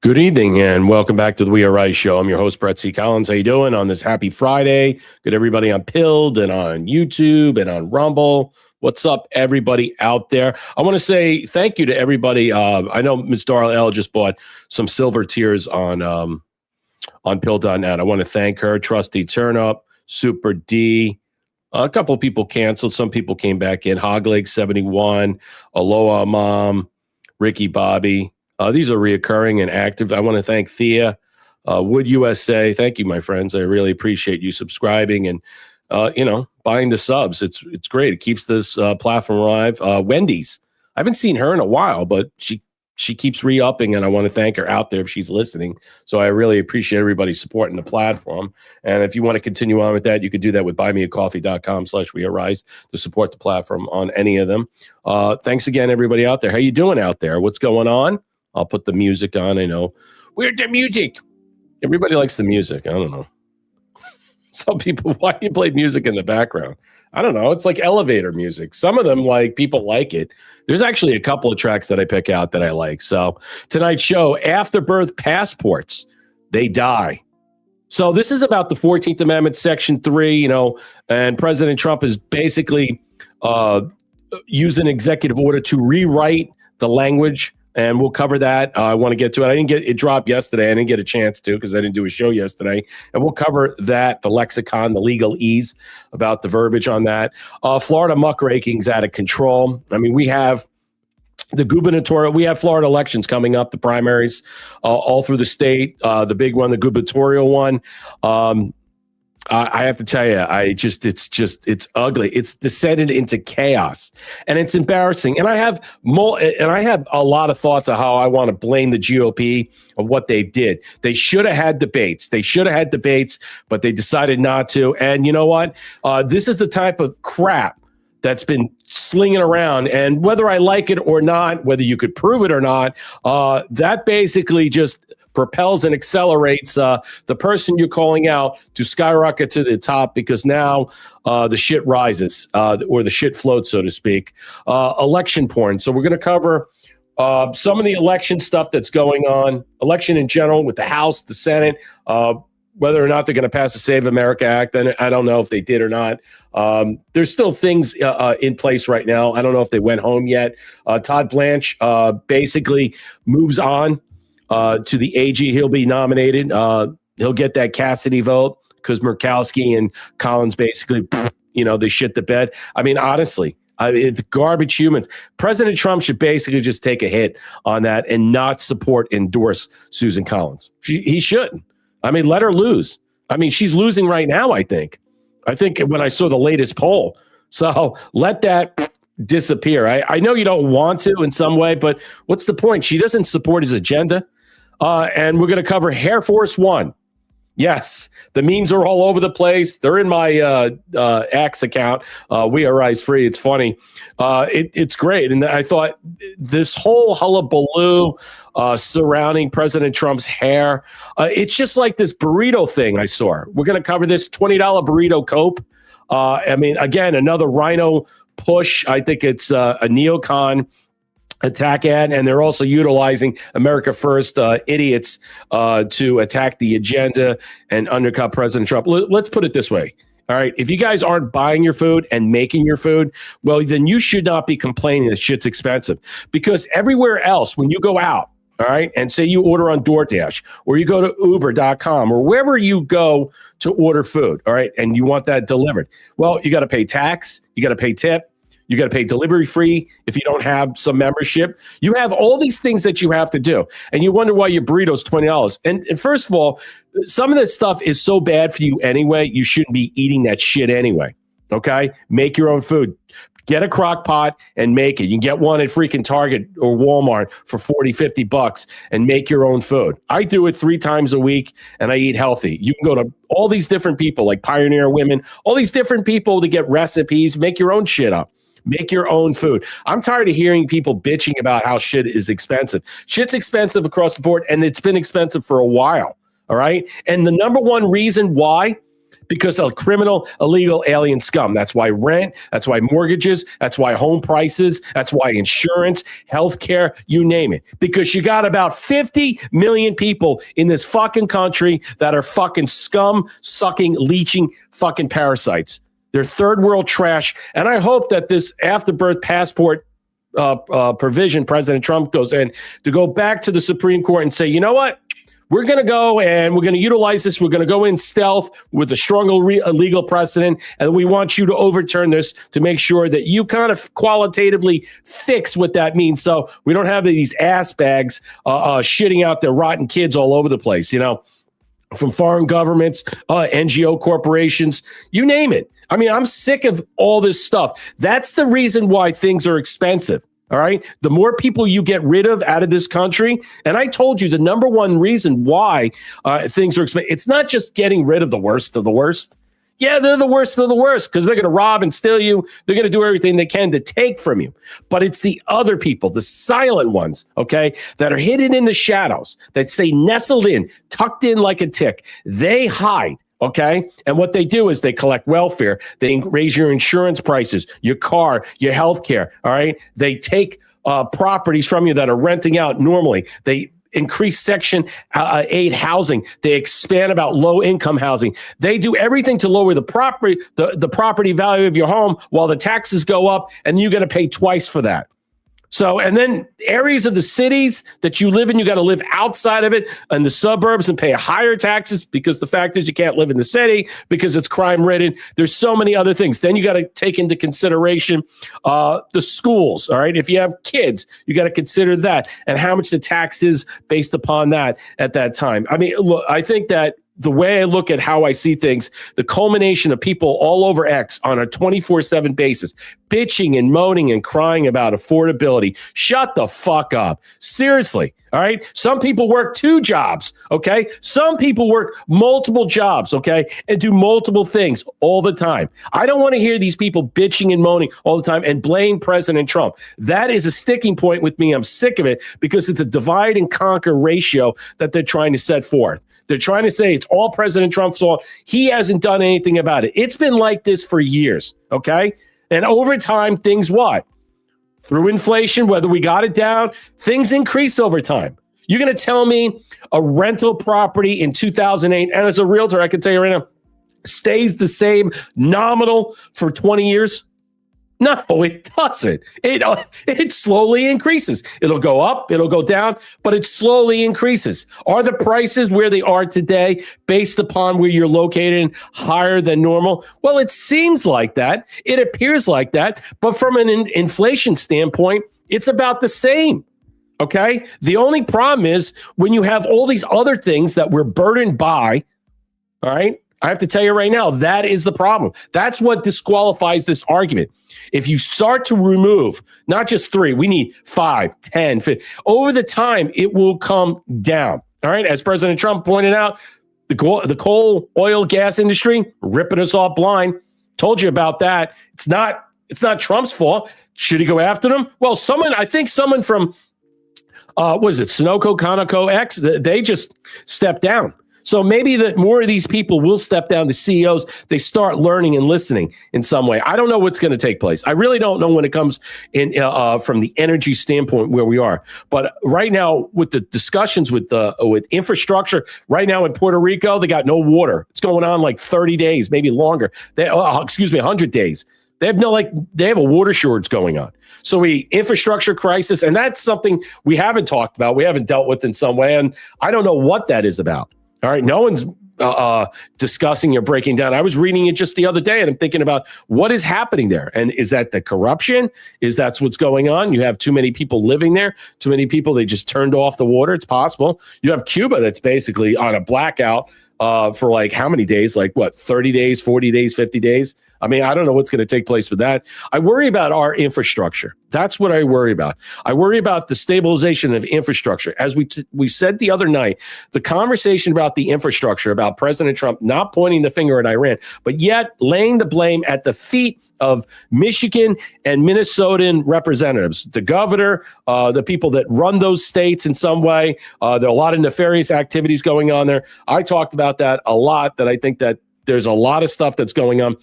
Good evening and welcome back to the We Are Right Show. I'm your host, Brett C. Collins. How you doing on this happy Friday? Good everybody on Pilled and on YouTube and on Rumble. What's up, everybody out there? I want to say thank you to everybody. I know Ms. Darla L just bought some silver tiers on Pilled.net. I want to thank her, Trusty Turnup, Super D. A couple of people canceled. Some people came back in. Hogleg 71, Aloha Mom, Ricky Bobby. These are reoccurring and active. I want to thank Thea, Wood USA. Thank you, my friends. I really appreciate you subscribing and buying the subs. It's great. It keeps this platform alive. Wendy's. I haven't seen her in a while, but she keeps re-upping, and I want to thank her out there if she's listening. So I really appreciate everybody supporting the platform. And if you want to continue on with that, you could do that with buymeacoffee.com/wearerise to support the platform on any of them. Thanks again, everybody out there. How you doing out there? What's going on? I'll put the music on. I know. Where's the music? Everybody likes the music. I don't know. Some people, why do you play music in the background? I don't know. It's like elevator music. Some of them, like, people like it. There's actually a couple of tracks that I pick out that I like. So tonight's show, Afterbirth Passports, they die. So this is about the 14th Amendment, Section 3, and President Trump is basically used an executive order to rewrite the language. And we'll cover that. I want to get to it. I didn't get it dropped yesterday. I didn't get a chance to because I didn't do a show yesterday. And we'll cover that, the lexicon, the legalese about the verbiage on that. Florida muckraking's out of control. I mean, we have the gubernatorial, we have Florida elections coming up, the primaries all through the state. The big one, the gubernatorial one. I have to tell you, it's ugly. It's descended into chaos, and it's embarrassing. And I have a lot of thoughts of how I want to blame the GOP of what they did. They should have had debates. But they decided not to. And you know what? This is the type of crap that's been slinging around. And whether I like it or not, whether you could prove it or not, that basically just propels and accelerates the person you're calling out to skyrocket to the top, because now the shit rises or the shit floats, so to speak. Election porn. So we're going to cover some of the election stuff that's going on, election in general with the House, the Senate, whether or not they're going to pass the Save America Act. And I don't know if they did or not. There's still things in place right now. I don't know if they went home yet. Todd Blanche basically moves on to the AG. He'll be nominated. He'll get that Cassidy vote because Murkowski and Collins basically, they shit the bed. I mean, honestly, it's garbage humans. President Trump should basically just take a hit on that and not endorse Susan Collins. He shouldn't. I mean, let her lose. I mean, she's losing right now, I think. When I saw the latest poll. So let that disappear. I know you don't want to in some way, but what's the point? She doesn't support his agenda. And we're going to cover Air Force One. Yes, the memes are all over the place. They're in my X account. We Are Rise Free. It's funny. It's great. And I thought this whole hullabaloo surrounding President Trump's hair, it's just like this burrito thing I saw. We're going to cover this $20 burrito cope. I mean, again, another rhino push. I think it's a neocon attack ad, and they're also utilizing America First idiots to attack the agenda and undercut President Trump. Let's put it this way. All right. If you guys aren't buying your food and making your food, well, then you should not be complaining that shit's expensive, because everywhere else, when you go out, all right, and say you order on DoorDash or you go to Uber.com or wherever you go to order food, all right, and you want that delivered, well, you got to pay tax, you got to pay tip, you got to pay delivery free if you don't have some membership. You have all these things that you have to do. And you wonder why your burrito's $20. And first of all, some of this stuff is so bad for you anyway, you shouldn't be eating that shit anyway. Okay? Make your own food. Get a crock pot and make it. You can get one at freaking Target or Walmart for $40-50 and make your own food. I do it 3 times a week and I eat healthy. You can go to all these different people like Pioneer Women, all these different people to get recipes. Make your own shit up. Make your own food. I'm tired of hearing people bitching about how shit is expensive. Shit's expensive across the board, and it's been expensive for a while, all right? And the number one reason why Because of criminal, illegal, alien scum. That's why rent, that's why mortgages, that's why home prices, that's why insurance, healthcare, you name it. Because you got about 50 million people in this fucking country that are fucking scum, sucking, leeching fucking parasites. They're third world trash. And I hope that this afterbirth passport provision President Trump goes in to go back to the Supreme Court and say, you know what? We're going to go and we're going to utilize this. We're going to go in stealth with a strong legal precedent. And we want you to overturn this to make sure that you kind of qualitatively fix what that means. So we don't have these ass bags shitting out their rotten kids all over the place, you know, from foreign governments, NGO corporations, you name it. I mean, I'm sick of all this stuff. That's the reason why things are expensive. All right. The more people you get rid of out of this country. And I told you the number one reason why things are expensive. It's not just getting rid of the worst of the worst. Yeah, they're the worst of the worst because they're going to rob and steal you. They're going to do everything they can to take from you. But it's the other people, the silent ones, okay, that are hidden in the shadows, that stay nestled in, tucked in like a tick. They hide. Okay. And what they do is they collect welfare. They raise your insurance prices, your car, your health care. All right. They take properties from you that are renting out normally. They increase Section 8 housing. They expand about low income housing. They do everything to lower the property value of your home while the taxes go up and you're going to pay twice for that. So, and then areas of the cities that you live in, you got to live outside of it and the suburbs and pay higher taxes because the fact is you can't live in the city because it's crime ridden. There's so many other things. Then you got to take into consideration the schools. All right. If you have kids, you got to consider that and how much the tax is based upon that at that time. I mean, look, I think that the way I look at how I see things, the culmination of people all over X on a 24/7 basis, bitching and moaning and crying about affordability. Shut the fuck up. Seriously. All right. Some people work 2 jobs. Okay. Some people work multiple jobs. Okay. And do multiple things all the time. I don't want to hear these people bitching and moaning all the time and blame President Trump. That is a sticking point with me. I'm sick of it because it's a divide and conquer ratio that they're trying to set forth. They're trying to say it's all President Trump's fault. He hasn't done anything about it. It's been like this for years, okay? And over time, things what? Through inflation, whether we got it down, things increase over time. You're going to tell me a rental property in 2008, and as a realtor, I can tell you right now, stays the same nominal for 20 years? No, it doesn't. It slowly increases. It'll go up, it'll go down, but it slowly increases. Are the prices where they are today based upon where you're located higher than normal? Well, it seems like that. It appears like that. But from an inflation standpoint, it's about the same. Okay? The only problem is when you have all these other things that we're burdened by, all right? I have to tell you right now, that is the problem. That's what disqualifies this argument. If you start to remove not just 3, we need 5, 10, 50. Over the time, it will come down. All right. As President Trump pointed out, the coal, oil, gas industry ripping us off blind. Told you about that. It's not Trump's fault. Should he go after them? Well, I think someone from, what is it, Sunoco, Conoco X, they just stepped down. So maybe that more of these people will step down to CEOs. They start learning and listening in some way. I don't know what's going to take place. I really don't know when it comes in from the energy standpoint where we are. But right now, with the discussions with infrastructure, right now in Puerto Rico, they got no water. It's going on like 30 days, maybe longer. 100 days. They have a water shortage going on. So infrastructure crisis, and that's something we haven't talked about. We haven't dealt with in some way, and I don't know what that is about. All right. No one's discussing or breaking down. I was reading it just the other day and I'm thinking about what is happening there. And is that the corruption? Is that what's going on? You have too many people living there, too many people. They just turned off the water. It's possible. You have Cuba that's basically on a blackout for like how many days? Like what, 30 days, 40 days, 50 days? I mean, I don't know what's going to take place with that. I worry about our infrastructure. That's what I worry about. I worry about the stabilization of infrastructure. As we said the other night, the conversation about the infrastructure, about President Trump not pointing the finger at Iran, but yet laying the blame at the feet of Michigan and Minnesotan representatives, the governor, the people that run those states in some way. There are a lot of nefarious activities going on there. I talked about that a lot, that I think that There's a lot of stuff that's going on,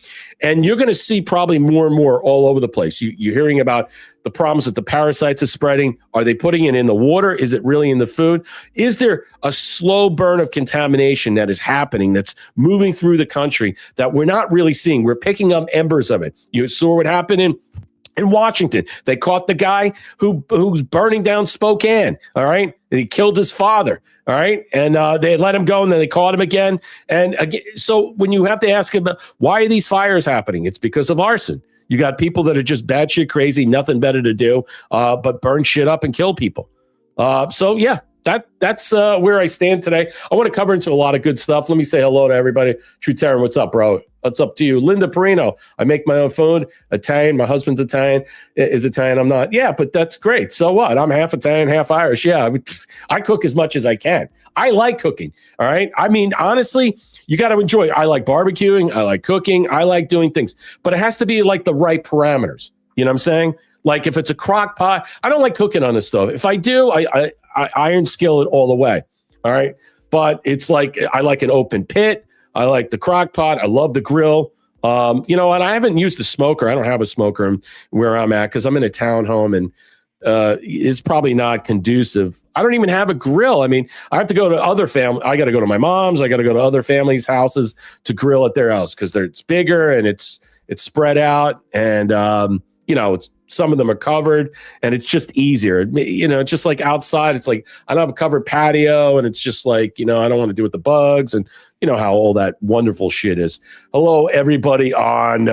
and you're going to see probably more and more all over the place. You're hearing about the problems that the parasites are spreading. Are they putting it in the water? Is it really in the food? Is there a slow burn of contamination that is happening, that's moving through the country that we're not really seeing? We're picking up embers of it. You saw what happened in Washington. They caught the guy who's burning down Spokane, all right? And he killed his father, all right? And they let him go, and then they caught him again. And again, so when you have to ask him, why are these fires happening? It's because of arson. You got people that are just batshit crazy, nothing better to do, but burn shit up and kill people. So yeah, that's where I stand today. I want to cover into a lot of good stuff. Let me say hello to everybody. True Terran, what's up, bro? What's up to you? Linda Perino, I make my own food. Italian. My husband's Italian. Is Italian. I'm not. Yeah, but that's great. So what? I'm half Italian, half Irish. Yeah, I cook as much as I can. I like cooking. All right. I mean, honestly, you got to enjoy it. I like barbecuing. I like cooking. I like doing things, but it has to be like the right parameters. You know what I'm saying? Like if it's a crock pot, I don't like cooking on the stove. If I do, I iron skillet all the way. All right. But it's like, I like an open pit. I like the crock pot. I love the grill. And I haven't used the smoker. I don't have a smoker where I'm at because I'm in a townhome, and it's probably not conducive. I don't even have a grill. I mean, I have to go to other family. I got to go to my mom's. I got to go to other families' houses to grill at their house because it's bigger and it's spread out, and it's some of them are covered, and it's just easier. It's just like outside. It's like I don't have a covered patio, and it's just like I don't want to deal with the bugs, and how all that wonderful shit is. Hello, everybody on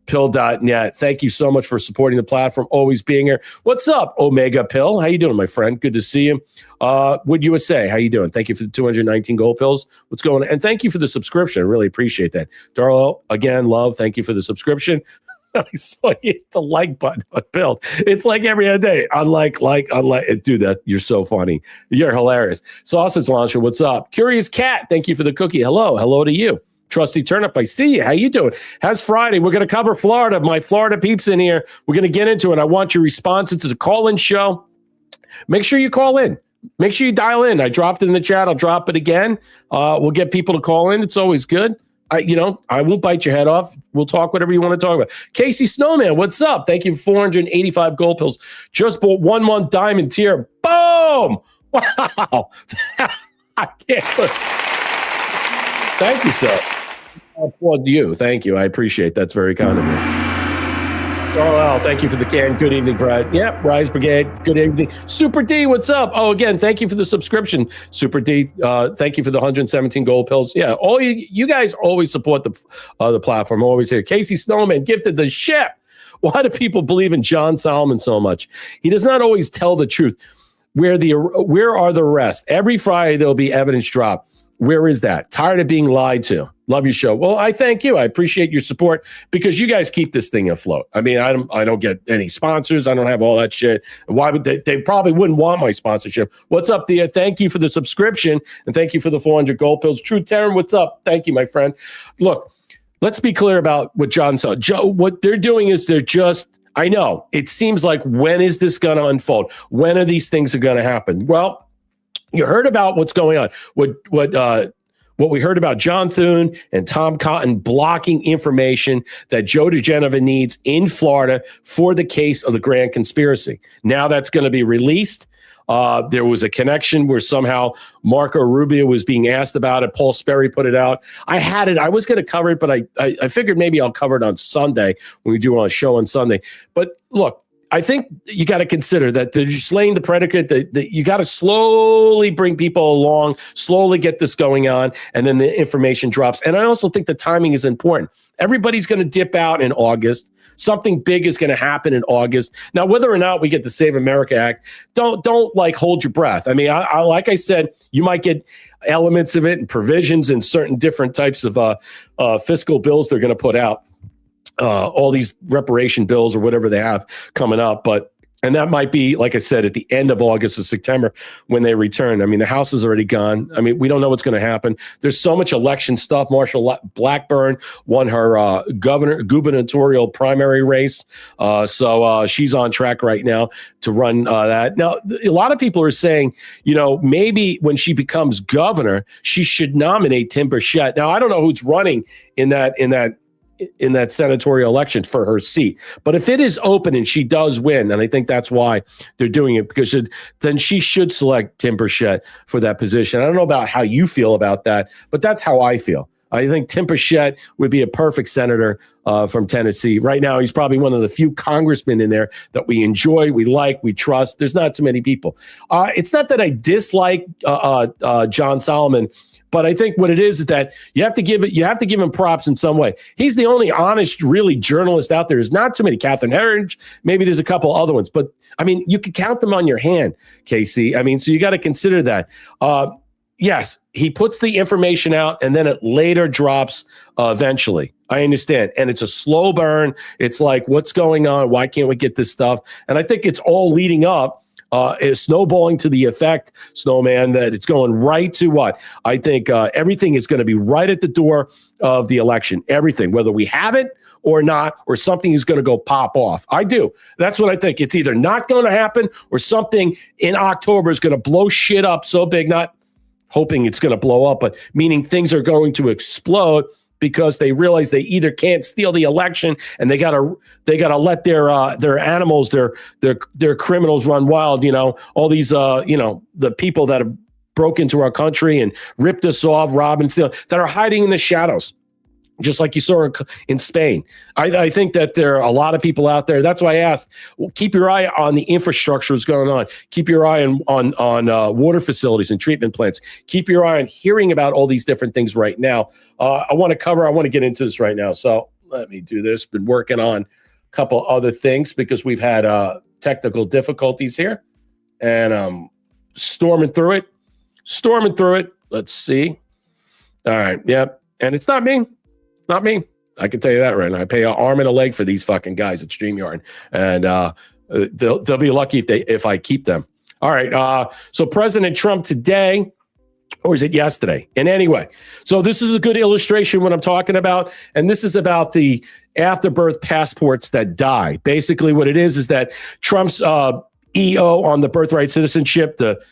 pill.net. Thank you so much for supporting the platform, always being here. What's up, Omega Pill? How you doing, my friend? Good to see you. Would USA, how you doing? Thank you for the 219 gold pills. What's going on? And thank you for the subscription. I really appreciate that. Darlo, again, love. Thank you for the subscription. I saw you hit the like button on Build. It's like every other day. Unlike. Dude, you're so funny. You're hilarious. Sausage Launcher, what's up? Curious Cat, thank you for the cookie. Hello to you. Trusty Turnip, I see you. How you doing? How's Friday? We're going to cover Florida. My Florida peeps in here. We're going to get into it. I want your response. It's a call-in show. Make sure you call in. Make sure you dial in. I dropped it in the chat. I'll drop it again. We'll get people to call in. It's always good. I won't bite your head off. We'll talk whatever you want to talk about. Casey Snowman, what's up? Thank you for 485 gold pills. Just bought 1 month diamond tier. Boom! Wow. I can't. Thank you, sir. I applaud you. Thank you. I appreciate that. That's very kind of you. Darrell, thank you for the can. Good evening, Brad. Yep, Rise Brigade. Good evening. Super D, what's up? Oh, again, thank you for the subscription. Super D, thank you for the 117 gold pills. Yeah, all you guys always support the platform. Always here. Casey Snowman gifted the ship. Why do people believe in John Solomon so much? He does not always tell the truth. Where are the rest? Every Friday there'll be evidence dropped. Where is that? Tired of being lied to. Love your show. Well, I thank you. I appreciate your support because you guys keep this thing afloat. I mean, I don't get any sponsors. I don't have all that shit. Why would they probably wouldn't want my sponsorship. What's up, Thea? Thank you for the subscription, and thank you for the 400 gold pills. True Terran, what's up? Thank you, my friend. Look, let's be clear about what John said. What they're doing is I know it seems like, when is this going to unfold? When are these things going to happen? Well, you heard about what's going on. What we heard about John Thune and Tom Cotton blocking information that Joe DeGenova needs in Florida for the case of the grand conspiracy. Now that's going to be released. There was a connection where somehow Marco Rubio was being asked about it. Paul Sperry put it out. I had it. I was going to cover it, but I figured maybe I'll cover it on Sunday when we do a show on Sunday. But look, I think you got to consider that they're just laying the predicate that you got to slowly bring people along, slowly get this going on, and then the information drops. And I also think the timing is important. Everybody's going to dip out in August. Something big is going to happen in August. Now, whether or not we get the Save America Act, don't like hold your breath. I mean, I like I said, you might get elements of it and provisions in certain different types of fiscal bills they're going to put out. All these reparation bills or whatever they have coming up. But And that might be, like I said, at the end of August or September when they return. I mean, the House is already gone. I mean, we don't know what's going to happen. There's so much election stuff. Marshall Blackburn won her gubernatorial primary race. So she's on track right now to run that. Now, a lot of people are saying, maybe when she becomes governor, she should nominate Tim Burchett. Now, I don't know who's running in that senatorial election for her seat. But if it is open and she does win, and I think that's why they're doing it, because then she should select Tim Burchett for that position. I don't know about how you feel about that, but that's how I feel. I think Tim Burchett would be a perfect senator from Tennessee. Right now, he's probably one of the few congressmen in there that we enjoy, we like, we trust. There's not too many people. It's not that I dislike John Solomon, but I think what it is that you have to give him props in some way. He's the only honest, really, journalist out there. There's not too many. Catherine Herridge, maybe there's a couple other ones, but I mean, you could count them on your hand, Casey. I mean, so you got to consider that. Yes, he puts the information out and then it later drops eventually. I understand. And it's a slow burn. It's like, what's going on? Why can't we get this stuff? And I think it's all leading up. Is snowballing to the effect, Snowman, that it's going right to what? I think everything is going to be right at the door of the election. Everything, whether we have it or not, or something is going to go pop off. I do. That's what I think. It's either not going to happen or something in October is going to blow shit up so big, not hoping it's going to blow up, but meaning things are going to explode because they realize they either can't steal the election and they gotta let their animals, their criminals run wild. All these the people that have broke into our country and ripped us off, robbed and steal, that are hiding in the shadows. Just like you saw in Spain. I think that there are a lot of people out there. That's why I asked, keep your eye on the infrastructure that's going on. Keep your eye on water facilities and treatment plants. Keep your eye on hearing about all these different things right now. I want to get into this right now. So let me do this. Been working on a couple other things because we've had technical difficulties here. And I'm storming through it. Let's see. All right. Yep. And it's not me. Not me. I can tell you that right now. I pay an arm and a leg for these fucking guys at StreamYard, and they'll be lucky if I keep them. All right. So President Trump today, or is it yesterday? And anyway, so this is a good illustration what I'm talking about, and this is about the afterbirth passports that die. Basically, what it is that Trump's EO on the birthright citizenship, the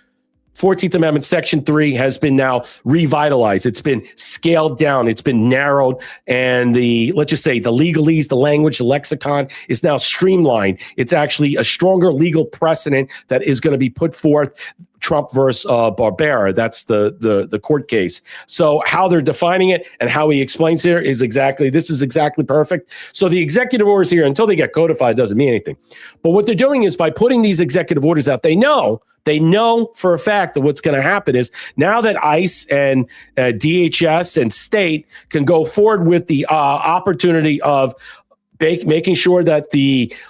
14th Amendment, Section 3 has been now revitalized. It's been scaled down. It's been narrowed. And let's just say the legalese, the language, the lexicon is now streamlined. It's actually a stronger legal precedent that is going to be put forth. Trump versus Barbera. That's the court case. So how they're defining it and how he explains here is exactly perfect. So the executive orders here, until they get codified, doesn't mean anything. But what they're doing is by putting these executive orders out, they know for a fact that what's going to happen is now that ICE and DHS and state can go forward with the opportunity of making sure that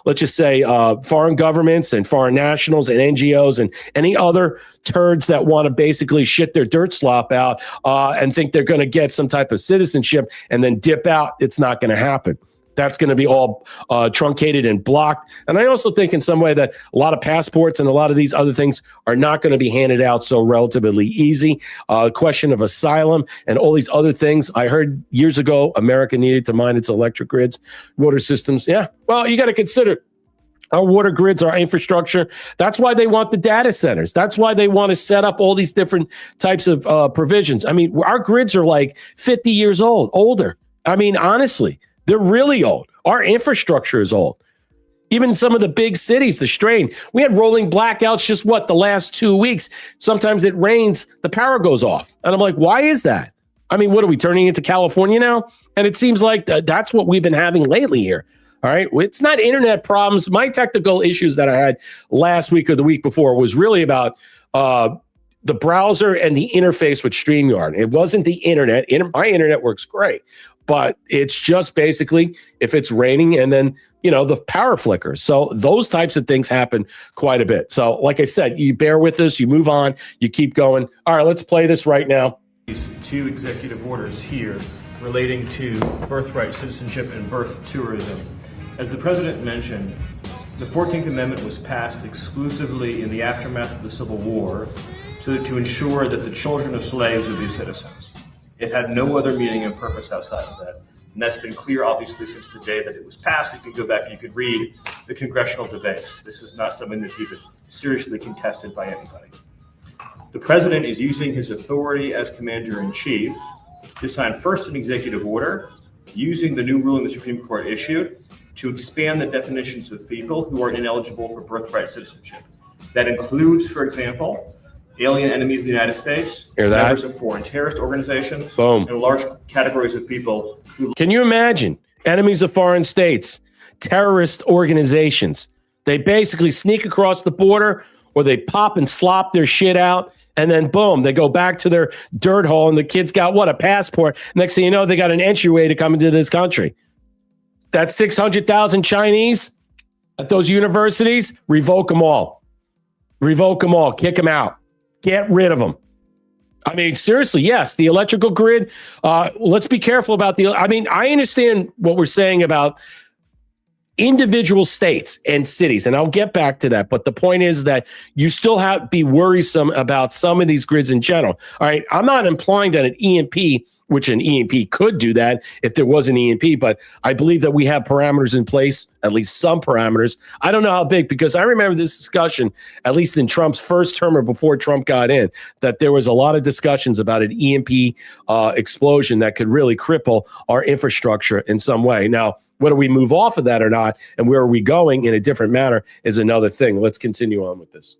let's just say foreign governments and foreign nationals and NGOs and any other turds that want to basically shit their dirt slop out and think they're going to get some type of citizenship and then dip out, it's not going to happen. That's going to be all truncated and blocked. And I also think in some way that a lot of passports and a lot of these other things are not going to be handed out so relatively easy. Question of asylum and all these other things. I heard years ago, America needed to mine its electric grids, water systems. Yeah, well, you got to consider our water grids, our infrastructure. That's why they want the data centers. That's why they want to set up all these different types of provisions. I mean, our grids are like 50 years older. I mean, honestly. They're really old. Our infrastructure is old. Even some of the big cities, the strain. We had rolling blackouts just the last 2 weeks. Sometimes it rains, the power goes off. And I'm like, why is that? I mean, what are we turning into California now? And it seems like that's what we've been having lately here. All right. It's not internet problems. My technical issues that I had last week or the week before was really about the browser and the interface with StreamYard. It wasn't the internet. My internet works great. But it's just basically if it's raining and then, the power flickers. So those types of things happen quite a bit. So like I said, you bear with us, you move on, you keep going. All right, let's play this right now. These two executive orders here relating to birthright citizenship and birth tourism. As the president mentioned, The 14th Amendment was passed exclusively in the aftermath of the Civil War to ensure that the children of slaves would be citizens. It had no other meaning and purpose outside of that. And that's been clear, obviously, since the day that it was passed. You can go back and you can read the congressional debates. This is not something that's even seriously contested by anybody. The president is using his authority as commander-in-chief to sign first an executive order using the new ruling the Supreme Court issued to expand the definitions of people who are ineligible for birthright citizenship. That includes, for example, alien enemies of the United States, members of foreign terrorist organizations, and large categories of people who... Can you imagine? Enemies of foreign states, terrorist organizations. They basically sneak across the border or they pop and slop their shit out, and then boom, they go back to their dirt hole, and the kid's got, what, a passport. Next thing you know, they got an entryway to come into this country. That's 600,000 Chinese at those universities. Revoke them all. Revoke them all. Kick them out. Get rid of them. I mean, seriously, yes, the electrical grid. Let's be careful about I understand what we're saying about individual states and cities, and I'll get back to that. But the point is that you still have to be worrisome about some of these grids in general. All right, I'm not implying that an EMP, which an EMP could do that if there was an EMP, but I believe that we have parameters in place, at least some parameters. I don't know how big, because I remember this discussion, at least in Trump's first term or before Trump got in, that there was a lot of discussions about an EMP explosion that could really cripple our infrastructure in some way. Now, whether we move off of that or not, and where are we going in a different manner is another thing. Let's continue on with this.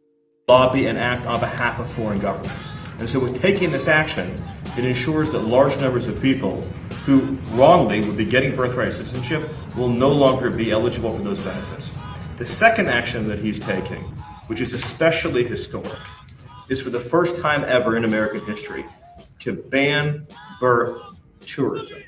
Lobby and act on behalf of foreign governments. And so with taking this action, it ensures that large numbers of people who wrongly would be getting birthright citizenship will no longer be eligible for those benefits. The second action that he's taking, which is especially historic, is for the first time ever in American history to ban birth tourism.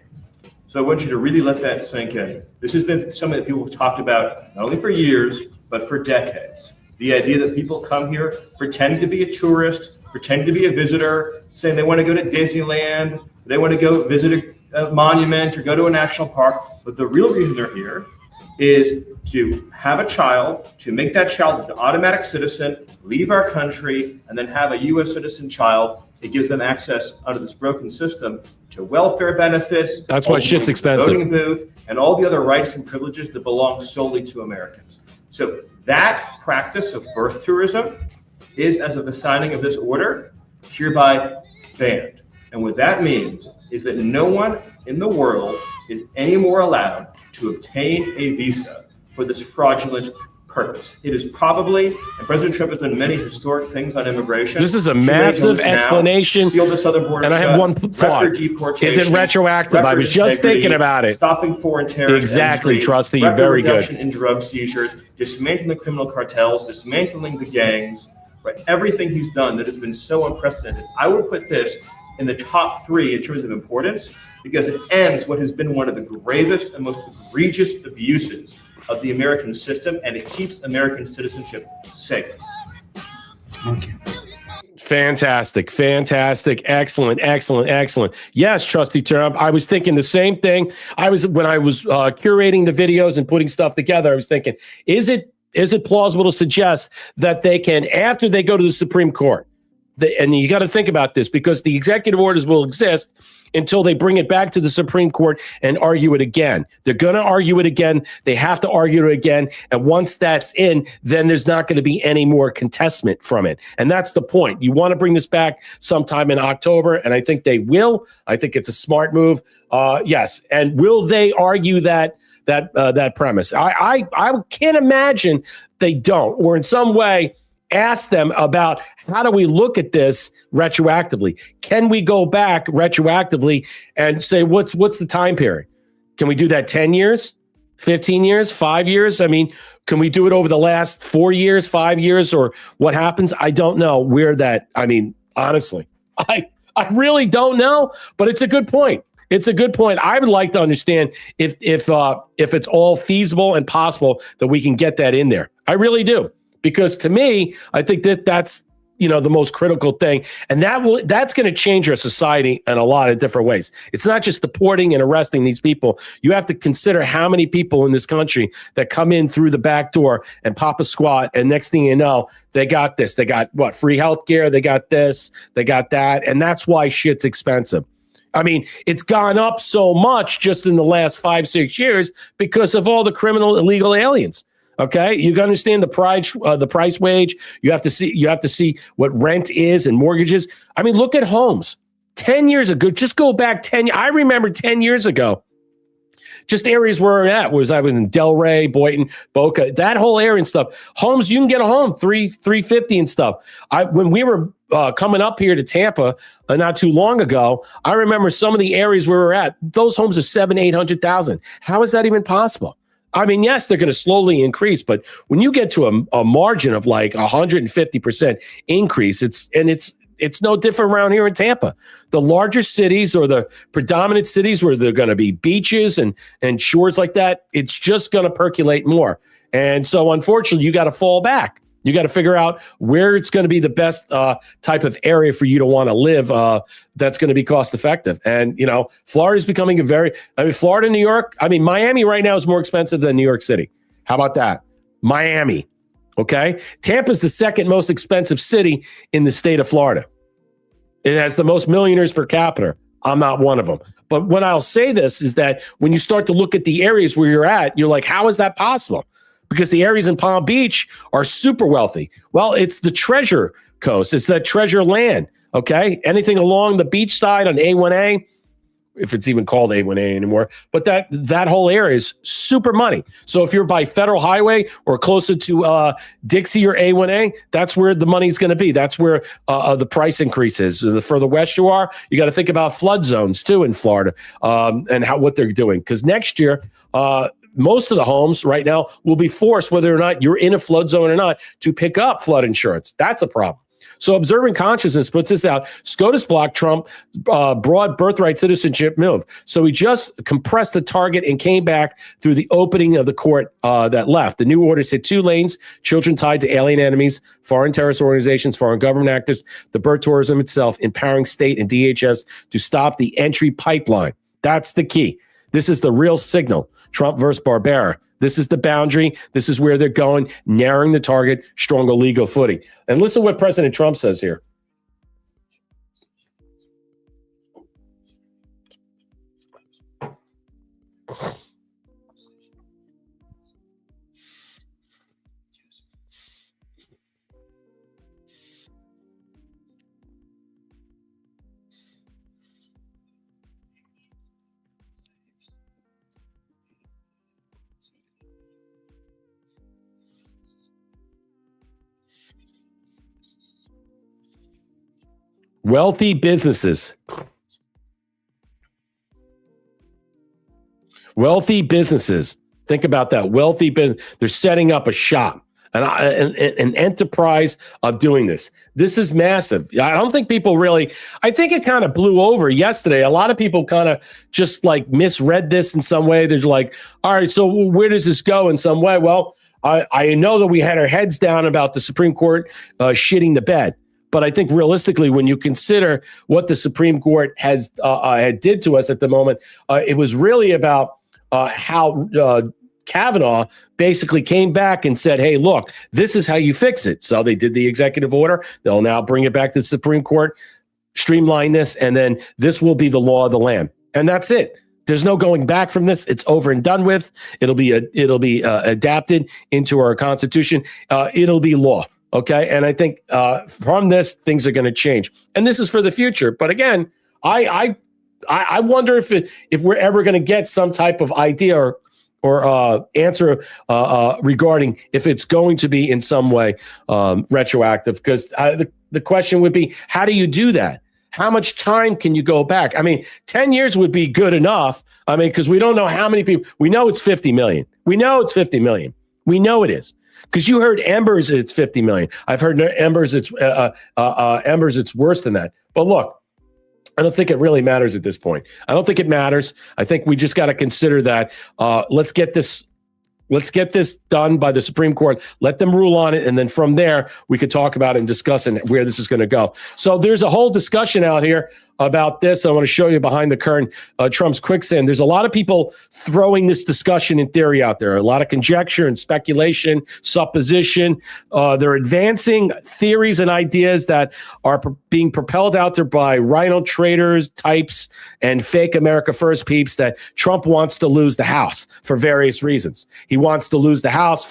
So I want you to really let that sink in. This has been something that people have talked about not only for years, but for decades. The idea that people come here pretending to be a tourist, pretending to be a visitor, saying they want to go to Disneyland, they want to go visit a monument or go to a national park. But the real reason they're here is to have a child, to make that child an automatic citizen, leave our country, and then have a U.S. citizen child. It gives them access under this broken system to welfare benefits. That's why shit's expensive. Voting booth, and all the other rights and privileges that belong solely to Americans. So that practice of birth tourism is, as of the signing of this order, hereby banned. And what that means is that no one in the world is any more allowed to obtain a visa for this fraudulent purpose. It is probably, and President Trump has done many historic things on immigration. This is a massive explanation. Seal the southern border and I have one thought. Is it retroactive? I was just thinking about it. Stopping foreign terrorists. Exactly, Trusty. You're very good. Reduction in drug seizures, dismantling the criminal cartels, dismantling the gangs, right? Everything he's done that has been so unprecedented. I would put this in the top 3 in terms of importance, because it ends what has been one of the gravest and most egregious abuses of the American system, and it keeps American citizenship safe. Thank you. Fantastic. Excellent. Yes, Trusty Trump. I was thinking the same thing. When I was curating the videos and putting stuff together, I was thinking, is it plausible to suggest that they can, after they go to the Supreme Court, and you got to think about this, because the executive orders will exist until they bring it back to the Supreme Court and argue it again. They're going to argue it again. They have to argue it again. And once that's in, then there's not going to be any more contestment from it. And that's the point. You want to bring this back sometime in October, and I think they will. I think it's a smart move. Yes. And will they argue that premise? I can't imagine they don't, or in some way ask them about, how do we look at this retroactively? Can we go back retroactively and say, what's the time period? Can we do that 10 years, 15 years, 5 years? I mean, can we do it over the last 4 years, 5 years, or what happens? I don't know honestly, I really don't know, but it's a good point. I would like to understand if it's all feasible and possible that we can get that in there. I really do. Because to me, I think that's the most critical thing. And that's going to change our society in a lot of different ways. It's not just deporting and arresting these people. You have to consider how many people in this country that come in through the back door and pop a squat. And next thing you know, they got this. They got what? Free healthcare. They got this. They got that. And that's why shit's expensive. I mean, it's gone up so much just in the last 5-6 years because of all the criminal illegal aliens. Okay, you got to understand the price wage. You have to see what rent is and mortgages. I mean, look at homes. 10 years ago, just go back 10. I remember 10 years ago, just areas where I was in Delray, Boynton, Boca, that whole area and stuff. Homes, you can get a home $350 and stuff. When we were coming up here to Tampa not too long ago, I remember some of the areas where we were at. Those homes are $700,000-800,000. How is that even possible? I mean, yes, they're going to slowly increase, but when you get to a margin of like 150% increase, it's no different around here in Tampa. The larger cities or the predominant cities where there are going to be beaches and shores like that, it's just going to percolate more. And so, unfortunately, you got to fall back. You got to figure out where it's going to be the best type of area for you to want to live that's going to be cost effective. And, Florida is becoming Florida, New York. I mean, Miami right now is more expensive than New York City. How about that? Miami. Okay. Tampa is the second most expensive city in the state of Florida. It has the most millionaires per capita. I'm not one of them. But when I'll say this is that when you start to look at the areas where you're at, you're like, how is that possible? Because the areas in Palm Beach are super wealthy. Well, it's the treasure coast. It's that treasure land, okay? Anything along the beach side on A1A, if it's even called A1A anymore, but that whole area is super money. So if you're by Federal Highway or closer to Dixie or A1A, that's where the money's going to be. That's where the price increase is. The further west you are, you got to think about flood zones too in Florida and what they're doing. Because next year, most of the homes right now will be forced, whether or not you're in a flood zone or not, to pick up flood insurance. That's a problem. So Observing Consciousness puts this out. SCOTUS blocked Trump broad birthright citizenship move. So he just compressed the target and came back through the opening of the court that left. The new orders hit 2 lanes: children tied to alien enemies, foreign terrorist organizations, foreign government actors, the birth tourism itself, empowering state and DHS to stop the entry pipeline. That's the key. This is the real signal. Trump versus Barbera. This is the boundary. This is where they're going, narrowing the target, stronger legal footing. And listen to what President Trump says here. Wealthy businesses. Wealthy businesses. Think about that. Wealthy business. They're setting up a shop, an enterprise of doing this. This is massive. I don't think people really, I think it kind of blew over yesterday. A lot of people kind of just like misread this in some way. They're like, all right, so where does this go in some way? Well, I know that we had our heads down about the Supreme Court shitting the bed. But I think realistically, when you consider what the Supreme Court had did to us at the moment, it was really about how Kavanaugh basically came back and said, hey, look, this is how you fix it. So they did the executive order. They'll now bring it back to the Supreme Court, streamline this, and then this will be the law of the land. And that's it. There's no going back from this. It's over and done with. It'll be adapted into our Constitution. It'll be law. Okay. And I think from this, things are going to change. And this is for the future. But again, I wonder if we're ever going to get some type of idea or answer regarding if it's going to be in some way retroactive. Because the question would be, how do you do that? How much time can you go back? I mean, 10 years would be good enough. I mean, because we don't know how many people. We know it's 50 million. We know it's 50 million. We know it is. Because you heard Embers, it's 50 million. I've heard Embers, it's worse than that. But look, I don't think it really matters at this point. I don't think it matters. I think we just got to consider that let's get this Let's get this done by the Supreme Court. Let them rule on it. And then from there, we could talk about it and discuss where this is going to go. So there's a whole discussion out here about this. I want to show you behind the curtain, Trump's quicksand. There's a lot of people throwing this discussion and theory out there, a lot of conjecture and speculation, supposition. They're advancing theories and ideas that are being propelled out there by rhino traders types and fake America First peeps that Trump wants to lose the House for various reasons. He wants to lose the House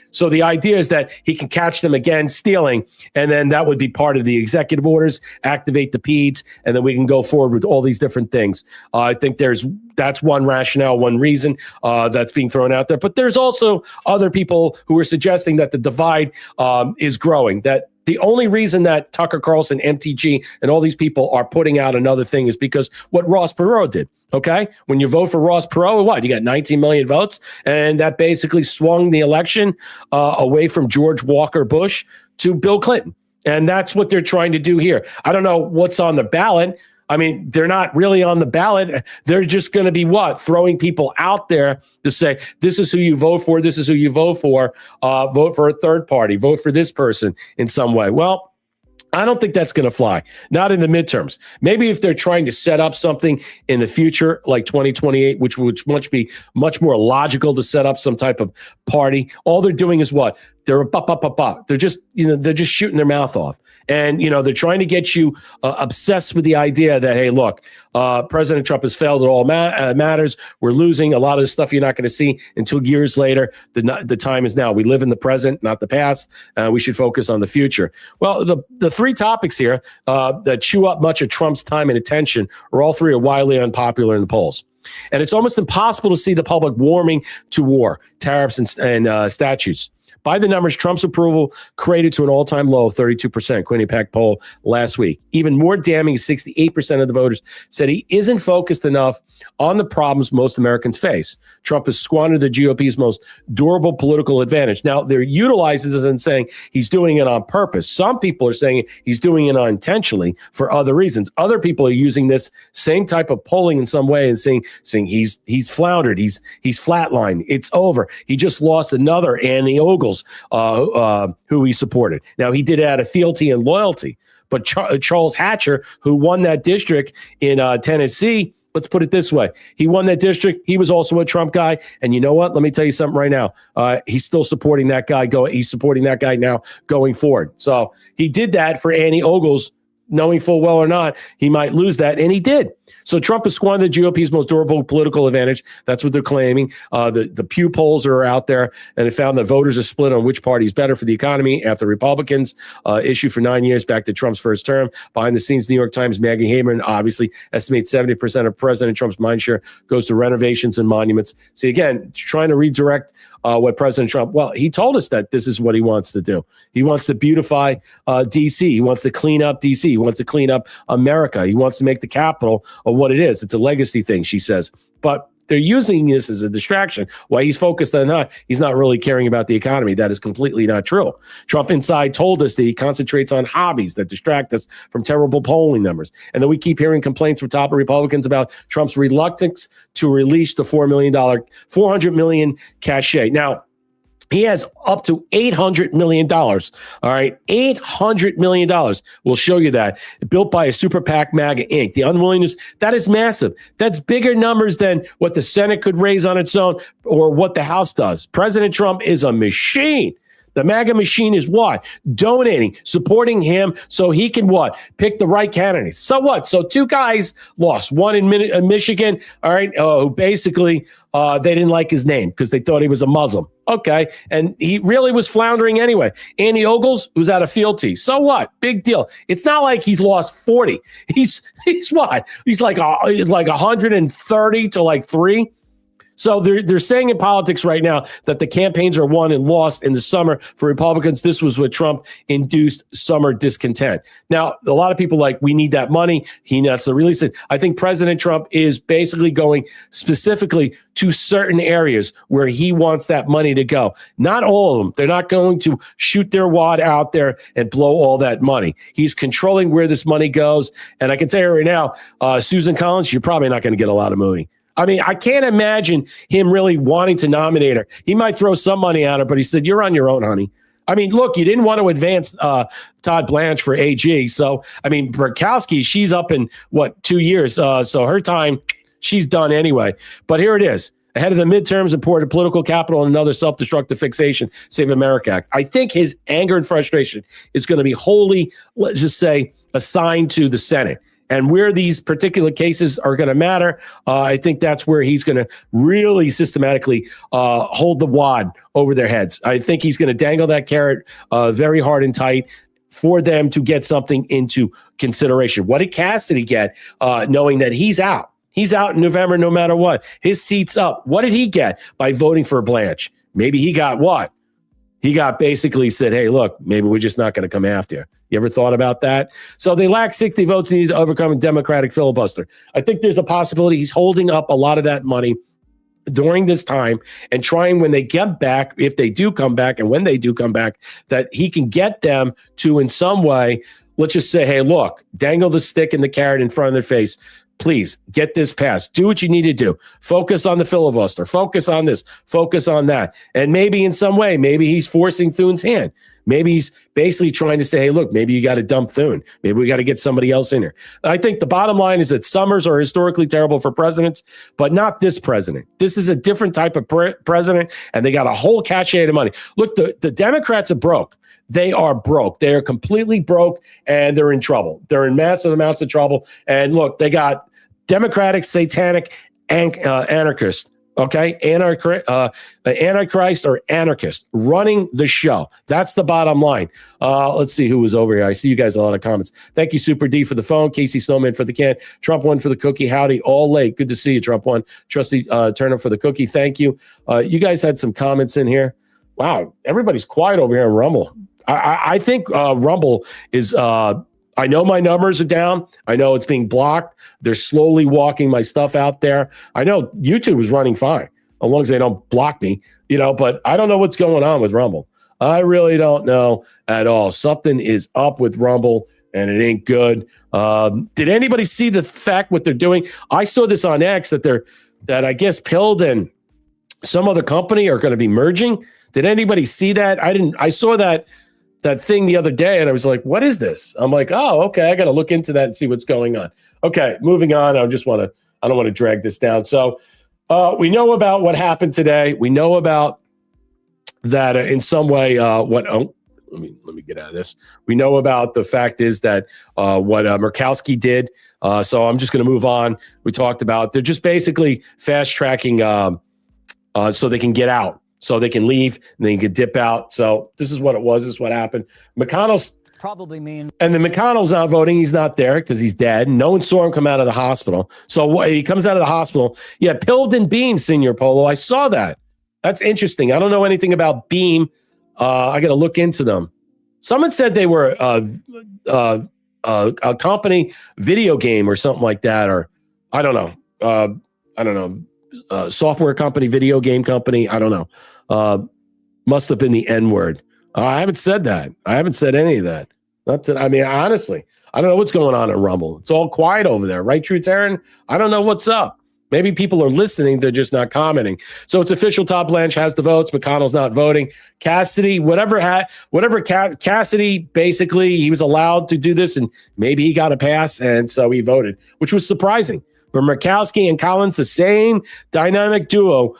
so the idea is that he can catch them again stealing, and then that would be part of the executive orders, activate the PEDs, and then we can go forward with all these different things. I think that's one rationale, one reason that's being thrown out there. But there's also other people who are suggesting that the divide is growing, that the only reason that Tucker Carlson, MTG, and all these people are putting out another thing is because what Ross Perot did. Okay, when you vote for Ross Perot, what you got 19 million votes, and that basically swung the election away from George Walker Bush to Bill Clinton, and that's what they're trying to do here. I don't know what's on the ballot. I mean, they're not really on the ballot. They're just going to be throwing people out there to say, this is who you vote for. This is who you vote for. Vote for a third party. Vote for this person in some way. Well, I don't think that's going to fly. Not in the midterms. Maybe if they're trying to set up something in the future, like 2028, which would be much more logical to set up some type of party. All they're doing is what? They're They're just, they're just shooting their mouth off. And, they're trying to get you obsessed with the idea that, hey, look, President Trump has failed at all matters. We're losing a lot of the stuff you're not going to see until years later. The time is now. We live in the present, not the past. We should focus on the future. Well, the three topics here that chew up much of Trump's time and attention all three are wildly unpopular in the polls. And it's almost impossible to see the public warming to war, tariffs, and statutes. By the numbers, Trump's approval cratered to an all-time low of 32%, Quinnipiac poll last week. Even more damning, 68% of the voters said he isn't focused enough on the problems most Americans face. Trump has squandered the GOP's most durable political advantage. Now, they're utilizing this and saying he's doing it on purpose. Some people are saying he's doing it unintentionally for other reasons. Other people are using this same type of polling in some way and saying he's floundered, he's flatlined, it's over. He just lost another Annie Ogles, who he supported. Now, he did it out of fealty and loyalty, but Charles Hatcher, who won that district in Tennessee, let's put it this way. He won that district. He was also a Trump guy. And you know what? Let me tell you something right now. He's still supporting that guy. He's supporting that guy now going forward. So he did that for Annie Ogles, knowing full well or not, he might lose that, and he did. So Trump has squandered the GOP's most durable political advantage. That's what they're claiming. The Pew polls are out there, and it found that voters are split on which party is better for the economy after Republicans issued for 9 years back to Trump's first term. Behind the scenes, New York Times, Maggie Haberman obviously estimates 70% of President Trump's mindshare goes to renovations and monuments. See, again, trying to redirect what President Trump, well, he told us that this is what he wants to do. He wants to beautify D.C. He wants to clean up D.C. He wants to clean up America. He wants to make the capital of what it is. It's a legacy thing, she says. But they're using this as a distraction. Why he's focused on that, he's not really caring about the economy. That is completely not true. Trump inside told us that he concentrates on hobbies that distract us from terrible polling numbers. And then we keep hearing complaints from top Republicans about Trump's reluctance to release the $400 million cachet. Now, he has up to $800 million. All right. $800 million. We'll show you that. Built by a super PAC MAGA Inc. The unwillingness, that is massive. That's bigger numbers than what the Senate could raise on its own or what the House does. President Trump is a machine. The MAGA machine is what? Donating, supporting him so he can what? Pick the right candidates. So what? So two guys lost. One in Michigan, all right, who basically they didn't like his name because they thought he was a Muslim. Okay, and he really was floundering anyway. Annie Ogles was out of fealty. So what? Big deal. It's not like he's lost 40. He's what? He's like 130 to like 3. So they're saying in politics right now that the campaigns are won and lost in the summer for Republicans. This was what Trump induced summer discontent. Now, a lot of people we need that money. He needs to release it. I think President Trump is basically going specifically to certain areas where he wants that money to go. Not all of them. They're not going to shoot their wad out there and blow all that money. He's controlling where this money goes. And I can tell you right now, Susan Collins, you're probably not going to get a lot of money. I mean, I can't imagine him really wanting to nominate her. He might throw some money at her, but he said, "You're on your own, honey." I mean, look, you didn't want to advance Todd Blanche for AG. So, I mean, Murkowski, she's up in, 2 years? So her time, she's done anyway. But here it is. Ahead of the midterms, imported political capital and another self-destructive fixation, Save America Act. I think his anger and frustration is going to be wholly, let's just say, assigned to the Senate. And where these particular cases are going to matter, I think that's where he's going to really systematically hold the wad over their heads. I think he's going to dangle that carrot very hard and tight for them to get something into consideration. What did Cassidy get knowing that he's out? He's out in November no matter what. His seat's up. What did he get by voting for Blanche? Maybe he got what? He got basically said, hey, look, maybe we're just not going to come after you. You ever thought about that? So they lack 60 votes needed to overcome a Democratic filibuster. I think there's a possibility he's holding up a lot of that money during this time and trying when they get back, if they do come back and when they do come back, that he can get them to in some way, let's just say, hey, look, dangle the stick and the carrot in front of their face. Please get this passed. Do what you need to do. Focus on the filibuster. Focus on this. Focus on that. And maybe in some way, maybe he's forcing Thune's hand. Maybe he's basically trying to say, hey, look, maybe you got to dump Thune. Maybe we got to get somebody else in here. I think the bottom line is that summers are historically terrible for presidents, but not this president. This is a different type of president, and they got a whole cachet of money. Look, the Democrats are broke. They are broke. They are completely broke, and they're in trouble. They're in massive amounts of trouble. And look, they got Democratic, satanic, anarchist, okay? Antichrist or anarchist running the show. That's the bottom line. Let's see who was over here. I see you guys a lot of comments. Thank you, Super D, for the phone. Casey Snowman for the can. Trump one for the cookie. Howdy, all late. Good to see you, Trump one. Trusty Turner for the cookie. Thank you. You guys had some comments in here. Wow, everybody's quiet over here on Rumble. I think Rumble is I know my numbers are down. I know it's being blocked. They're slowly walking my stuff out there. I know YouTube is running fine, as long as they don't block me, but I don't know what's going on with Rumble. I really don't know at all. Something is up with Rumble, and it ain't good. Did anybody see the fact what they're doing? I saw this on X that I guess Pilled and some other company are going to be merging. Did anybody see that? I didn't. I saw that thing the other day, and I was like, what is this? I'm like, oh, okay, I got to look into that and see what's going on. Okay, moving on. I don't want to drag this down. So we know about what happened today. We know about that in some way. Let me get out of this. We know about the fact is that what Murkowski did. So I'm just going to move on. We talked about they're just basically fast tracking so they can get out. So they can leave and they can dip out. So this is what it was. This is what happened. McConnell's probably mean. And then McConnell's not voting. He's not there because he's dead. No one saw him come out of the hospital. So he comes out of the hospital. Yeah, pilled and beamed, Senor Polo. I saw that. That's interesting. I don't know anything about Beam. I got to look into them. Someone said they were a company video game or something like that. Or I don't know. Software company, video game company. I don't know. Must have been the N word. I haven't said that. I haven't said any of that. Honestly, I don't know what's going on at Rumble. It's all quiet over there, right, True Terran? I don't know what's up. Maybe people are listening. They're just not commenting. So it's official. Todd Blanche has the votes. McConnell's not voting. Cassidy, Cassidy, basically, he was allowed to do this, and maybe he got a pass, and so he voted, which was surprising. But Murkowski and Collins, the same dynamic duo,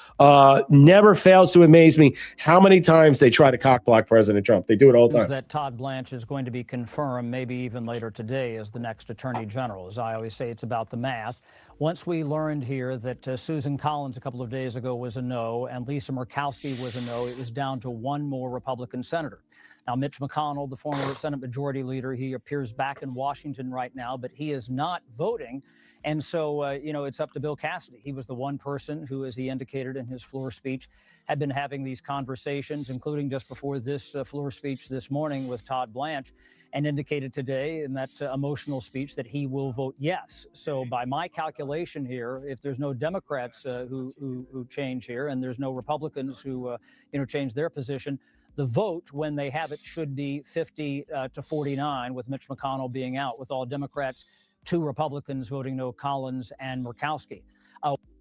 never fails to amaze me how many times they try to cockblock President Trump. They do it all the time. That Todd Blanche is going to be confirmed, maybe even later today, as the next Attorney General. As I always say, it's about the math. Once we learned here that Susan Collins a couple of days ago was a no, and Lisa Murkowski was a no, it was down to one more Republican senator. Now, Mitch McConnell, the former Senate Majority Leader, he appears back in Washington right now, but he is not voting. And so, it's up to Bill Cassidy. He was the one person who, as he indicated in his floor speech, had been having these conversations, including just before this floor speech this morning with Todd Blanche, and indicated today in that emotional speech that he will vote yes. So by my calculation here, if there's no Democrats who change here, and there's no Republicans who change their position, the vote, when they have it, should be 50 to 49, with Mitch McConnell being out, with all Democrats, 2 Republicans voting no, Collins and Murkowski.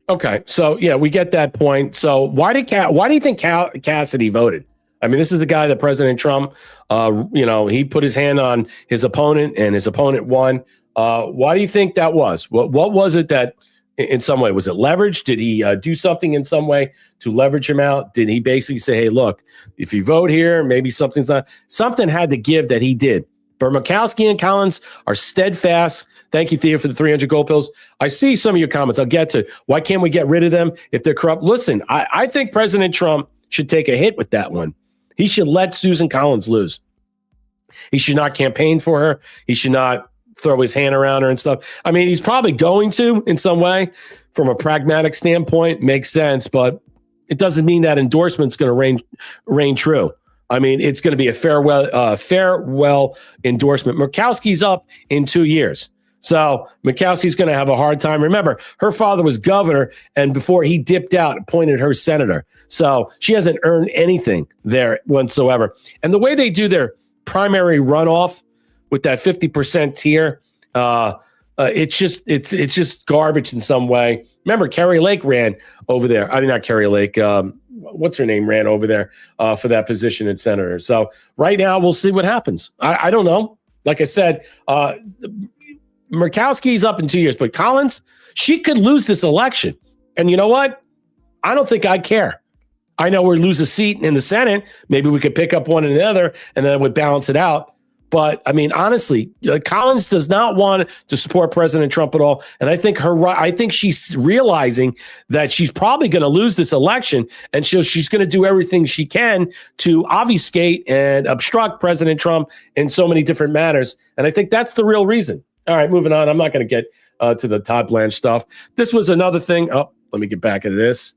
Okay, so yeah, we get that point. So why do you think Cassidy voted? I mean, this is the guy that President Trump, he put his hand on his opponent, and his opponent won. Why do you think that was? What was it that, in some way, was it leverage? Did he do something in some way to leverage him out? Did he basically say, "Hey, look, if you vote here, maybe something had to give," that he did? But Murkowski and Collins are steadfast. Thank you, Thea, for the 300 gold pills. I see some of your comments. I'll get to why can't we get rid of them if they're corrupt? Listen, I think President Trump should take a hit with that one. He should let Susan Collins lose. He should not campaign for her. He should not throw his hand around her and stuff. I mean, he's probably going to in some way from a pragmatic standpoint. Makes sense, but it doesn't mean that endorsement's going to reign true. I mean, it's going to be a farewell endorsement. Murkowski's up in 2 years. So Murkowski's going to have a hard time. Remember, her father was governor, and before he dipped out, appointed her senator. So she hasn't earned anything there whatsoever. And the way they do their primary runoff with that 50% tier, it's just garbage in some way. Remember, Carrie Lake ran over there. I mean, not Carrie Lake. What's her name ran over there for that position in senator. So right now, we'll see what happens. I don't know. Like I said, Murkowski's up in 2 years, but Collins, she could lose this election. And you know what? I don't think I care. I know we'll lose a seat in the Senate. Maybe we could pick up one and another, and then it would balance it out. But I mean, honestly, Collins does not want to support President Trump at all. And I think she's realizing that she's probably going to lose this election, and she's going to do everything she can to obfuscate and obstruct President Trump in so many different manners. And I think that's the real reason. All right, moving on. I'm not going to get to the Todd Blanche stuff. This was another thing. Oh, let me get back into this.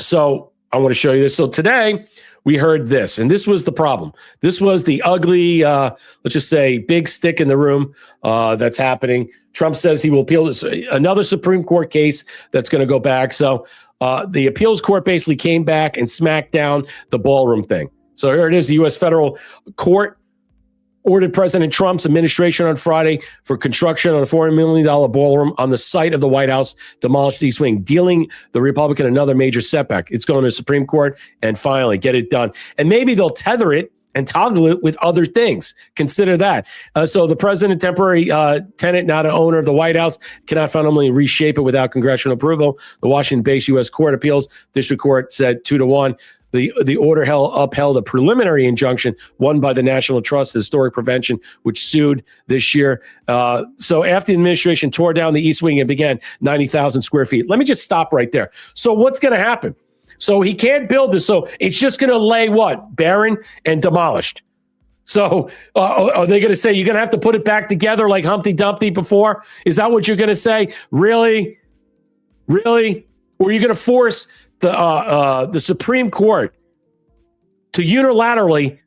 So I want to show you this. So today we heard this, and this was the problem. This was the ugly, let's just say, big stick in the room that's happening. Trump says he will appeal this, another Supreme Court case that's going to go back. So the appeals court basically came back and smacked down the ballroom thing. So here it is. The U.S. federal court ordered President Trump's administration on Friday for construction on a $400 million ballroom on the site of the White House demolished East Wing, dealing the Republican another major setback. It's going to the Supreme Court and finally get it done. And maybe they'll tether it and toggle it with other things. Consider that. So the president, temporary tenant, not an owner of the White House, cannot fundamentally reshape it without congressional approval. The Washington-based U.S. Court of Appeals District Court said 2-1. The order upheld a preliminary injunction won by the National Trust Historic Prevention, which sued this year. So after the administration tore down the East Wing and began 90,000 square feet. Let me just stop right there. So what's going to happen? So he can't build this. So it's just going to lay what? Barren and demolished. So are they going to say you're going to have to put it back together like Humpty Dumpty before? Is that what you're going to say? Really? Really? Or are you going to force the Supreme Court to unilaterally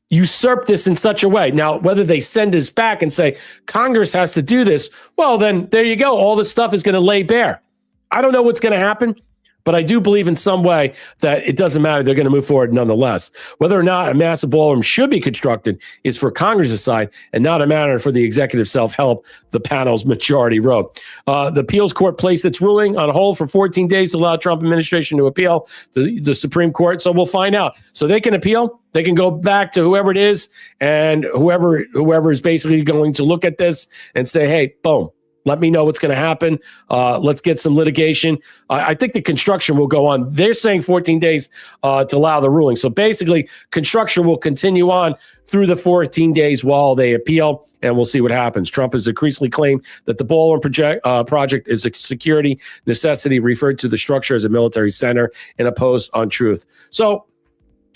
usurp this in such a way? Now, whether they send this back and say Congress has to do this, well, then there you go. All this stuff is going to lay bare. I don't know what's going to happen, but I do believe in some way that it doesn't matter. They're going to move forward nonetheless. Whether or not a massive ballroom should be constructed is for Congress to decide and not a matter for the executive self-help the panel's majority wrote. The appeals court placed its ruling on hold for 14 days to allow Trump administration to appeal to the Supreme Court. So we'll find out. So they can appeal. They can go back to whoever it is, and whoever is basically going to look at this and say, hey, boom. Let me know what's going to happen. Let's get some litigation. I think the construction will go on. They're saying 14 days to allow the ruling. So basically, construction will continue on through the 14 days while they appeal, and we'll see what happens. Trump has increasingly claimed that the ballroom project is a security necessity, referred to the structure as a military center, and a post on Truth. So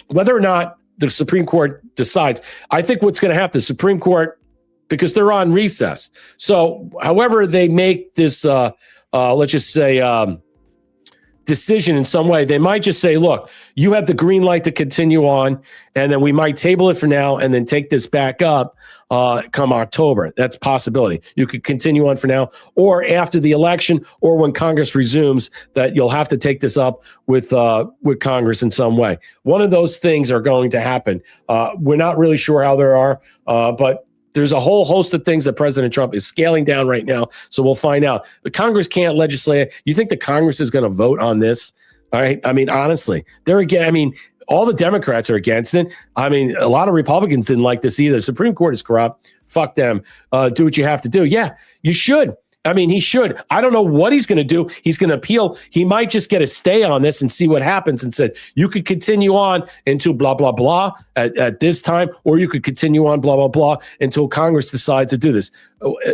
whether or not the Supreme Court decides, I think what's going to happen, the Supreme Court, because they're on recess. So however they make this, let's just say, decision in some way, they might just say, look, you have the green light to continue on, and then we might table it for now and then take this back up come October. That's a possibility. You could continue on for now, or after the election, or when Congress resumes, that you'll have to take this up with Congress in some way. One of those things are going to happen. We're not really sure how there are, but there's a whole host of things that President Trump is scaling down right now. So we'll find out. The Congress can't legislate. You think the Congress is going to vote on this? All right. I mean, honestly, they're again. I mean, all the Democrats are against it. I mean, a lot of Republicans didn't like this either. The Supreme Court is corrupt. Fuck them. Do what you have to do. Yeah, you should. I mean, he should. I don't know what he's going to do. He's going to appeal. He might just get a stay on this and see what happens and said, you could continue on until blah, blah, blah at this time, or you could continue on blah, blah, blah until Congress decides to do this.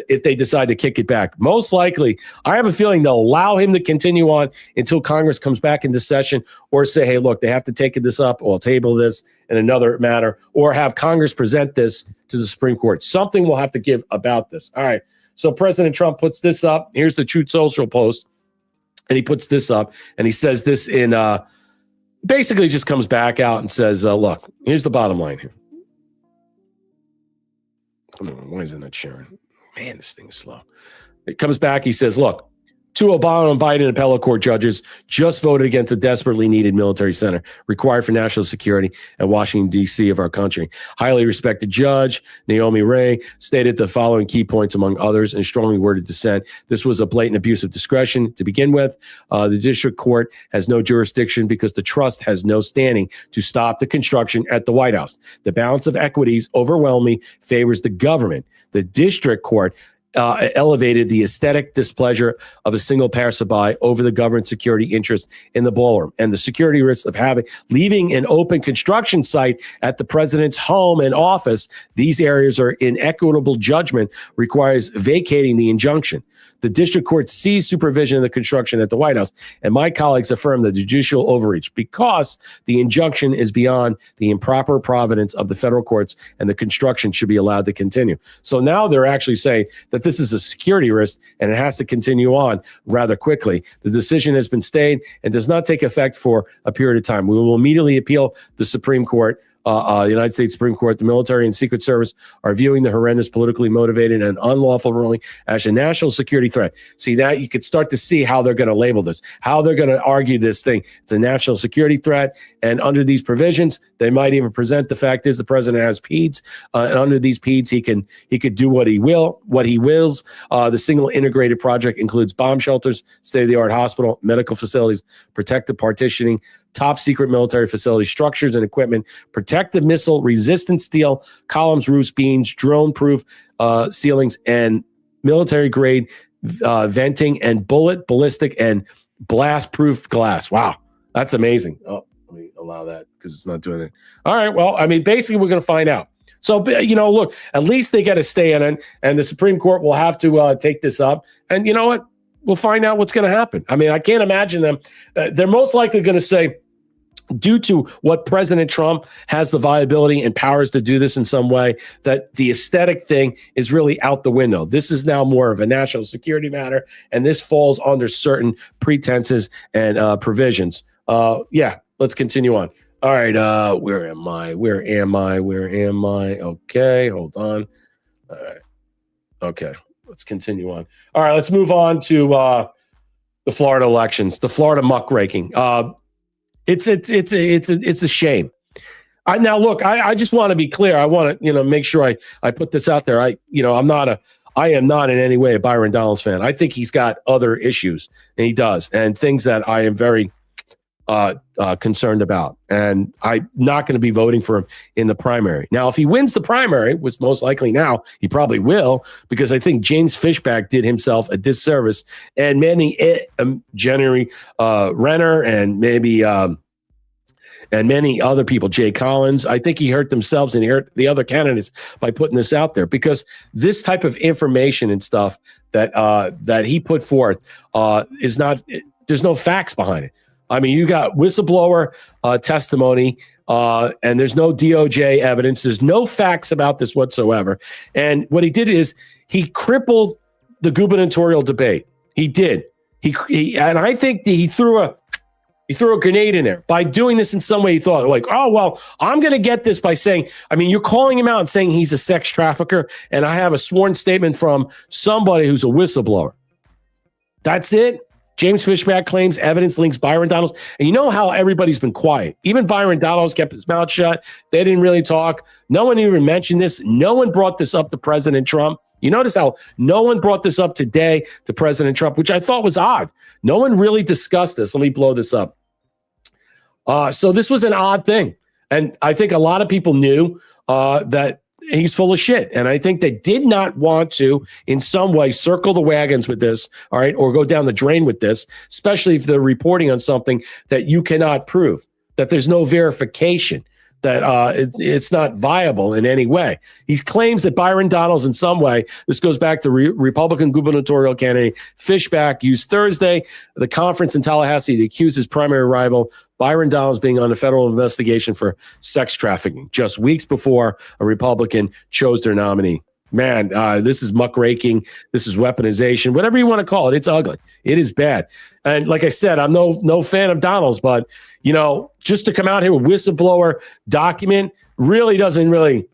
If they decide to kick it back, most likely, I have a feeling they'll allow him to continue on until Congress comes back into session, or say, hey, look, they have to take this up, or table this in another matter, or have Congress present this to the Supreme Court. Something will have to give about this. All right. So President Trump puts this up. Here's the Truth Social post. And he puts this up. And he says this in basically just comes back out and says, look, here's the bottom line here. Come on, why isn't that sharing? Man, this thing is slow. It comes back. He says, look, two Obama and Biden appellate court judges just voted against a desperately needed military center required for national security at Washington, D.C. of our country. Highly respected judge Naomi Ray stated the following key points, among others, in strongly worded dissent. This was a blatant abuse of discretion to begin with. The district court has no jurisdiction because the trust has no standing to stop the construction at the White House. The balance of equities overwhelmingly favors the government. The district court elevated the aesthetic displeasure of a single passerby over the government security interest in the ballroom and the security risks of leaving an open construction site at the president's home and office. These areas are inequitable judgment requires vacating the injunction. The district court seized supervision of the construction at the White House, and my colleagues affirm the judicial overreach because the injunction is beyond the improper providence of the federal courts, and the construction should be allowed to continue. So now they're actually saying that this is a security risk and it has to continue on rather quickly. The decision has been stayed and does not take effect for a period of time. We will immediately appeal the Supreme Court. The United States Supreme Court, the military and Secret Service are viewing the horrendous, politically motivated and unlawful ruling as a national security threat. See, that you could start to see how they're going to label this, how they're going to argue this thing. It's a national security threat. And under these provisions, they might even present the fact is the president has PEDs. And under these PEDs, he could do what he wills. The single integrated project includes bomb shelters, state-of-the-art hospital, medical facilities, protective partitioning, top secret military facility structures and equipment, protective missile resistant steel columns, roofs, beams, drone proof ceilings, and military grade venting and ballistic and blast proof glass. Wow, that's amazing. Oh, let me allow that because it's not doing it. All right. Well, I mean, basically, we're going to find out. So, look, at least they got to stay in it, and the Supreme Court will have to take this up. And you know what? We'll find out what's going to happen. I mean, I can't imagine them. They're most likely going to say, due to what President Trump has the viability and powers to do this in some way, that the aesthetic thing is really out the window. This is now more of a national security matter, and this falls under certain pretenses and provisions. Yeah, let's continue on. All right, where am I? Okay, hold on. All right. Okay, let's continue on. All right, let's move on to the Florida elections, the Florida muckraking. It's a shame. Now look, I just want to be clear. I want to make sure I put this out there. I am not in any way a Byron Donalds fan. I think he's got other issues, and he does, and things that I am very concerned about. And I'm not going to be voting for him in the primary. Now, if he wins the primary, which most likely now he probably will, because I think James Fishback did himself a disservice, and many Jenny Renner and maybe and many other people, Jay Collins, I think he hurt themselves and he hurt the other candidates by putting this out there, because this type of information and stuff that he put forth is not. There's no facts behind it. I mean, you got whistleblower testimony, and there's no DOJ evidence. There's no facts about this whatsoever. And what he did is he crippled the gubernatorial debate. He did. And I think that he threw a grenade in there by doing this in some way. He thought, like, oh, well, I'm going to get this by saying, I mean, you're calling him out and saying he's a sex trafficker, and I have a sworn statement from somebody who's a whistleblower. That's it. James Fishback claims evidence links Byron Donalds. And you know how everybody's been quiet. Even Byron Donalds kept his mouth shut. They didn't really talk. No one even mentioned this. No one brought this up to President Trump. You notice how no one brought this up today to President Trump, which I thought was odd. No one really discussed this. Let me blow this up. So this was an odd thing. And I think a lot of people knew that he's full of shit. And I think they did not want to, in some way, circle the wagons with this, all right, or go down the drain with this, especially if they're reporting on something that you cannot prove, that there's no verification, that it's not viable in any way. He claims that Byron Donalds, in some way, this goes back to Republican gubernatorial candidate Fishback, used Thursday, the conference in Tallahassee, to accuse his primary rival, Byron Donalds, being on a federal investigation for sex trafficking, just weeks before a Republican chose their nominee. Man, this is muckraking. This is weaponization, whatever you want to call it. It's ugly. It is bad. And like I said, I'm no fan of Donalds, but just to come out here with whistleblower document really doesn't really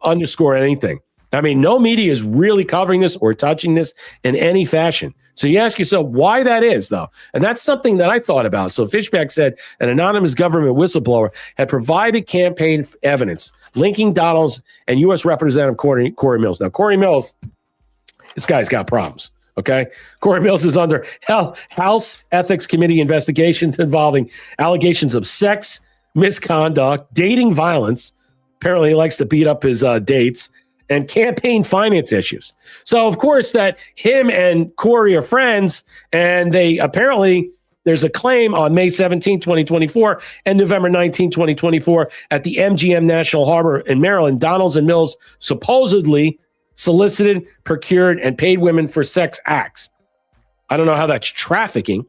underscore anything. I mean, no media is really covering this or touching this in any fashion. So you ask yourself why that is, though. And that's something that I thought about. So Fishback said an anonymous government whistleblower had provided campaign evidence linking Donalds and U.S. Representative Corey Mills. Now, Corey Mills, this guy's got problems, okay? Corey Mills is under House Ethics Committee investigation involving allegations of sex misconduct, dating violence. Apparently, he likes to beat up his dates, and campaign finance issues. So, of course, that him and Corey are friends, and they apparently, there's a claim on May 17, 2024, and November 19, 2024, at the MGM National Harbor in Maryland, Donalds and Mills supposedly solicited, procured, and paid women for sex acts. I don't know how that's trafficking,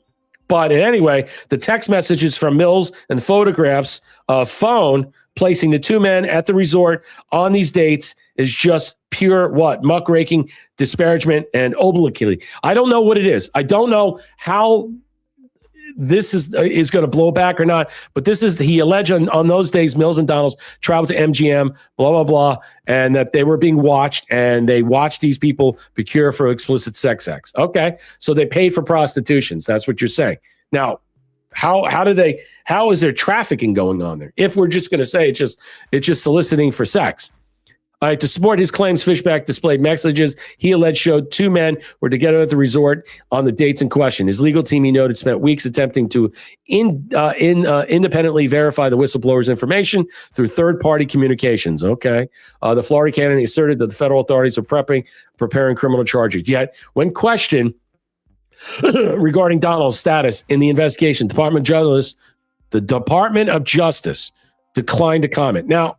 but anyway, the text messages from Mills and photographs of phone placing the two men at the resort on these dates is just pure what? Muckraking, disparagement, and obloquy. I don't know what it is. I don't know how this is going to blow back or not, but this is, he alleged on those days, Mills and Donalds traveled to MGM, blah, blah, blah, and that they were being watched, and they watched these people procure for explicit sex acts. Okay, so they paid for prostitutions. That's what you're saying. Now, how is there trafficking going on there? If we're just going to say it's just soliciting for sex. To support his claims, Fishback displayed messages he alleged showed two men were together at the resort on the dates in question. His legal team, he noted, spent weeks attempting to independently verify the whistleblower's information through third-party communications. Okay. The Florida candidate asserted that the federal authorities are preparing criminal charges. Yet, when questioned regarding Donald's status in the investigation, the Department of Justice declined to comment. Now,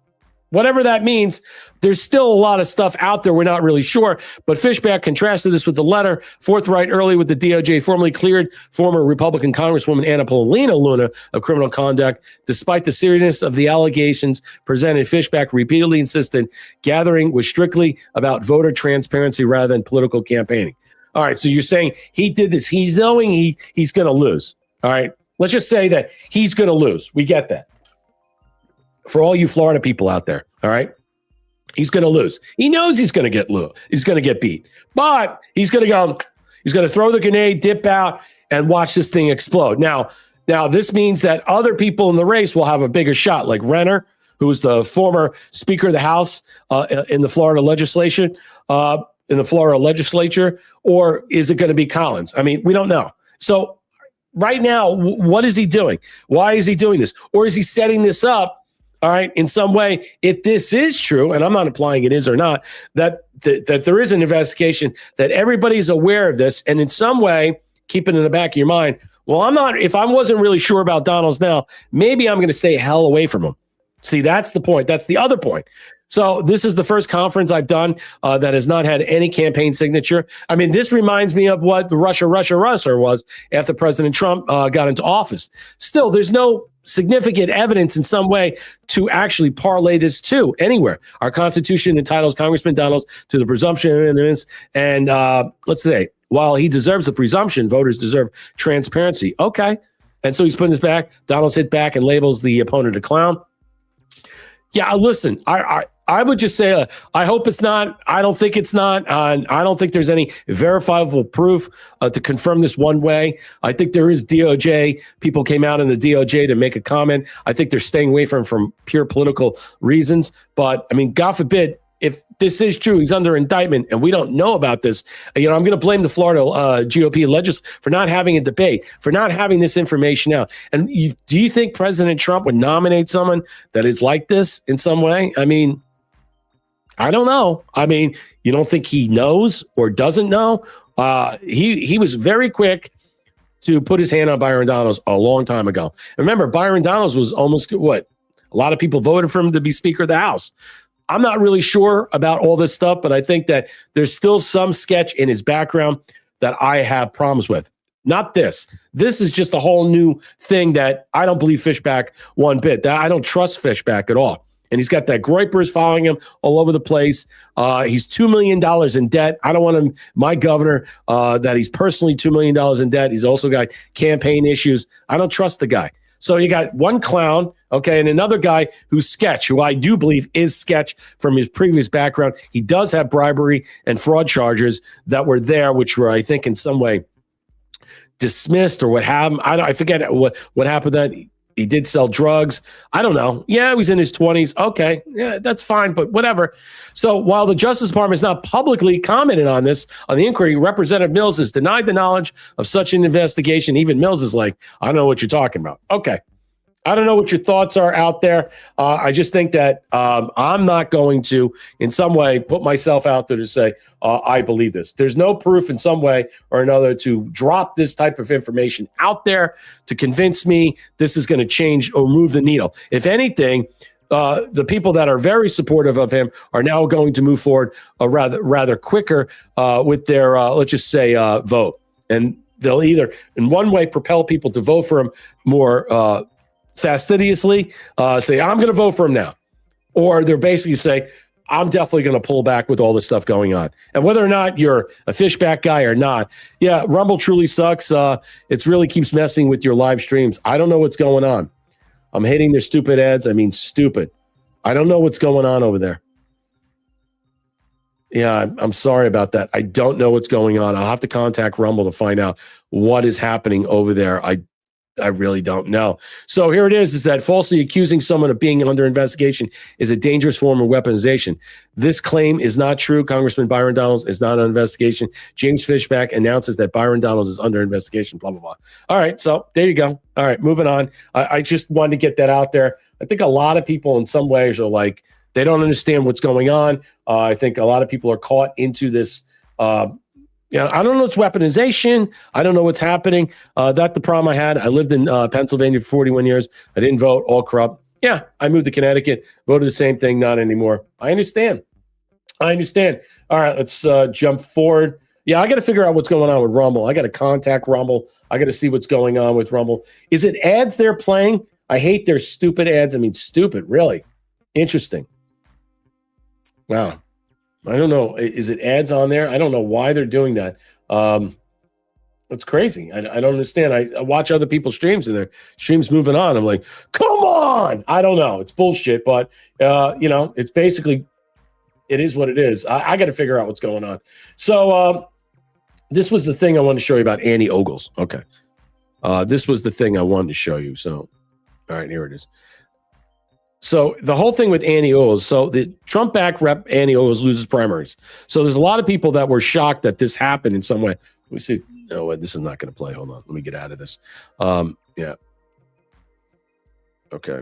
whatever that means, there's still a lot of stuff out there we're not really sure. But Fishback contrasted this with the letter forthright early with the DOJ formally cleared former Republican Congresswoman Anna Paulina Luna of criminal conduct. Despite the seriousness of the allegations presented, Fishback repeatedly insisted gathering was strictly about voter transparency rather than political campaigning. All right, so you're saying he did this. He's knowing he's going to lose. All right, let's just say that he's going to lose. We get that. For all you Florida people out there, all right, he's going to lose. He knows he's going to get he's going to get beat, but he's going to throw the grenade, dip out, and watch this thing explode. Now this means that other people in the race will have a bigger shot, like Renner, who was the former Speaker of the House in the Florida legislation. Or is it going to be Collins? I mean, we don't know. So right now, what is he doing? Why is he doing this? Or is he setting this up, all right, in some way, if this is true, and I'm not implying it is or not, that there is an investigation, that everybody's aware of this, and in some way, keep it in the back of your mind, well, if I wasn't really sure about Donalds now, maybe I'm going to stay hell away from him. See, that's the point. That's the other point. So this is the first conference I've done that has not had any campaign signature. I mean, this reminds me of what the Russia was after President Trump got into office. Still, there's no significant evidence in some way to actually parlay this to anywhere. Our Constitution entitles Congressman Donalds to the presumption of innocence. And let's say, while he deserves the presumption, voters deserve transparency. Okay. And so he's putting his back. Donalds hit back and labels the opponent a clown. Yeah, listen, I would just say, I hope it's not. I don't think it's not. I don't think there's any verifiable proof to confirm this one way. I think there is DOJ. People came out in the DOJ to make a comment. I think they're staying away from pure political reasons. But I mean, God forbid, if this is true, he's under indictment and we don't know about this. I'm going to blame the Florida GOP legislature for not having a debate, for not having this information out. And do you think President Trump would nominate someone that is like this in some way? I mean, I don't know. I mean, you don't think he knows or doesn't know? He was very quick to put his hand on Byron Donalds a long time ago. Remember, Byron Donalds was almost what? A lot of people voted for him to be Speaker of the House. I'm not really sure about all this stuff, but I think that there's still some sketch in his background that I have problems with. Not this. This is just a whole new thing that I don't believe Fishback one bit. That I don't trust Fishback at all. And he's got that Groypers following him all over the place. He's $2 million in debt. I don't want him, my governor, that he's personally $2 million in debt. He's also got campaign issues. I don't trust the guy. So you got one clown, okay, and another guy who's sketch, who I do believe is sketch from his previous background. He does have bribery and fraud charges that were there, which were, I think, in some way dismissed or what happened. I forget what happened then. He did sell drugs. I don't know. Yeah, he was in his 20s. Okay, yeah, that's fine, but whatever. So while the Justice Department has not publicly commented on this, on the inquiry, Representative Mills has denied the knowledge of such an investigation. Even Mills is like, I don't know what you're talking about. Okay. I don't know what your thoughts are out there. I just think that I'm not going to, in some way, put myself out there to say, I believe this. There's no proof in some way or another to drop this type of information out there to convince me this is going to change or move the needle. If anything, the people that are very supportive of him are now going to move forward rather quicker with their, let's just say, vote. And they'll either, in one way, propel people to vote for him more fastidiously, say, I'm going to vote for him now. Or they're basically say, I'm definitely going to pull back with all this stuff going on. And whether or not you're a Fishback guy or not, yeah, Rumble truly sucks. It really keeps messing with your live streams. I don't know what's going on. I'm hating their stupid ads. I mean, stupid. I don't know what's going on over there. Yeah, I'm sorry about that. I don't know what's going on. I'll have to contact Rumble to find out what is happening over there. I really don't know. So here it is that falsely accusing someone of being under investigation is a dangerous form of weaponization. This claim is not true. Congressman Byron Donalds is not under investigation. James Fishback announces that Byron Donalds is under investigation, blah, blah, blah. All right, so there you go. All right, moving on. I just wanted to get that out there. I think a lot of people in some ways are like, they don't understand what's going on. I think a lot of people are caught into this I don't know what's weaponization. I don't know what's happening. That's the problem I had. I lived in Pennsylvania for 41 years. I didn't vote, all corrupt. Yeah, I moved to Connecticut, voted the same thing, not anymore. I understand. All right, let's jump forward. Yeah, I got to figure out what's going on with Rumble. I got to contact Rumble. I got to see what's going on with Rumble. Is it ads they're playing? I hate their stupid ads. I mean, stupid, really. Interesting. Wow. I don't know. Is it ads on there? I don't know why they're doing that. It's crazy. I don't understand. I watch other people's streams and their streams moving on. I'm like, come on. I don't know. It's bullshit, but it's basically, it is what it is. I got to figure out what's going on. So this was the thing I wanted to show you about Annie Ogles. Okay. This was the thing I wanted to show you. So, all right, here it is. So the whole thing with Annie Ogles, so the Trump-backed rep Annie Ogles loses primaries. So there's a lot of people that were shocked that this happened in some way. Let me see. No, this is not going to play. Hold on. Let me get out of this. Yeah. Okay.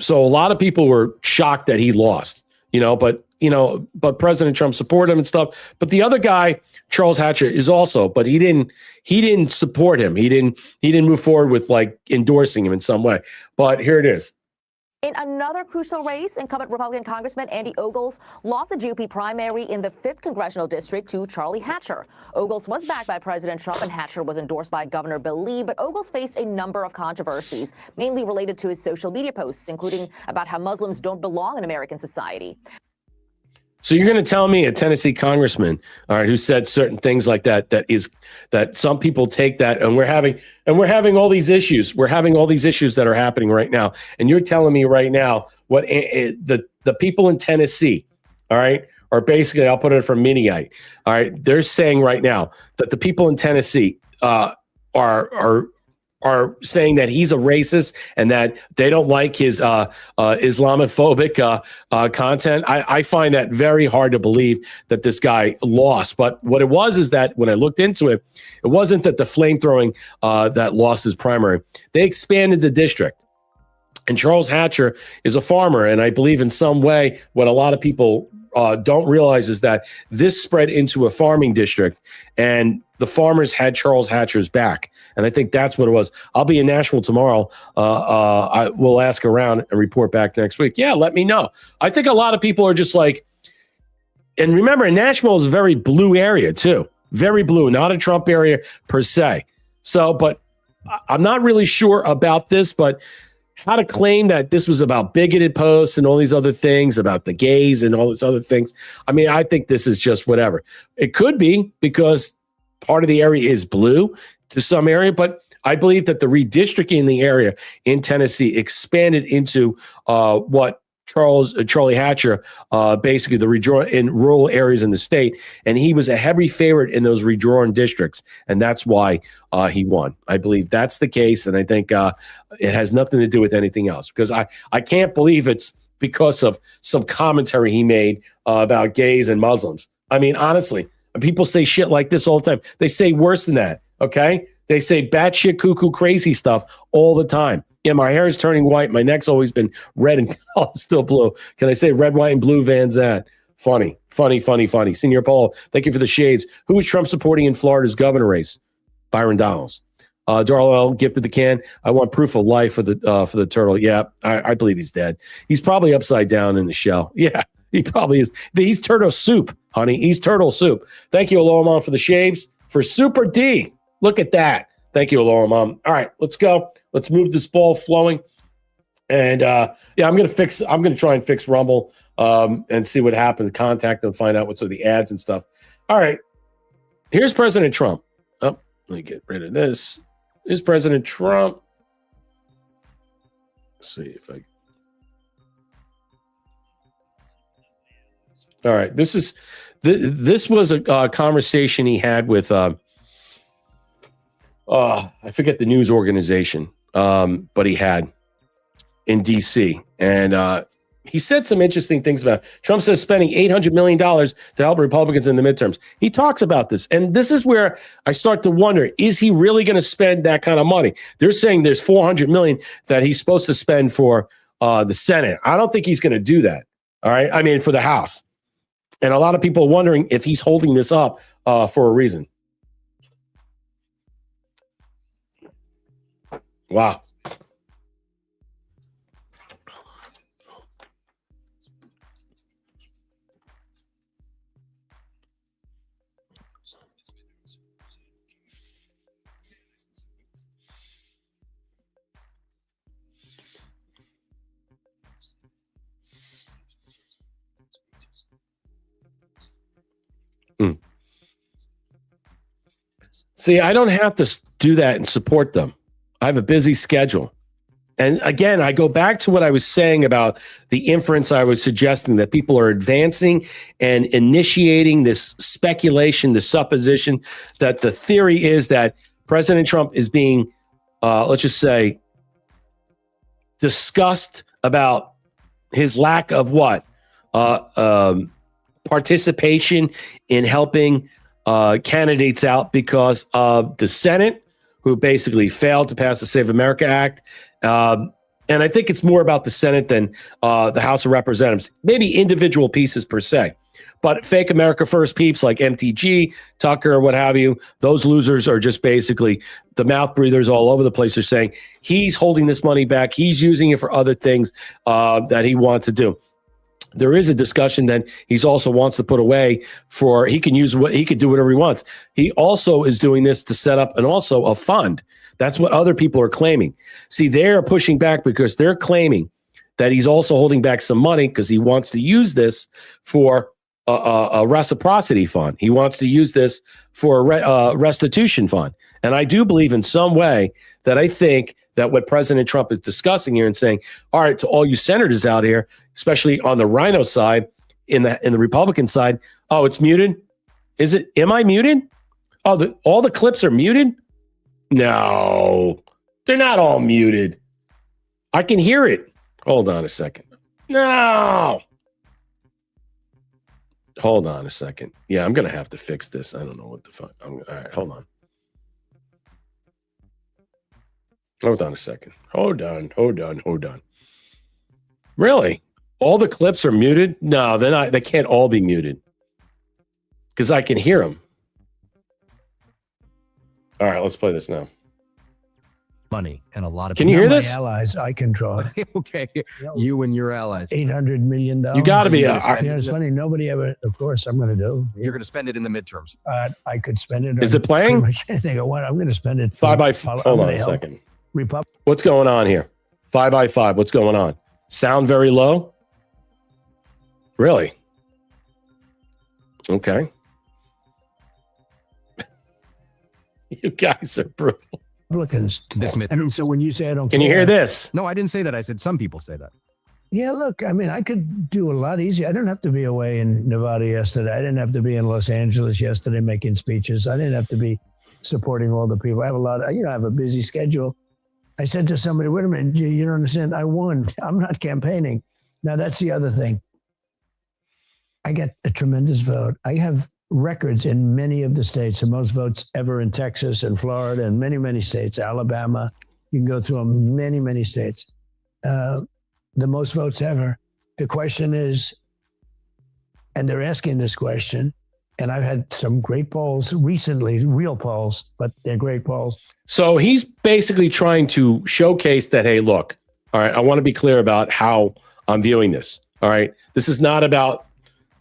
So a lot of people were shocked that he lost, but President Trump supported him and stuff. But the other guy, Charles Hatcher, is also, but he didn't support him. He didn't move forward with like endorsing him in some way. But here it is. In another crucial race, incumbent Republican Congressman Andy Ogles lost the GOP primary in the 5th Congressional District to Charlie Hatcher. Ogles was backed by President Trump and Hatcher was endorsed by Governor Bill Lee, but Ogles faced a number of controversies, mainly related to his social media posts, including about how Muslims don't belong in American society. So you're going to tell me a Tennessee congressman, all right, who said certain things like that some people take that, and we're having all these issues. We're having all these issues that are happening right now, and you're telling me right now what the people in Tennessee, all right, are basically, I'll put it from Miniite, all right, they're saying right now that the people in Tennessee are saying that he's a racist and that they don't like his Islamophobic content. I find that very hard to believe that this guy lost. But what it was is that when I looked into it, it wasn't that the flamethrowing that lost his primary. They expanded the district. And Charles Hatcher is a farmer. And I believe in some way what a lot of people don't realize is that this spread into a farming district, and the farmers had Charles Hatcher's back. And I think that's what it was. I'll be in Nashville tomorrow. I will ask around and report back next week. Yeah, let me know. I think a lot of people are just like, and remember, Nashville is a very blue area too. Very blue, not a Trump area per se. So, but I'm not really sure about this, but how to claim that this was about bigoted posts and all these other things about the gays and all these other things. I mean, I think this is just whatever. It could be because part of the area is blue to some area, but I believe that the redistricting in the area in Tennessee expanded into what Charlie Hatcher, basically the redrawn in rural areas in the state, and he was a heavy favorite in those redrawn districts, and that's why he won. I believe that's the case, and I think it has nothing to do with anything else, because I can't believe it's because of some commentary he made about gays and Muslims. I mean, honestly, people say shit like this all the time. They say worse than that, okay? They say batshit cuckoo crazy stuff all the time. Yeah, my hair is turning white. My neck's always been red and still blue. Can I say red, white, and blue Van Zandt? Funny. Senior Paul, thank you for the shades. Who is Trump supporting in Florida's governor race? Byron Donalds. Darrell gifted the can. I want proof of life for the turtle. Yeah, I believe he's dead. He's probably upside down in the shell. Yeah, he probably is. He's turtle soup, honey. He's turtle soup. Thank you, Aloha Mom, for the shaves. For Super D. Look at that. Thank you, Aloha Mom. All right, let's go. Let's move this ball flowing. And yeah, I'm gonna try and fix Rumble and see what happens. Contact them, find out what's with the ads and stuff. All right. Here's President Trump. Oh, let me get rid of this. Here's President Trump. Let's see if I. All right. This was a conversation he had with I forget the news organization, but he had in D.C. And he said some interesting things about it. Trump says spending $800 million to help Republicans in the midterms. He talks about this. And this is where I start to wonder, is he really going to spend that kind of money? They're saying there's $400 million that he's supposed to spend for the Senate. I don't think he's going to do that. All right. I mean, for the House. And a lot of people are wondering if he's holding this up for a reason. Wow. See, I don't have to do that and support them. I have a busy schedule. And again, I go back to what I was saying about the inference I was suggesting, that people are advancing and initiating this speculation, the supposition that the theory is that President Trump is being, let's just say, discussed about his lack of what? Participation in helping candidates out because of the Senate, who basically failed to pass the Save America Act. And I think it's more about the Senate than the House of Representatives, maybe individual pieces per se. But fake America First peeps like MTG, Tucker, or what have you, those losers are just basically the mouth breathers all over the place. Are saying he's holding this money back. He's using it for other things that he wants to do. There is a discussion that he's also wants to put away for, he can use what he could do whatever he wants. He also is doing this to set up and also a fund. That's what other people are claiming. See, they're pushing back because they're claiming that he's also holding back some money because he wants to use this for a reciprocity fund. He wants to use this for a restitution fund. And I do believe in some way that I think that what President Trump is discussing here and saying, all right, to all you senators out here, especially on the Rhino side, in the Republican side, oh, it's muted. Is it? Am I muted? Oh, all the clips are muted? No, they're not all muted. I can hear it. Hold on a second. No. Hold on a second. Yeah, I'm going to have to fix this. I don't know what the fuck. All right, hold on. Hold on a second. Hold on. Really? All the clips are muted? No, they're not. They can't all be muted because I can hear them. All right, let's play this now. Money and a lot of Can you hear this? Allies, I control it. Okay, you and your allies. $800 million. You got to be. It's funny. Nobody ever. Of course, I'm going to do. You're going to spend it in the midterms. I could spend it. Is it playing? Pretty much anything I want. I'm going to spend it. 5x5. Hold on a second. What's going on here? 5x5. What's going on? Sound very low? Really? Okay. You guys are brutal. Republicans. And so when you say I don't Can you hear this? No, I didn't say that. I said some people say that. Yeah, look, I mean, I could do a lot easier. I didn't have to be away in Nevada yesterday. I didn't have to be in Los Angeles yesterday making speeches. I didn't have to be supporting all the people. I have a lot of, I have a busy schedule. I said to somebody, wait a minute, you don't understand. I won. I'm not campaigning. Now, that's the other thing. I get a tremendous vote. I have records in many of the states, the most votes ever in Texas and Florida and many, many states, Alabama. You can go through them, many, many states. The most votes ever. The question is, and they're asking this question, and I've had some great polls recently, real polls, but they're great polls. So he's basically trying to showcase that, hey, look, all right, I want to be clear about how I'm viewing this. All right. This is not about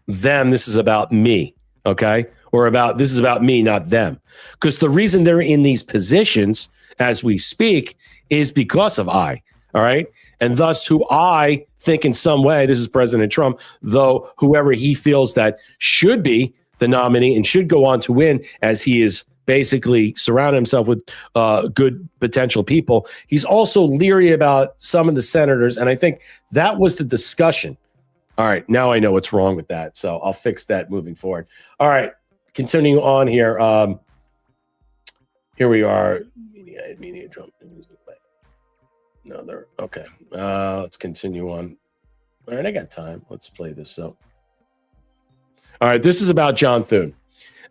them. This is about me. Okay. Or this is about me, not them. Because the reason they're in these positions as we speak is because of I. All right. And thus, who I think in some way, this is President Trump, though whoever he feels that should be the nominee and should go on to win, as he is basically surrounding himself with good potential people. He's also leery about some of the senators. And I think that was the discussion. All right. Now I know what's wrong with that. So I'll fix that moving forward. All right. Continuing on here. Here we are. Media Trump. No, they're okay. Let's continue on. All right. I got time. Let's play this. So, all right. This is about John Thune.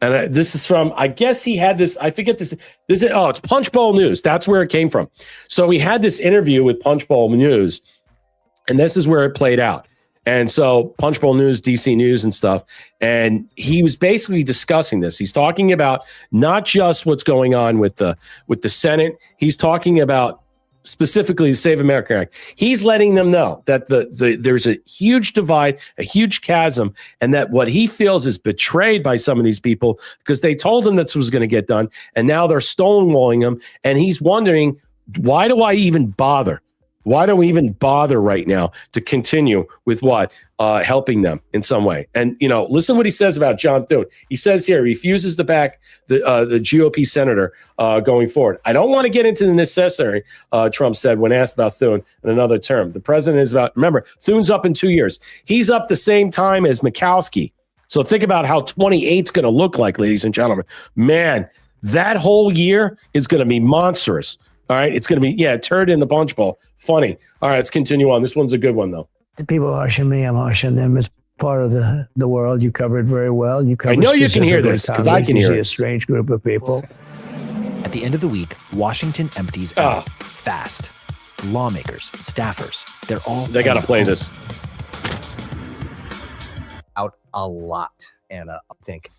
And this is from, I guess he had this, I forget this. It's Punch Bowl News. That's where it came from. So he had this interview with Punch Bowl News, and this is where it played out. And so Punch Bowl News, DC News and stuff. And he was basically discussing this. He's talking about not just what's going on with the Senate. He's talking about specifically the Save America Act. He's letting them know that there's a huge divide, a huge chasm, and that what he feels is betrayed by some of these people because they told him this was going to get done, and now they're stonewalling him. And he's wondering, why do I even bother? Why do we even bother right now to continue with what? Helping them in some way. And, listen what he says about John Thune. He says here, he refuses to back the GOP senator going forward. I don't want to get into the necessary, Trump said when asked about Thune in another term. The president is remember, Thune's up in 2 years. He's up the same time as Murkowski. So think about how 28 is going to look like, ladies and gentlemen. Man, that whole year is going to be monstrous. All right. It's going to be, turd in the punch bowl. Funny. All right. Let's continue on. This one's a good one, though. The people harshing me, I'm harshing them. It's part of the world. You cover it very well. I know you can hear this because I can hear it. A strange group of people. At the end of the week, Washington empties out fast. Lawmakers, staffers, they got to play this. Out a lot, Anna, I think.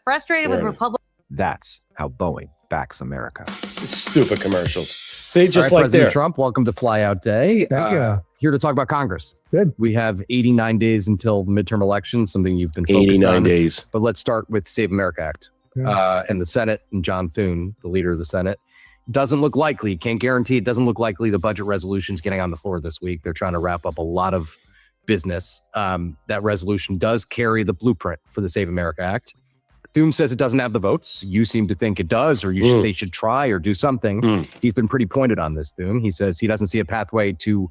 Frustrated with Republicans. That's how Boeing backs America. Stupid commercials. See, just right, like President there. Trump, welcome to Fly Out Day. Thank you. Here to talk about Congress. Good. We have 89 days until midterm elections, something you've been focused 89 on. days. But let's start with Save America Act. And the Senate and John Thune, the leader of the Senate. Doesn't look likely, can't guarantee it, doesn't look likely the budget resolution's getting on the floor this week. They're trying to wrap up a lot of business, that resolution does carry the blueprint for the Save America Act. Thune says it doesn't have the votes. You seem to think it does, or they should try or do something. He's been pretty pointed on this, Thune. He says he doesn't see a pathway to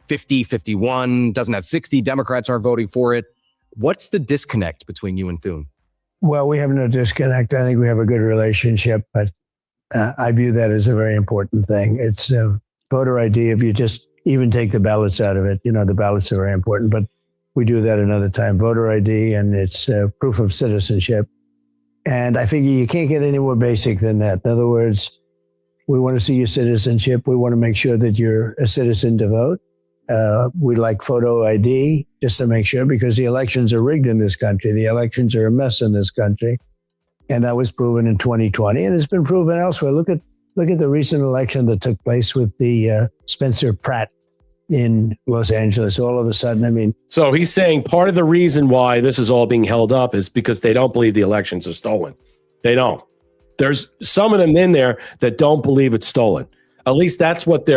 50, 51, doesn't have 60. Democrats aren't voting for it. What's the disconnect between you and Thune? Well, we have no disconnect. I think we have a good relationship, but I view that as a very important thing. It's voter ID. If you just even take the ballots out of it, the ballots are very important, but we do that another time. Voter ID, and it's proof of citizenship. And I figure you can't get any more basic than that. In other words, we want to see your citizenship. We want to make sure that you're a citizen to vote. We like photo ID just to make sure, because the elections are rigged in this country. The elections are a mess in this country. And that was proven in 2020, and it's been proven elsewhere. Look at the recent election that took place with the Spencer Pratt in Los Angeles. All of a sudden, So he's saying part of the reason why this is all being held up is because they don't believe the elections are stolen. They don't. There's some of them in there that don't believe it's stolen. At least that's what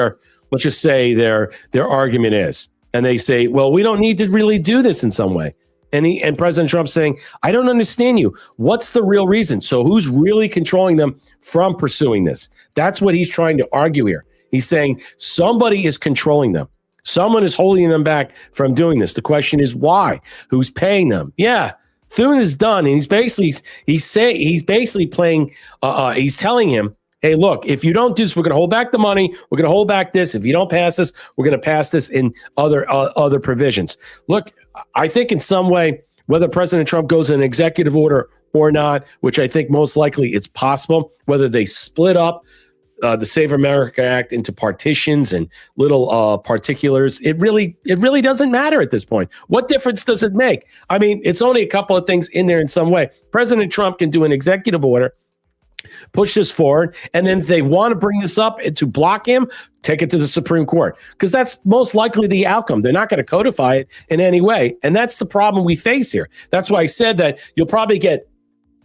let's just say their argument is. And they say, well, we don't need to really do this in some way. And President Trump's saying, I don't understand you. What's the real reason? So who's really controlling them from pursuing this? That's what he's trying to argue here. He's saying somebody is controlling them. Someone is holding them back from doing this. The question is why? Who's paying them? Yeah, Thune is done, and he's basically playing. He's telling him, hey, look, if you don't do this, we're going to hold back the money. We're going to hold back this. If you don't pass this, we're going to pass this in other provisions. Look, I think in some way, whether President Trump goes in an executive order or not, which I think most likely it's possible, whether they split up the Save America Act into partitions and little particulars, it really doesn't matter at this point. What difference does it make? It's only a couple of things in there in some way. President Trump can do an executive order, push this forward, and then if they want to bring this up to block him, take it to the Supreme Court, because that's most likely the outcome. They're not going to codify it in any way, and that's the problem we face here. That's why I said that you'll probably get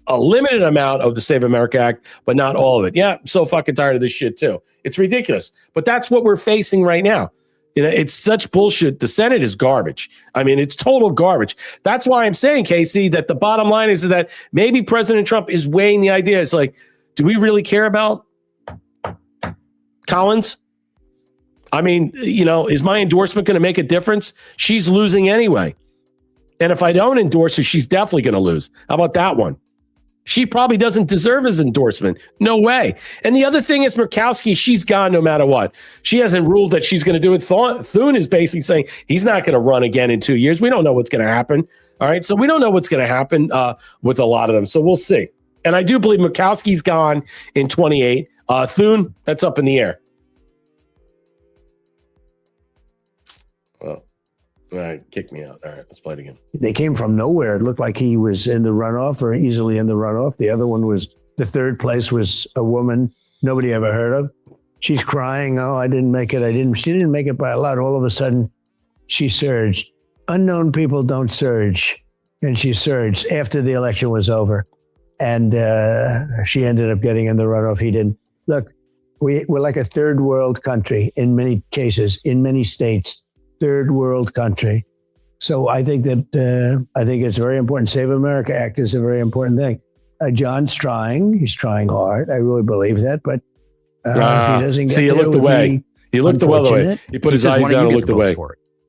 a limited amount of the Save America Act, but not all of it. Yeah, I'm so fucking tired of this shit too. It's ridiculous, but that's what we're facing right now. It's such bullshit. The Senate is garbage. It's total garbage. That's why I'm saying, Casey, that the bottom line is that maybe President Trump is weighing the idea. It's like, do we really care about Collins? Is my endorsement going to make a difference? She's losing anyway. And if I don't endorse her, she's definitely going to lose. How about that one? She probably doesn't deserve his endorsement. No way. And the other thing is Murkowski, she's gone no matter what. She hasn't ruled that she's going to do it. Thune is basically saying he's not going to run again in 2 years. We don't know what's going to happen. All right. So we don't know what's going to happen with a lot of them. So we'll see. And I do believe Murkowski's gone in 28. Thune, that's up in the air. Well, all right, kick me out. All right, let's play it again. They came from nowhere. It looked like he was in the runoff or easily in the runoff. The other one was, the third place was a woman nobody ever heard of. She's crying. Oh, I didn't make it. She didn't make it by a lot. All of a sudden, she surged. Unknown people don't surge. And she surged after the election was over. And she ended up getting in the runoff. He didn't. Look, we're like a third world country in many cases, in many states. Third world country. So I think that I think it's very important. Save America Act is a very important thing. John's trying. He's trying hard. I really believe that. But if he doesn't get you looked away. He looked away. He put his eyes down and looked away.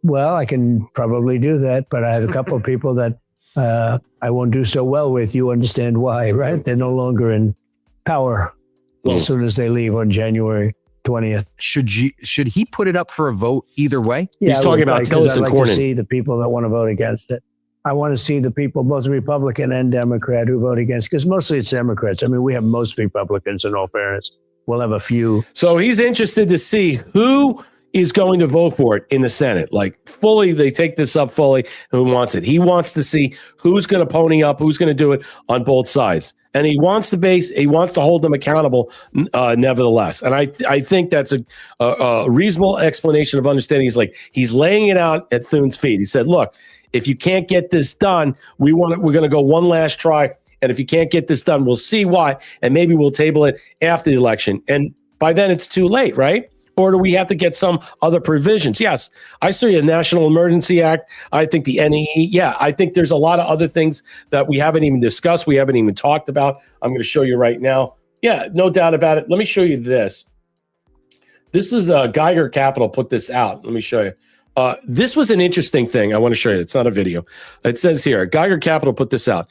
Well, I can probably do that. But I have a couple of people that I won't do so well with. You understand why, right? They're no longer in power as soon as they leave on January 20th. Should he put it up for a vote either way? Yeah, he's talking about Tillis and Cornyn. I'd like to see the people that want to vote against it. I want to see the people, both Republican and Democrat, who vote against, because mostly it's Democrats. We have most Republicans, in all fairness. We'll have a few. So he's interested to see who is going to vote for it in the Senate. Like fully, they take this up fully. Who wants it? He wants to see who's going to pony up, who's going to do it on both sides. And he wants to hold them accountable, nevertheless. And I think that's a reasonable explanation of understanding. He's laying it out at Thune's feet. He said, "Look, if you can't get this done, we're going to go one last try. And if you can't get this done, we'll see why, and maybe we'll table it after the election. And by then, it's too late, right? Or do we have to get some other provisions? Yes, I see the National Emergency Act. I think the NEE. Yeah, I think there's a lot of other things that we haven't even discussed. We haven't even talked about. I'm going to show you right now. Yeah, no doubt about it. Let me show you this. This is Geiger Capital put this out. Let me show you. This was an interesting thing. I want to show you. It's not a video. It says here, Geiger Capital put this out.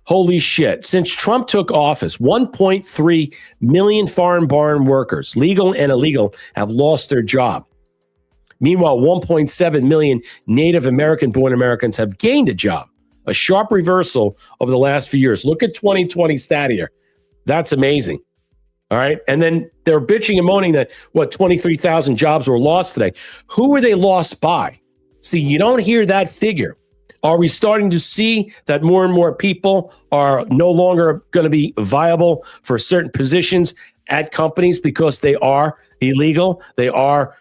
Holy shit. Since Trump took office, 1.3 million foreign-born workers, legal and illegal, have lost their job. Meanwhile, 1.7 million Native American-born Americans have gained a job, a sharp reversal over the last few years. Look at 2020 stat here. That's amazing. All right. And then they're bitching and moaning that, 23,000 jobs were lost today. Who were they lost by? See, you don't hear that figure. Are we starting to see that more and more people are no longer going to be viable for certain positions at companies because they are illegal, they are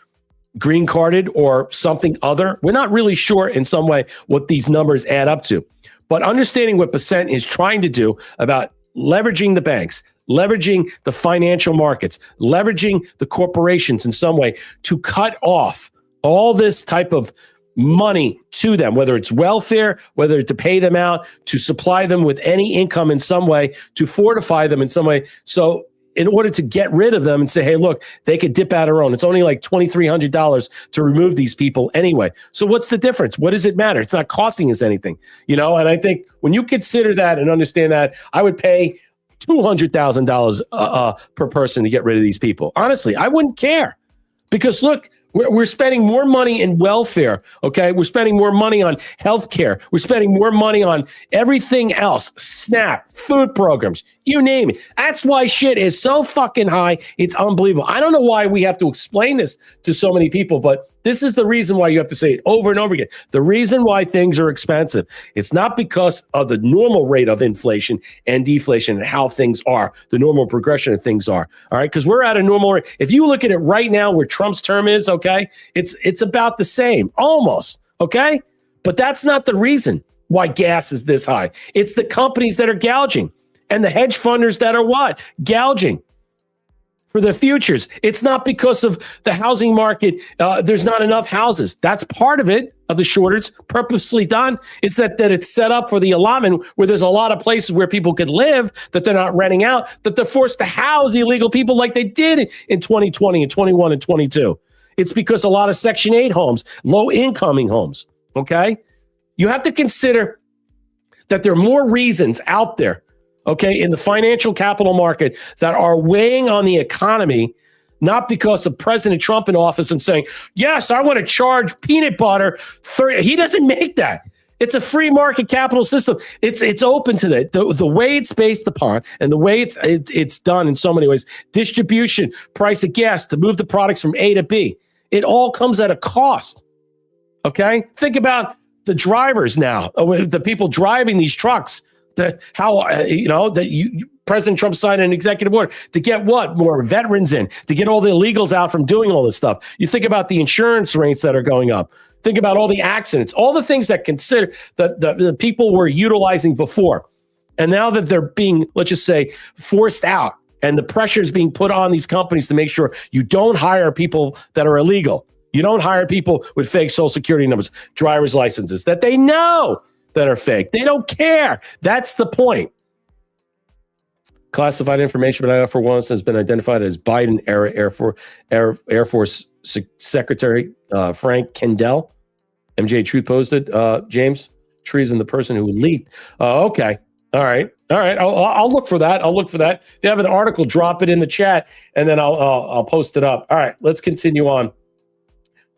green carded or something other? We're not really sure in some way what these numbers add up to. But understanding what Percent is trying to do about leveraging the banks, leveraging the financial markets, leveraging the corporations in some way to cut off all this type of money to them, whether it's welfare, whether to pay them out, to supply them with any income in some way, to fortify them in some way. So in order to get rid of them and say, hey, look, they could dip out their own. It's only like $2,300 to remove these people anyway. So what's the difference? What does it matter? It's not costing us anything, And I think when you consider that and understand that, I would pay $200,000 per person to get rid of these people. Honestly, I wouldn't care because look, we're spending more money in welfare, okay? We're spending more money on healthcare. We're spending more money on everything else, SNAP, food programs, you name it. That's why shit is so fucking high. It's unbelievable. I don't know why we have to explain this to so many people, but this is the reason why you have to say it over and over again. The reason why things are expensive. It's not because of the normal rate of inflation and deflation and how things are, the normal progression of things are. All right, because we're at a normal rate. If you look at it right now where Trump's term is, okay, it's about the same, almost, okay? But that's not the reason why gas is this high. It's the companies that are gouging and the hedge funders that are what? Gouging for the futures. It's not because of the housing market. There's not enough houses. That's part of it, of the shortage, purposely done. It's that it's set up for the allotment where there's a lot of places where people could live that they're not renting out, that they're forced to house illegal people like they did in 2020 and 21 and 22. It's because a lot of Section 8 homes, low incoming homes, okay? You have to consider that there are more reasons out there, okay, in the financial capital market that are weighing on the economy, not because of President Trump in office and saying, yes, I want to charge peanut butter. He doesn't make that. It's a free market capital system. It's open to that. The way it's based upon and the way it's done in so many ways, distribution, price of gas to move the products from A to B, it all comes at a cost, okay? Think about the drivers now, the people driving these trucks. President Trump signed an executive order to get more veterans in, to get all the illegals out from doing all this stuff. You think about the insurance rates that are going up. Think about all the accidents, all the things that the people were utilizing before. And now that they're being, let's just say, forced out and the pressure is being put on these companies to make sure you don't hire people that are illegal. You don't hire people with fake Social Security numbers, driver's licenses that they know that are fake. They don't care. That's the point. Classified information about Air Force One has been identified as Biden era Air Force Secretary Frank Kendall. MJ Truth posted. James Treason, the person who leaked. Okay. All right. I'll look for that. If you have an article, drop it in the chat, and then I'll post it up. All right. Let's continue on,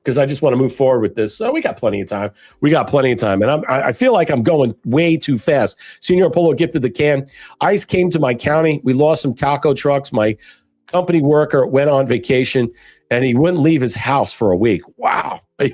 because I just want to move forward with this. So we got plenty of time. And I feel like I'm going way too fast. Senior Polo gifted the can. ICE came to my county. We lost some taco trucks. My company worker went on vacation, and he wouldn't leave his house for a week. Wow. Is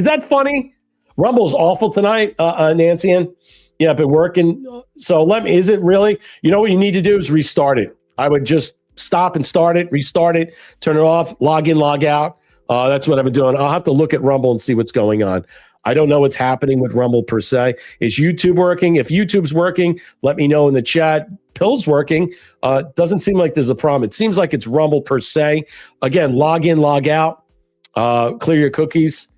that funny? Rumble's awful tonight, Nancy Ann. Yeah, I've been working. So is it really? You know what you need to do is restart it. I would just stop and restart it, turn it off, log in, log out. That's what I've been doing. I'll have to look at Rumble and see what's going on. I don't know what's happening with Rumble per se. Is YouTube working? If YouTube's working, let me know in the chat. Pill's working. Doesn't seem like there's a problem. It seems like it's Rumble per se. Again, log in, log out, clear your cookies.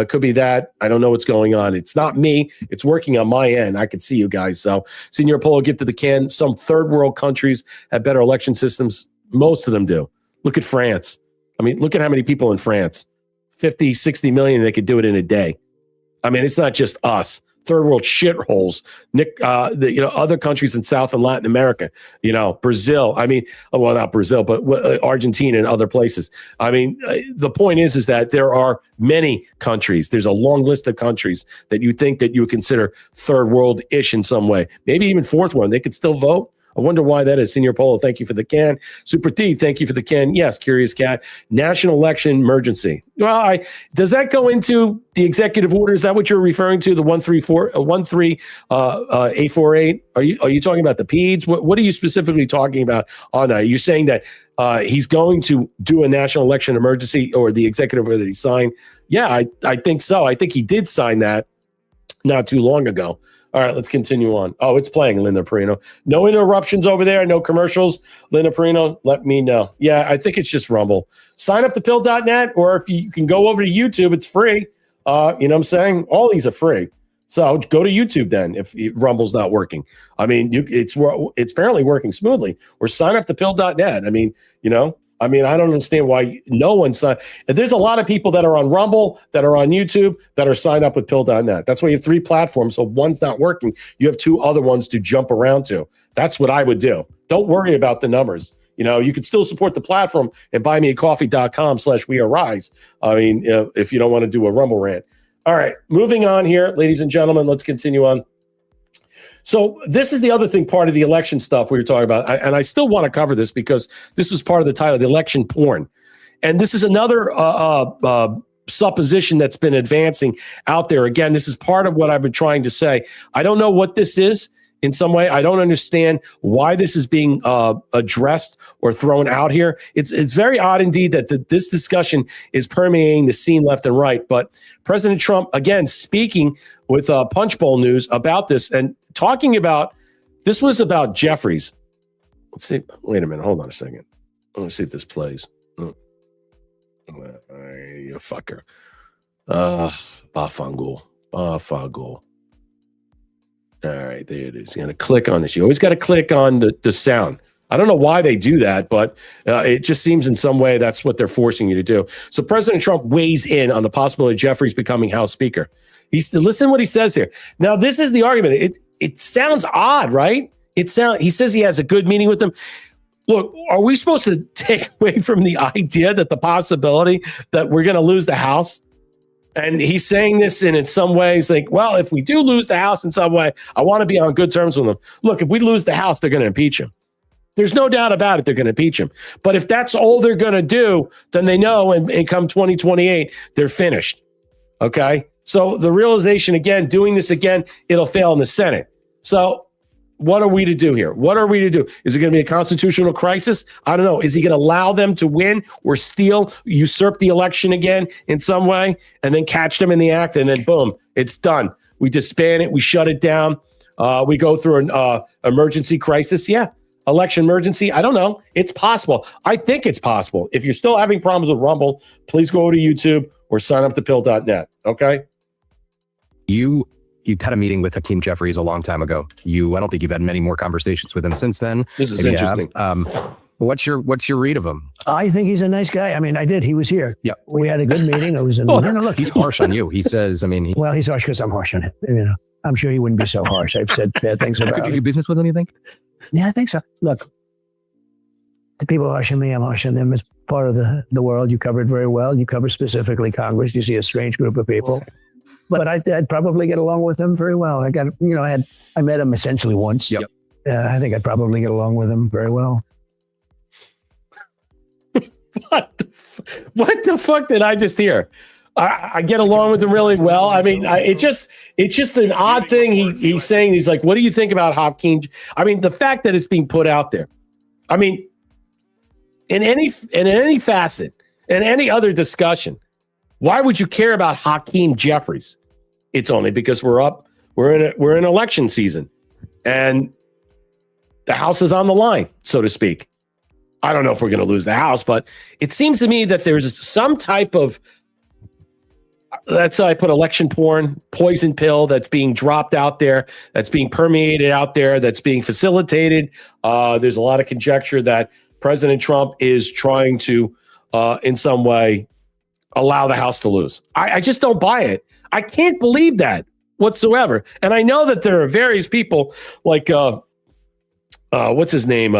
Could be that. I don't know what's going on. It's not me. It's working on my end. I can see you guys. So, Senior Polo, gift to the can. Some third world countries have better election systems. Most of them do. Look at France. I mean, look at how many people in France. 50, 60 million. They could do it in a day. I mean, it's not just us. Third world shitholes. Other countries in South and Latin America. Brazil. I mean, well, not Brazil, but Argentina and other places. I mean, the point is that there are many countries. There's a long list of countries that you think that you would consider third world-ish in some way. Maybe even fourth world. They could still vote. I wonder why that is. Senior Polo, thank you for the can. Super D, thank you for the can. Yes, Curious Cat. National election emergency. Well, does that go into the executive order? Is that what you're referring to? The 13848? Are you talking about the PEDS? What are you specifically talking about on that? You're saying that he's going to do a national election emergency, or the executive order that he signed? Yeah, I think so. I think he did sign that not too long ago. All right, let's continue on. Oh, it's playing, Linda Perino. No interruptions over there, no commercials. Linda Perino, let me know. Yeah, I think it's just Rumble. Sign up to pill.net, or if you can go over to YouTube, it's free. You know what I'm saying? All these are free. So go to YouTube then if Rumble's not working. I mean, it's apparently working smoothly. Or sign up to pill.net. I mean, I don't understand why no one signed. There's a lot of people that are on Rumble, that are on YouTube, that are signed up with pill.net. That's why you have 3 platforms. So one's not working. You have 2 other ones to jump around to. That's what I would do. Don't worry about the numbers. You could still support the platform at buymeacoffee.com/wearerise. I mean, if you don't want to do a Rumble rant. All right, moving on here, ladies and gentlemen, let's continue on. So this is the other thing, part of the election stuff we were talking about. And I still want to cover this because this was part of the title, the election porn. And this is another supposition that's been advancing out there. Again, this is part of what I've been trying to say. I don't know what this is in some way. I don't understand why this is being addressed or thrown out here. It's very odd indeed that this discussion is permeating the scene left and right. But President Trump, again, speaking with Punchbowl News about this and talking about, this was about Jeffries. Let's see. Wait a minute. Hold on a second. I want to see if this plays. You fucker. Bafangul. All right, there it is. You're going to click on this. You always got to click on the sound. I don't know why they do that, but it just seems in some way that's what they're forcing you to do. So President Trump weighs in on the possibility of Jeffries becoming House Speaker. Listen what he says here. Now, this is the argument. It sounds odd, right? He says he has a good meeting with them. Look, are we supposed to take away from the idea that the possibility that we're going to lose the House? And he's saying this in some ways like, well, if we do lose the House in some way, I want to be on good terms with them. Look, if we lose the House, they're going to impeach him. There's no doubt about it. They're going to impeach him. But if that's all they're going to do, then they know and come 2028, they're finished. Okay? So the realization, again, doing this again, it'll fail in the Senate. So what are we to do here? What are we to do? Is it going to be a constitutional crisis? I don't know. Is he going to allow them to win or usurp the election again in some way and then catch them in the act and then boom, it's done. We disband it. We shut it down. We go through an emergency crisis. Yeah. Election emergency. I don't know. It's possible. I think it's possible. If you're still having problems with Rumble, please go to YouTube or sign up to pill.net. Okay. You had a meeting with Hakeem Jeffries a long time ago. I don't think you've had many more conversations with him since then. This is interesting. What's your read of him? I think he's a nice guy. I mean, I did. He was here. Yeah. We had a good meeting. It was look, he's harsh on you. He says, well, he's harsh because I'm harsh on him. I'm sure he wouldn't be so harsh. I've said bad things about him. Could you do business with him, you think? Yeah, I think so. Look, the people harsh on me, I'm harsh on them. It's part of the world. You covered very well. You cover specifically Congress. You see a strange group of people. But I'd probably get along with them very well. I met him essentially once. Yep. I think I'd probably get along with him very well. What the fuck did I just hear? I get along with him really well. I mean, it's just an odd thing. He's saying, he's like, what do you think about Hakeem? I mean, the fact that it's being put out there. I mean, in any facet, in any other discussion, why would you care about Hakeem Jeffries? it's only because we're in election season, and the House is on the line, so to speak. I don't know if we're going to lose the House, but it seems to me that there's some type of, that's how I put election porn, poison pill that's being dropped out there, that's being permeated out there, that's being facilitated. There's a lot of conjecture that President Trump is trying to, in some way, allow the House to lose. I just don't buy it. I can't believe that whatsoever. And I know that there are various people like, what's his name?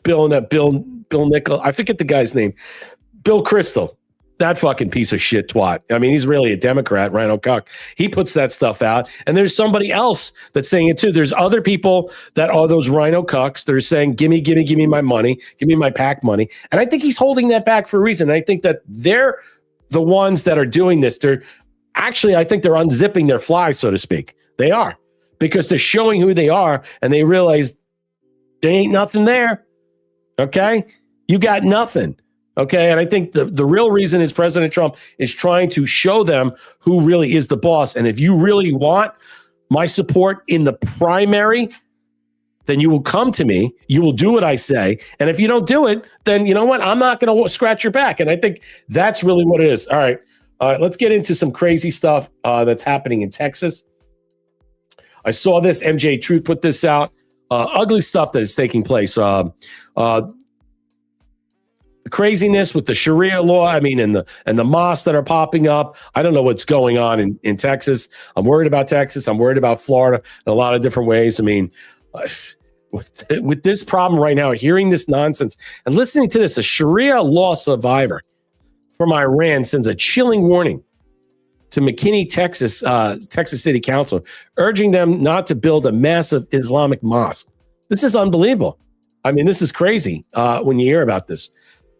Bill Nickel. I forget the guy's name. Bill Kristol. That fucking piece of shit twat. I mean, he's really a Democrat, Rhino Cock. He puts that stuff out. And there's somebody else that's saying it too. There's other people that are those Rhino Cucks. They're saying, give me my money. Give me my PAC money. And I think he's holding that back for a reason. I think that they're the ones that are doing this. I think they're unzipping their fly, so to speak. They are. Because they're showing who they are, and they realize there ain't nothing there. Okay? You got nothing. Okay, and I think the real reason is President Trump is trying to show them who really is the boss. And if you really want my support in the primary, then you will come to me. You will do what I say. And if you don't do it, then you know what? I'm not going to scratch your back. And I think that's really what it is. All right, let's get into some crazy stuff that's happening in Texas. I saw this. MJ Truth put this out. Ugly stuff that is taking place. The craziness with the Sharia law, I mean, and the mosques that are popping up. I don't know what's going on in Texas. I'm worried about Texas. I'm worried about Florida in a lot of different ways. I mean, with this problem right now, hearing this nonsense and listening to this, a Sharia law survivor from Iran sends a chilling warning to McKinney, Texas City Council, urging them not to build a massive Islamic mosque. This is unbelievable. I mean, this is crazy when you hear about this.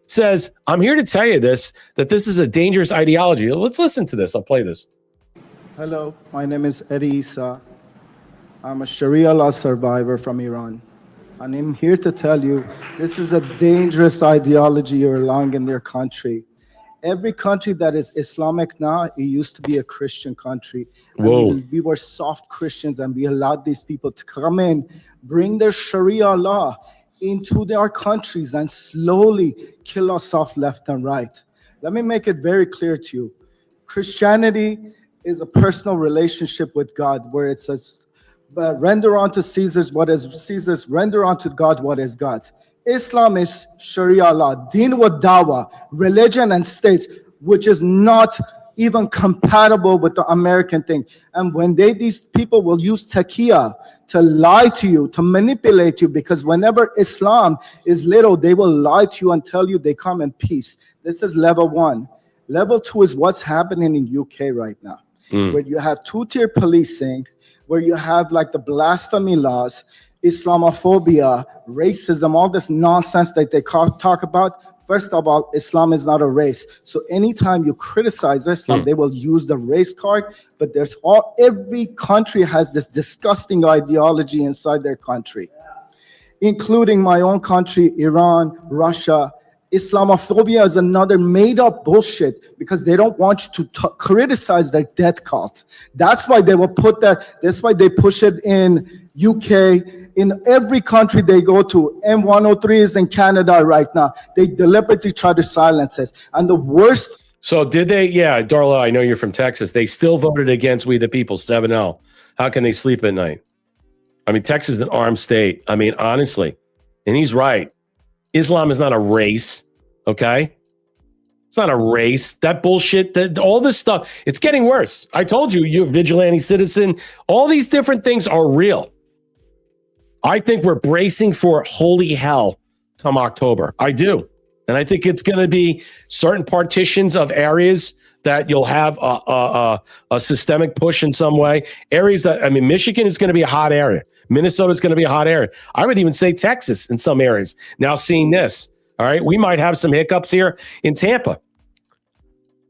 It says, I'm here to tell you that this is a dangerous ideology. Let's listen to this. I'll play this. Hello, my name is Eddie Issa. I'm a Sharia law survivor from Iran. And I'm here to tell you, this is a dangerous ideology you're allowing in their country. Every country that is Islamic now, it used to be a Christian country. And we were soft Christians, and we allowed these people to come in, bring their Sharia law into their countries and slowly kill us off left and right. Let me make it very clear to you. Christianity is a personal relationship with God where it says, render unto Caesar's what is Caesar's, render unto God what is God's. Islam is Sharia law, deen wa dawah, religion and state, which is not even compatible with the American thing. And when these people will use taqiyya to lie to you, to manipulate you, because whenever Islam is little, they will lie to you and tell you they come in peace. This is level one. Level two is what's happening in UK right now, where you have two-tier policing, where you have like the blasphemy laws, Islamophobia, racism, all this nonsense that they talk about. First of all, Islam is not a race. So anytime you criticize Islam, they will use the race card. But every country has this disgusting ideology inside their country, including my own country, Iran, Russia. Islamophobia is another made-up bullshit because they don't want you to criticize their death cult. That's why they will put that. That's why they push it in UK. In every country they go to, M103 is in Canada right now. They deliberately try to silence us. And the worst. So did they? Yeah, Darla, I know you're from Texas. They still voted against We the People 7-0. How can they sleep at night? I mean, Texas is an armed state. I mean, honestly. And he's right. Islam is not a race, okay? It's not a race. That bullshit, all this stuff, it's getting worse. I told you, you're a vigilante citizen. All these different things are real. I think we're bracing for holy hell come October. I do. And I think it's going to be certain partitions of areas that you'll have a systemic push in some way. Areas that, I mean, Michigan is going to be a hot area. Minnesota is going to be a hot area. I would even say Texas in some areas. Now seeing this, all right, we might have some hiccups here in Tampa.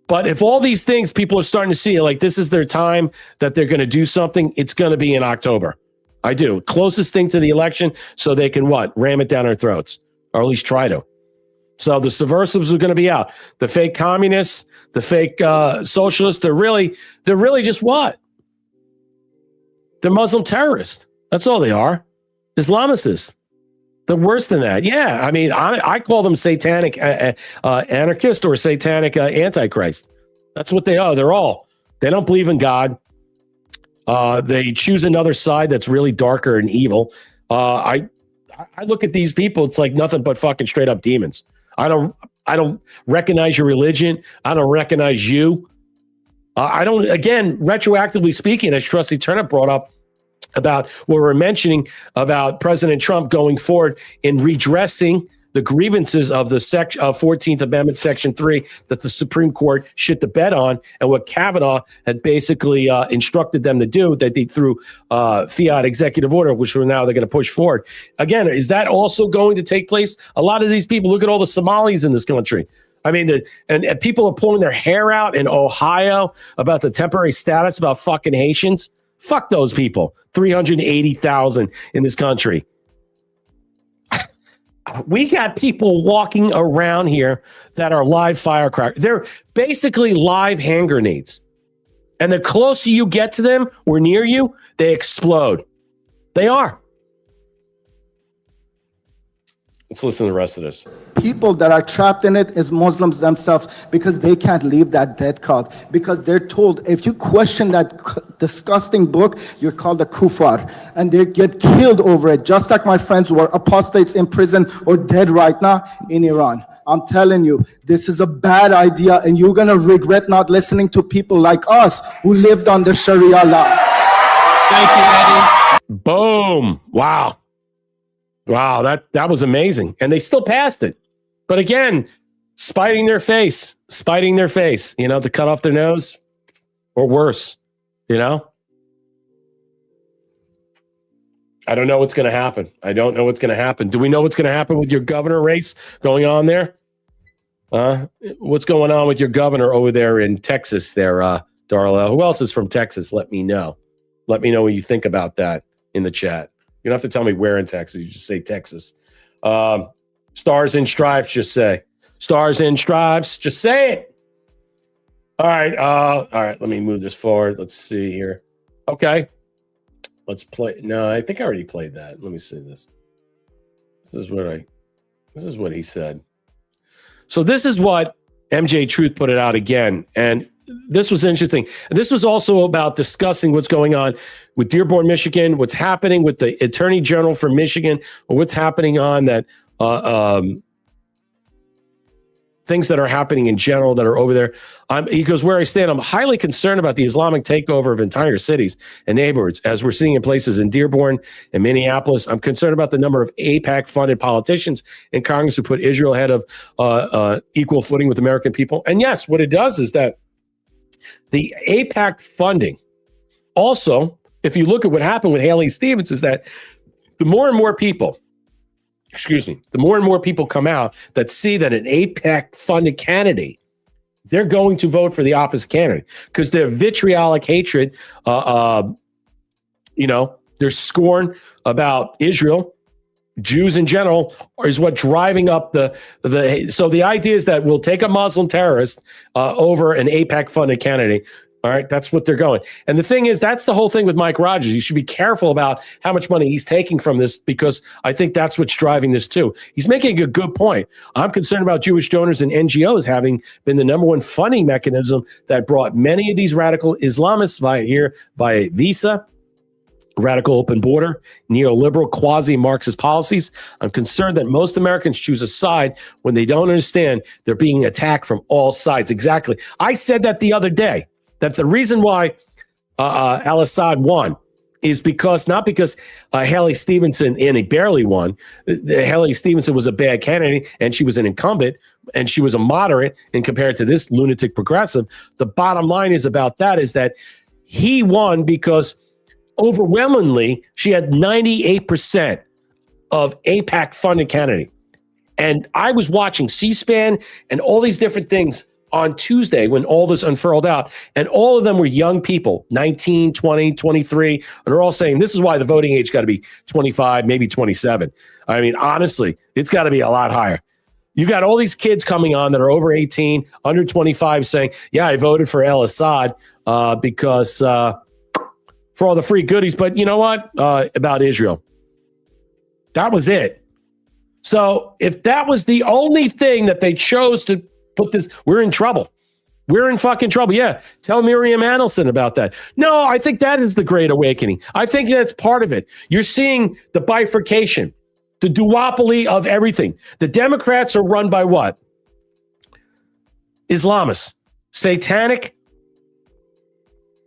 But if all these things people are starting to see, like this is their time that they're going to do something, it's going to be in October. I do. Closest thing to the election so they can what? Ram it down our throats, or at least try to. So the subversives are going to be out. The fake communists, the fake socialists, they're really just what? They're Muslim terrorists. That's all they are. Islamists. They're worse than that. Yeah, I mean, I call them satanic anarchist or satanic antichrist. That's what they are. They don't believe in God. They choose another side that's really darker and evil. I look at these people. It's like nothing but fucking straight up demons. I don't recognize your religion. I don't recognize you. I don't. Again, retroactively speaking, as Trustee Turnip brought up about what we're mentioning about President Trump going forward in redressing the grievances of the 14th Amendment, Section 3, that the Supreme Court shit the bed on, and what Kavanaugh had basically instructed them to do, that they through fiat executive order, which they're going to push forward. Again, is that also going to take place? A lot of these people, look at all the Somalis in this country. I mean, and people are pulling their hair out in Ohio about the temporary status about fucking Haitians. Fuck those people. 380,000 in this country. We got people walking around here that are live firecrackers. They're basically live hand grenades. And the closer you get to them or near you, they explode. They are. Let's listen to the rest of this. People that are trapped in it is Muslims themselves, because they can't leave that death cult, because they're told if you question that disgusting book, you're called a kufar, and they get killed over it, just like my friends who are apostates in prison or dead right now in Iran. I'm telling you, this is a bad idea, and you're going to regret not listening to people like us who lived under Sharia law. Thank you, Eddie. Boom. Wow. Wow, that was amazing. And they still passed it. But again, spiting their face, to cut off their nose or worse, I don't know what's going to happen. Do we know what's going to happen with your governor race going on there? What's going on with your governor over there in Texas there, Darla? Who else is from Texas? Let me know. Let me know what you think about that in the chat. You don't have to tell me where in Texas. You just say Texas. Stars and Stripes, just say. Stars and Stripes, just say it. All right. Let me move this forward. Let's see here. Okay. Let's play. No, I think I already played that. Let me see this. This is what he said. So this is what MJ Truth put it out again. And this was interesting. This was also about discussing what's going on with Dearborn, Michigan, what's happening with the Attorney General for Michigan, or what's happening on that things that are happening in general that are over there. He goes, where I stand, I'm highly concerned about the Islamic takeover of entire cities and neighborhoods, as we're seeing in places in Dearborn and Minneapolis. I'm concerned about the number of AIPAC-funded politicians in Congress who put Israel ahead of equal footing with American people. And yes, what it does is that the AIPAC funding, also, if you look at what happened with Haley Stevens, is that the more and more people come out that see that an AIPAC funded candidate, they're going to vote for the opposite candidate because their vitriolic hatred, their scorn about Israel, Jews in general, is what driving up the. So the idea is that we'll take a Muslim terrorist over an AIPAC funded candidate. All right, that's what they're going. And the thing is, that's the whole thing with Mike Rogers. You should be careful about how much money he's taking from this, because I think that's what's driving this too. He's making a good point. I'm concerned about Jewish donors and NGOs having been the number one funding mechanism that brought many of these radical Islamists via Visa, radical open border, neoliberal, quasi-Marxist policies. I'm concerned that most Americans choose a side when they don't understand they're being attacked from all sides. Exactly. I said that the other day. That the reason why al-Assad won is not because Haley Stevenson, and he barely won. Haley Stevenson was a bad candidate, and she was an incumbent, and she was a moderate, and compared to this lunatic progressive. The bottom line is that he won because overwhelmingly she had 98% of AIPAC funded candidate. And I was watching C-SPAN and all these different things on Tuesday when all this unfurled out, and all of them were young people, 19, 20, 23, and they're all saying this is why the voting age got to be 25, maybe 27. I mean, honestly, it's got to be a lot higher. You got all these kids coming on that are over 18, under 25 saying, yeah, I voted for al-Assad because for all the free goodies. But you know what? About Israel. That was it. So if that was the only thing that they chose to put this, we're in trouble. We're in fucking trouble. Yeah. Tell Miriam Adelson about that. No, I think that is the Great Awakening. I think that's part of it. You're seeing the bifurcation, the duopoly of everything. The Democrats are run by what? Islamists, satanic,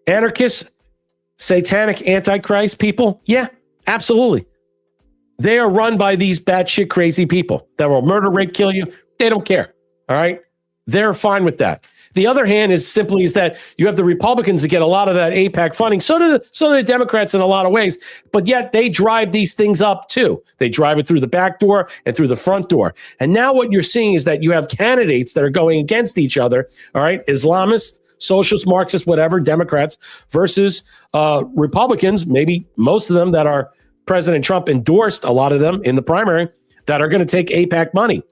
anarchists, satanic antichrist people. Yeah, absolutely. They are run by these batshit crazy people that will murder, rape, kill you. They don't care. All right. They're fine with that. The other hand is that you have the Republicans that get a lot of that AIPAC funding. So do the Democrats in a lot of ways, but yet they drive these things up too. They drive it through the back door and through the front door. And now what you're seeing is that you have candidates that are going against each other. All right. Islamists, socialists, Marxists, whatever, Democrats versus Republicans, maybe most of them that are President Trump endorsed, a lot of them in the primary, that are going to take AIPAC money.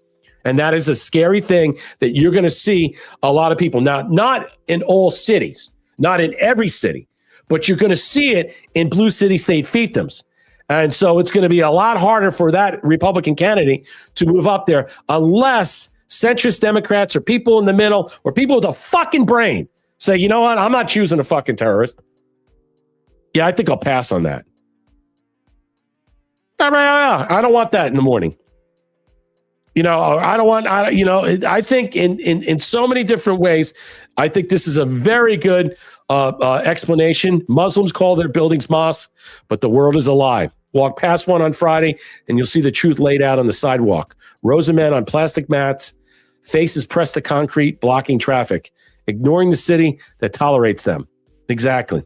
And that is a scary thing that you're going to see a lot of people. Now, not in all cities, not in every city, but you're going to see it in blue city state fiefdoms. And so it's going to be a lot harder for that Republican candidate to move up there unless centrist Democrats or people in the middle or people with a fucking brain say, you know what, I'm not choosing a fucking terrorist. Yeah, I think I'll pass on that. I don't want that in the morning. You know, I think in so many different ways, I think this is a very good explanation. Muslims call their buildings mosques, but the world is a lie. Walk past one on Friday and you'll see the truth laid out on the sidewalk. Rows of men on plastic mats, faces pressed to concrete, blocking traffic, ignoring the city that tolerates them. Exactly.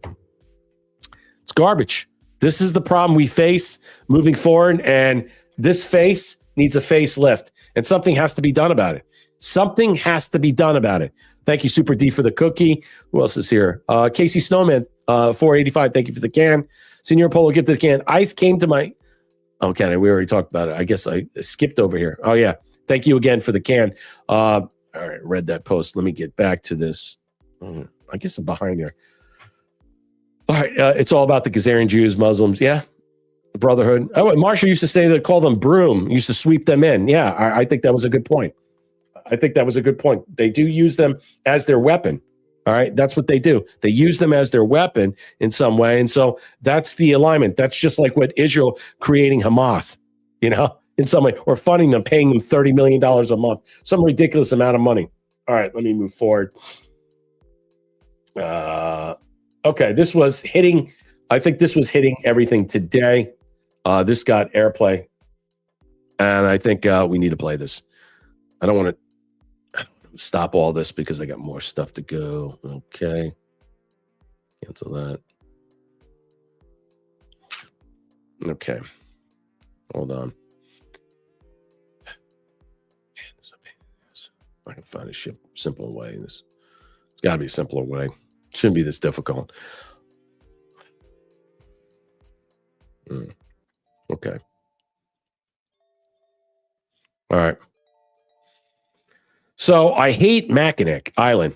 It's garbage. This is the problem we face moving forward, and this face needs a facelift. And something has to be done about it. Something has to be done about it. Thank you, Super D, for the cookie. Who else is here? Casey Snowman, 485. Thank you for the can. Senior Polo, give to the can. Ice came to my... Okay, we already talked about it. I guess I skipped over here. Oh, yeah. Thank you again for the can. All right, read that post. Let me get back to this. I guess I'm behind there. All right, it's all about the Khazarian Jews, Muslims. Yeah. The Brotherhood. Oh, Marshall used to say they call them broom, used to sweep them in. Yeah, I think that was a good point. They do use them as their weapon. All right, that's what they do. They use them as their weapon in some way. And so that's the alignment. That's just like what Israel creating Hamas, you know, in some way, or funding them, paying them $30 million a month, some ridiculous amount of money. All right, let me move forward. Okay, this was hitting. I think this was hitting everything today. This got airplay, and I think we need to play this. I don't want to stop all this because I got more stuff to go. Okay. Cancel that. Okay. Hold on. I can find a simple way. It's got to be a simpler way. Shouldn't be this difficult. Okay. All right. So I hate Mackinac Island.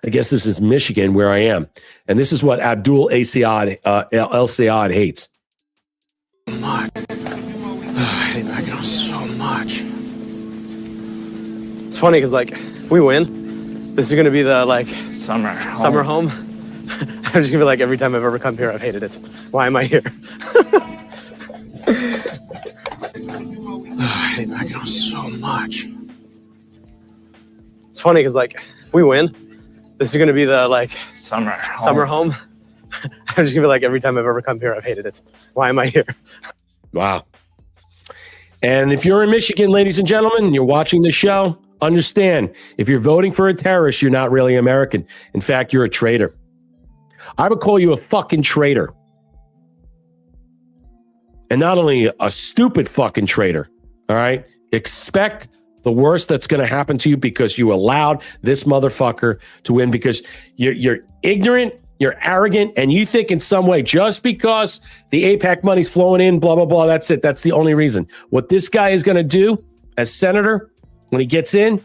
I guess this is Michigan where I am. And this is what Abdul El Sayad hates. Much. I hate Mackinac so much. It's funny because, like, if we win, this is going to be the, like, summer home. I'm just going to be like, every time I've ever come here, I've hated it. Why am I here? I hate Mackinac so much. It's funny because, like, if we win, this is going to be the, like, summer home. I'm just going to be like, every time I've ever come here, I've hated it. Why am I here? Wow. And if you're in Michigan, ladies and gentlemen, and you're watching the show, understand, if you're voting for a terrorist, you're not really American. In fact, you're a traitor. I would call you a fucking traitor. And not only a stupid fucking traitor, all right? Expect the worst that's going to happen to you because you allowed this motherfucker to win, because you're ignorant, you're arrogant, and you think in some way, just because the AIPAC money's flowing in, blah, blah, blah, that's it. That's the only reason. What this guy is going to do as senator when he gets in,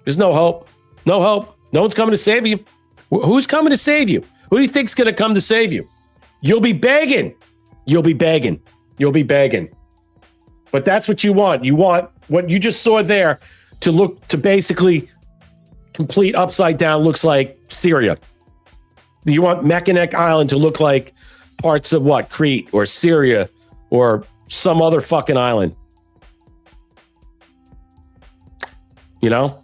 there's no hope. No hope. No one's coming to save you. Who's coming to save you? Who do you think's going to come to save you? You'll be begging. You'll be begging. You'll be begging. But that's what you want. You want what you just saw there to basically complete upside down looks like Syria. You want Mackinac Island to look like parts of what? Crete or Syria or some other fucking island. You know?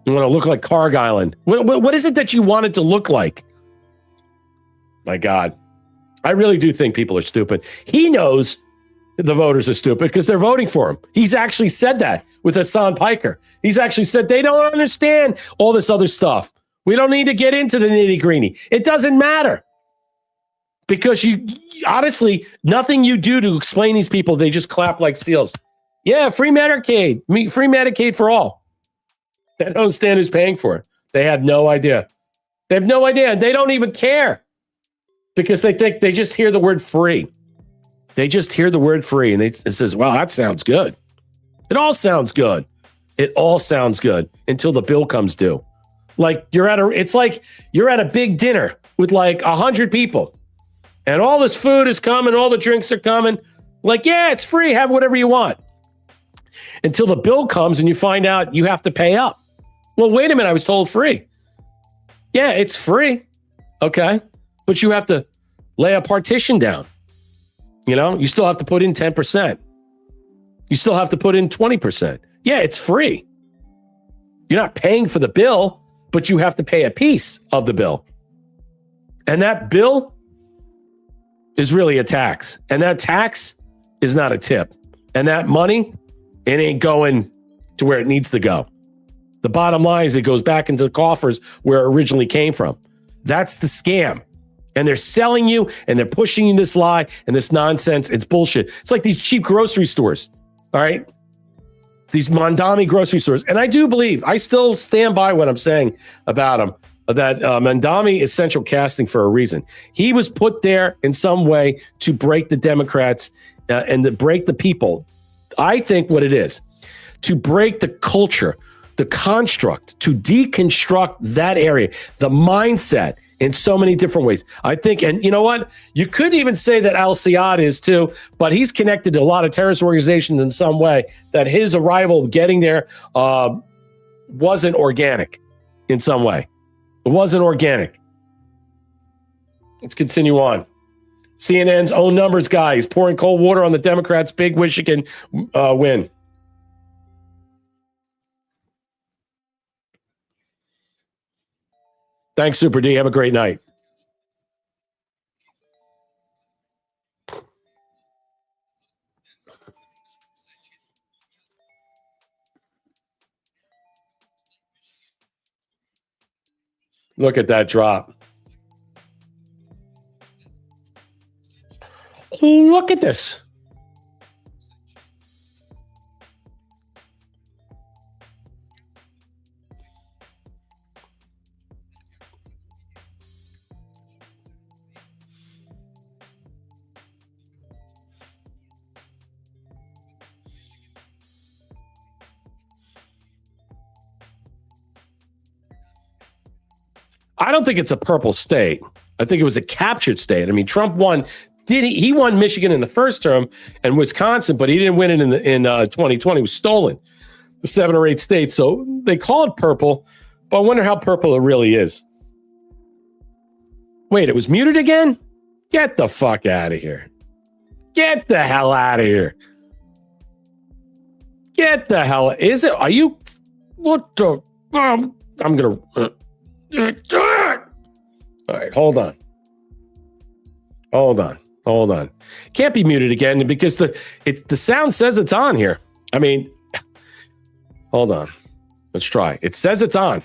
You want to look like Karg Island. What is it that you want it to look like? My God. I really do think people are stupid. He knows the voters are stupid because they're voting for him. He's actually said that with Hassan Piker. He's actually said they don't understand all this other stuff. We don't need to get into the nitty-gritty. It doesn't matter. Because you honestly, nothing you do to explain these people, they just clap like seals. Yeah, free Medicaid. Free Medicaid for all. They don't understand who's paying for it. They have no idea. They have no idea. And they don't even care. Because they think they just hear the word free. They just hear the word free. And it says, wow, that sounds good. It all sounds good. It all sounds good until the bill comes due. Like it's like you're at a big dinner with like 100 people. And all this food is coming, all the drinks are coming. Like, yeah, it's free. Have whatever you want. Until the bill comes and you find out you have to pay up. Well, wait a minute. I was told free. Yeah, it's free. Okay. But you have to lay a partition down. You know, you still have to put in 10%. You still have to put in 20%. Yeah, it's free. You're not paying for the bill, but you have to pay a piece of the bill. And that bill is really a tax. And that tax is not a tip. And that money, it ain't going to where it needs to go. The bottom line is it goes back into the coffers where it originally came from. That's the scam. And they're selling you and they're pushing you this lie and this nonsense. It's bullshit. It's like these cheap grocery stores. All right. These Mondami grocery stores. And I do believe, I still stand by what I'm saying about them, that Mondami is central casting for a reason. He was put there in some way to break the Democrats and to break the people. I think what it is, to break the culture, the construct, to deconstruct that area, the mindset in so many different ways. I think, and you know what? You could even say that Al-Sayed is too, but he's connected to a lot of terrorist organizations in some way, that his arrival getting there wasn't organic in some way. It wasn't organic. Let's continue on. CNN's own numbers guy is pouring cold water on the Democrats' big Michigan win. Thanks, Super D. Have a great night. Look at that drop. Look at this. I don't think it's a purple state. I think it was a captured state. I mean, Trump won. He won Michigan in the first term and Wisconsin, but he didn't win it in 2020. It was stolen, the 7 or 8 states. So they call it purple, but I wonder how purple it really is. Wait, it was muted again? Get the fuck out of here. Get the hell out of here. Get the hell. Is it? Are you? What the? I'm going to. All right, hold on. Can't be muted again because the sound says it's on here. I mean, hold on. Let's try. It says it's on.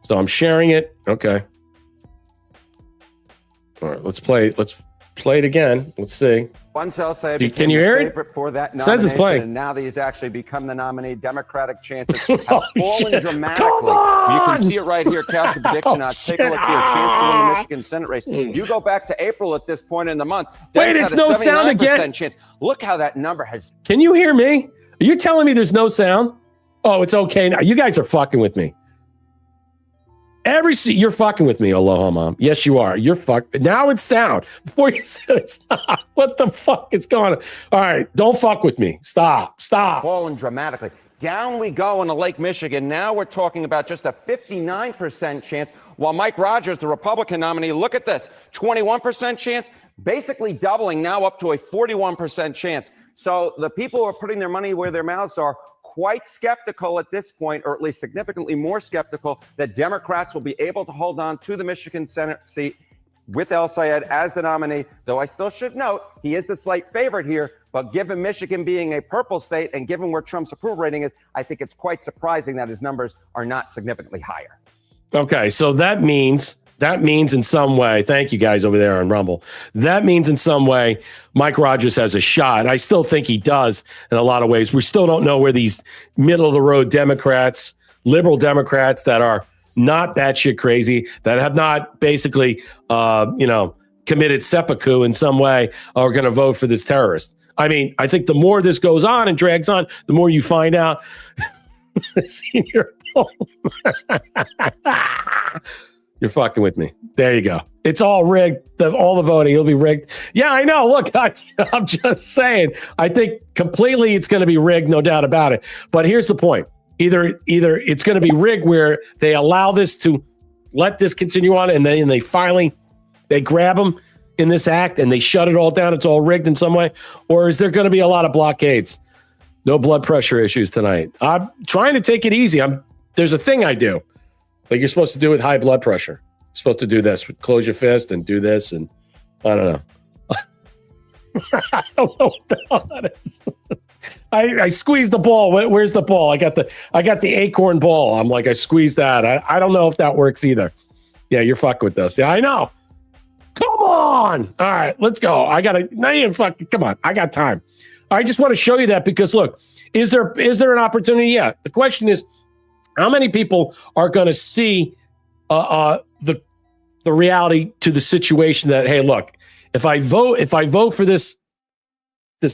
So I'm sharing it. Okay. All right, let's play it again. Let's see. One cell say can you hear it? For that nomination, says it's playing. and now that he's actually become the nominee, Democratic chances have fallen dramatically. You can see it right here. Cash your prediction odds. Take a look here. Chance to win the Michigan Senate race. You go back to April at this point in the month. Wait, it's no sound again. Chance. Look how that number has. Can you hear me? Are you telling me there's no sound? Oh, it's okay now. You guys are fucking with me. You're fucking with me, Aloha Mom. Yes, you are. You're fucked. Now it's sound. Before you said it's not. What the fuck is going on? All right, don't fuck with me. Stop. Fallen dramatically. Down we go in Lake Michigan. Now we're talking about just a 59% chance. While Mike Rogers, the Republican nominee, look at this, 21% chance, basically doubling now up to a 41% chance. So the people who are putting their money where their mouths are quite skeptical at this point, or at least significantly more skeptical, that Democrats will be able to hold on to the Michigan Senate seat with El Sayed as the nominee, though I still should note he is the slight favorite here. But given Michigan being a purple state and given where Trump's approval rating is, I think it's quite surprising that his numbers are not significantly higher. Okay, so that means in some way, thank you guys over there on Rumble, that means in some way Mike Rogers has a shot. I still think he does in a lot of ways. We still don't know where these middle-of-the-road Democrats, liberal Democrats that are not batshit crazy, that have not basically, committed seppuku in some way, are going to vote for this terrorist. I mean, I think the more this goes on and drags on, the more you find out. Senior poll. You're fucking with me. There you go. It's all rigged. All the voting, it'll be rigged. Yeah, I know. Look, I'm just saying. I think completely it's going to be rigged, no doubt about it. But here's the point. Either it's going to be rigged where they allow this to let this continue on, and then they grab them in this act and they shut it all down. It's all rigged in some way. Or is there going to be a lot of blockades? No blood pressure issues tonight. I'm trying to take it easy. There's a thing I do. Like you're supposed to do with high blood pressure. You're supposed to do this. Close your fist and do this. And I don't know. I don't know what the hell that is. I squeezed the ball. Where's the ball? I got the acorn ball. I'm like, I squeezed that. I don't know if that works either. Yeah, you're fucking with us. Yeah, I know. Come on. All right, let's go. Come on. I got time. I just want to show you that because look, is there an opportunity? Yeah. The question is, how many people are going to see the reality to the situation that, hey, look, if I vote for this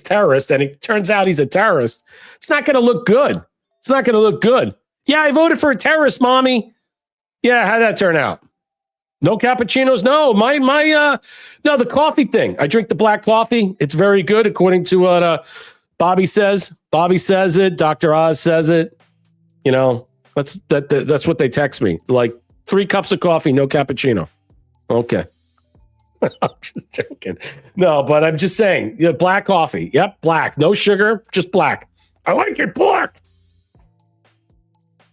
terrorist and it turns out he's a terrorist, it's not going to look good. It's not going to look good. Yeah, I voted for a terrorist, mommy. Yeah, how'd that turn out? No cappuccinos? No, no, the coffee thing. I drink the black coffee. It's very good, according to what Bobby says. Bobby says it. Dr. Oz says it. That's what they text me. Like 3 cups of coffee, no cappuccino. Okay. I'm just joking. No, but I'm just saying, black coffee. Yep, black. No sugar, just black. I like it black.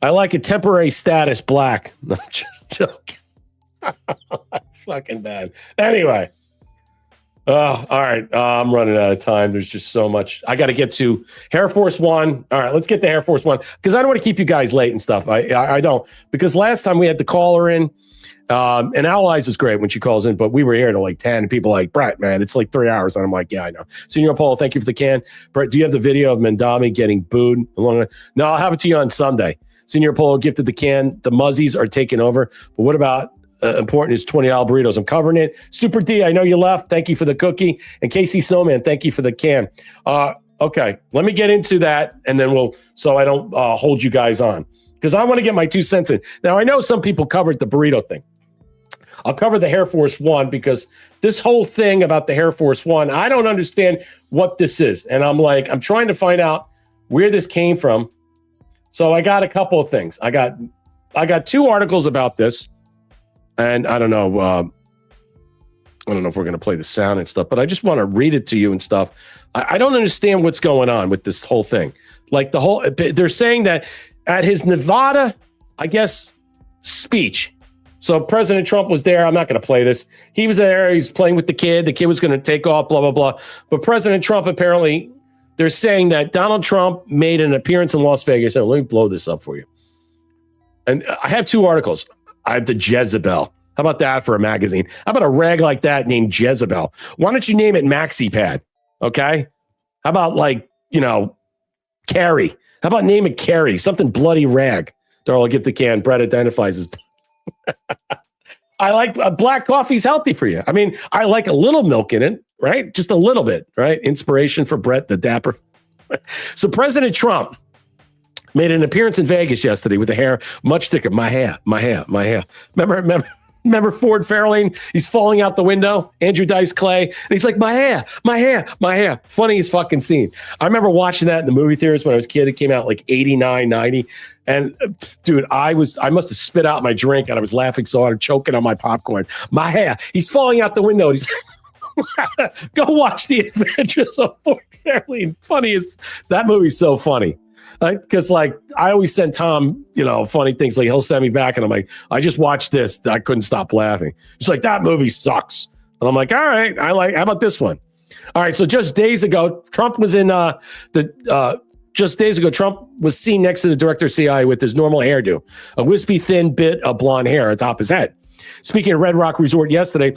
I like a temporary status black. I'm just joking. That's fucking bad. Anyway. All right. I'm running out of time. There's just so much. I got to get to Air Force One. All right, let's get to Air Force One because I don't want to keep you guys late and stuff. I don't, because last time we had the caller in, and Allies is great when she calls in, but we were here till like 10 and people are like, Brett, man, it's like 3 hours. And I'm like, yeah, I know. Senior Paul, thank you for the can. Brett, do you have the video of Mandami getting booed? No, I'll have it to you on Sunday. Senior Polo gifted the can. The Muzzies are taking over. But what about important is $20 burritos? I'm covering it. Super D, I know you left. Thank you for the cookie. And Casey Snowman, thank you for the can. Okay, let me get into that, and then so I don't hold you guys on, because I want to get my 2 cents in. Now, I know some people covered the burrito thing. I'll cover the Air Force One, because this whole thing about the Air Force One, I don't understand what this is. And I'm trying to find out where this came from. So I got a couple of things. I got 2 articles about this. And I don't know if we're going to play the sound and stuff, but I just want to read it to you and stuff. I don't understand what's going on with this whole thing. Like they're saying that at his Nevada, I guess, speech. So President Trump was there. I'm not going to play this. He was there. He's playing with the kid. The kid was going to take off, blah, blah, blah. But President Trump, apparently, they're saying that Donald Trump made an appearance in Las Vegas. So let me blow this up for you. And I have 2 articles. I have the Jezebel. How about that for a magazine? How about a rag like that named Jezebel? Why don't you name it MaxiPad? Okay. How about Carrie? How about name it Carrie? Something bloody rag. Darl, I'll get the can. Brett identifies as. I like black coffee's healthy for you. I mean, I like a little milk in it, right? Just a little bit, right? Inspiration for Brett the Dapper. So President Trump made an appearance in Vegas yesterday with the hair much thicker. My hair. Remember Ford Fairlane? He's falling out the window. Andrew Dice Clay. And he's like, my hair. Funniest fucking scene. I remember watching that in the movie theaters when I was a kid. It came out like 89, 90. And dude, I must have spit out my drink and I was laughing so hard, choking on my popcorn. My hair. He's falling out the window. And he's go watch The Adventures of Ford Fairlane. Funniest. That movie's so funny. Because I always send Tom, funny things. Like he'll send me back, and I'm like, I just watched this. I couldn't stop laughing. It's like that movie sucks, and I'm like, all right, how about this one? All right, so just days ago, Trump was in Trump was seen next to the director of CIA with his normal hairdo, a wispy thin bit of blonde hair atop his head. Speaking of Red Rock Resort yesterday,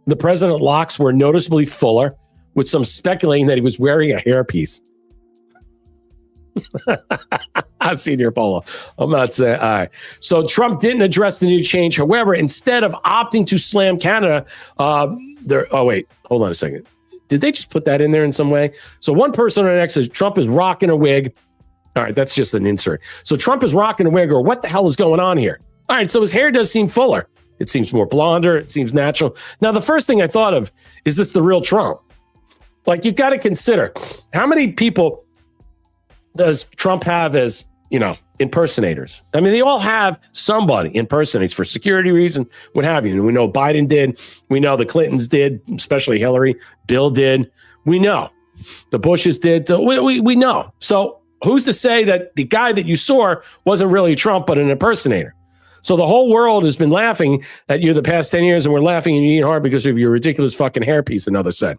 the president's locks were noticeably fuller, with some speculating that he was wearing a hairpiece. I've seen your polo. I'm not saying. All right. So Trump didn't address the new change. However, instead of opting to slam Canada, oh, wait. Hold on a second. Did they just put that in there in some way? So one person on X says Trump is rocking a wig. All right. That's just an insert. So Trump is rocking a wig, or what the hell is going on here? All right. So his hair does seem fuller. It seems more blonder. It seems natural. Now, the first thing I thought of, is this the real Trump? You got to consider how many people does Trump have as, impersonators? I mean, they all have somebody impersonates for security reasons, what have you. And we know Biden did. We know the Clintons did, especially Hillary. Bill did. We know. The Bushes did. We know. So who's to say that the guy that you saw wasn't really Trump, but an impersonator? So the whole world has been laughing at you the past 10 years, and we're laughing and you eat hard because of your ridiculous fucking hairpiece, another said.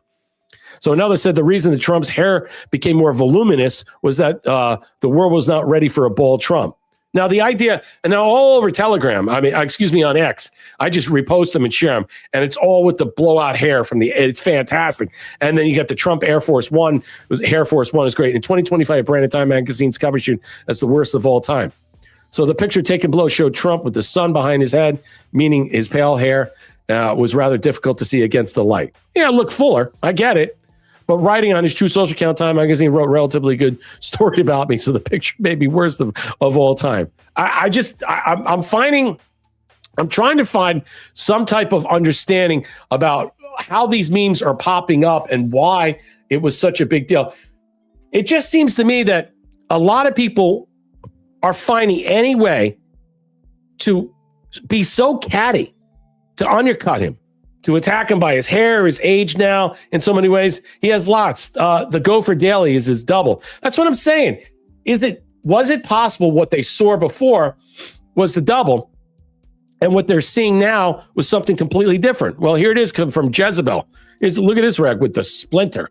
So another said the reason that Trump's hair became more voluminous was that the world was not ready for a bald Trump. Now the idea, and now all over Telegram, on X, I just repost them and share them, and it's all with the blowout hair it's fantastic. And then you got the Trump Air Force One. Air Force One is great. In 2025, Brandon Time Magazine's cover shoot as the worst of all time. So the picture taken below showed Trump with the sun behind his head, meaning his pale hair was rather difficult to see against the light. Yeah, look fuller. I get it. But writing on his True Social account, Time Magazine wrote a relatively good story about me, so the picture may be worst of all time. I'm trying to find some type of understanding about how these memes are popping up and why it was such a big deal. It just seems to me that a lot of people are finding any way to be so catty, to undercut him, to attack him by his hair, his age now, in so many ways. He has lots. The Gopher Daily is his double. That's what I'm saying. Was it possible what they saw before was the double, and what they're seeing now was something completely different? Well, here it is from Jezebel. Look at this rag with the splinter.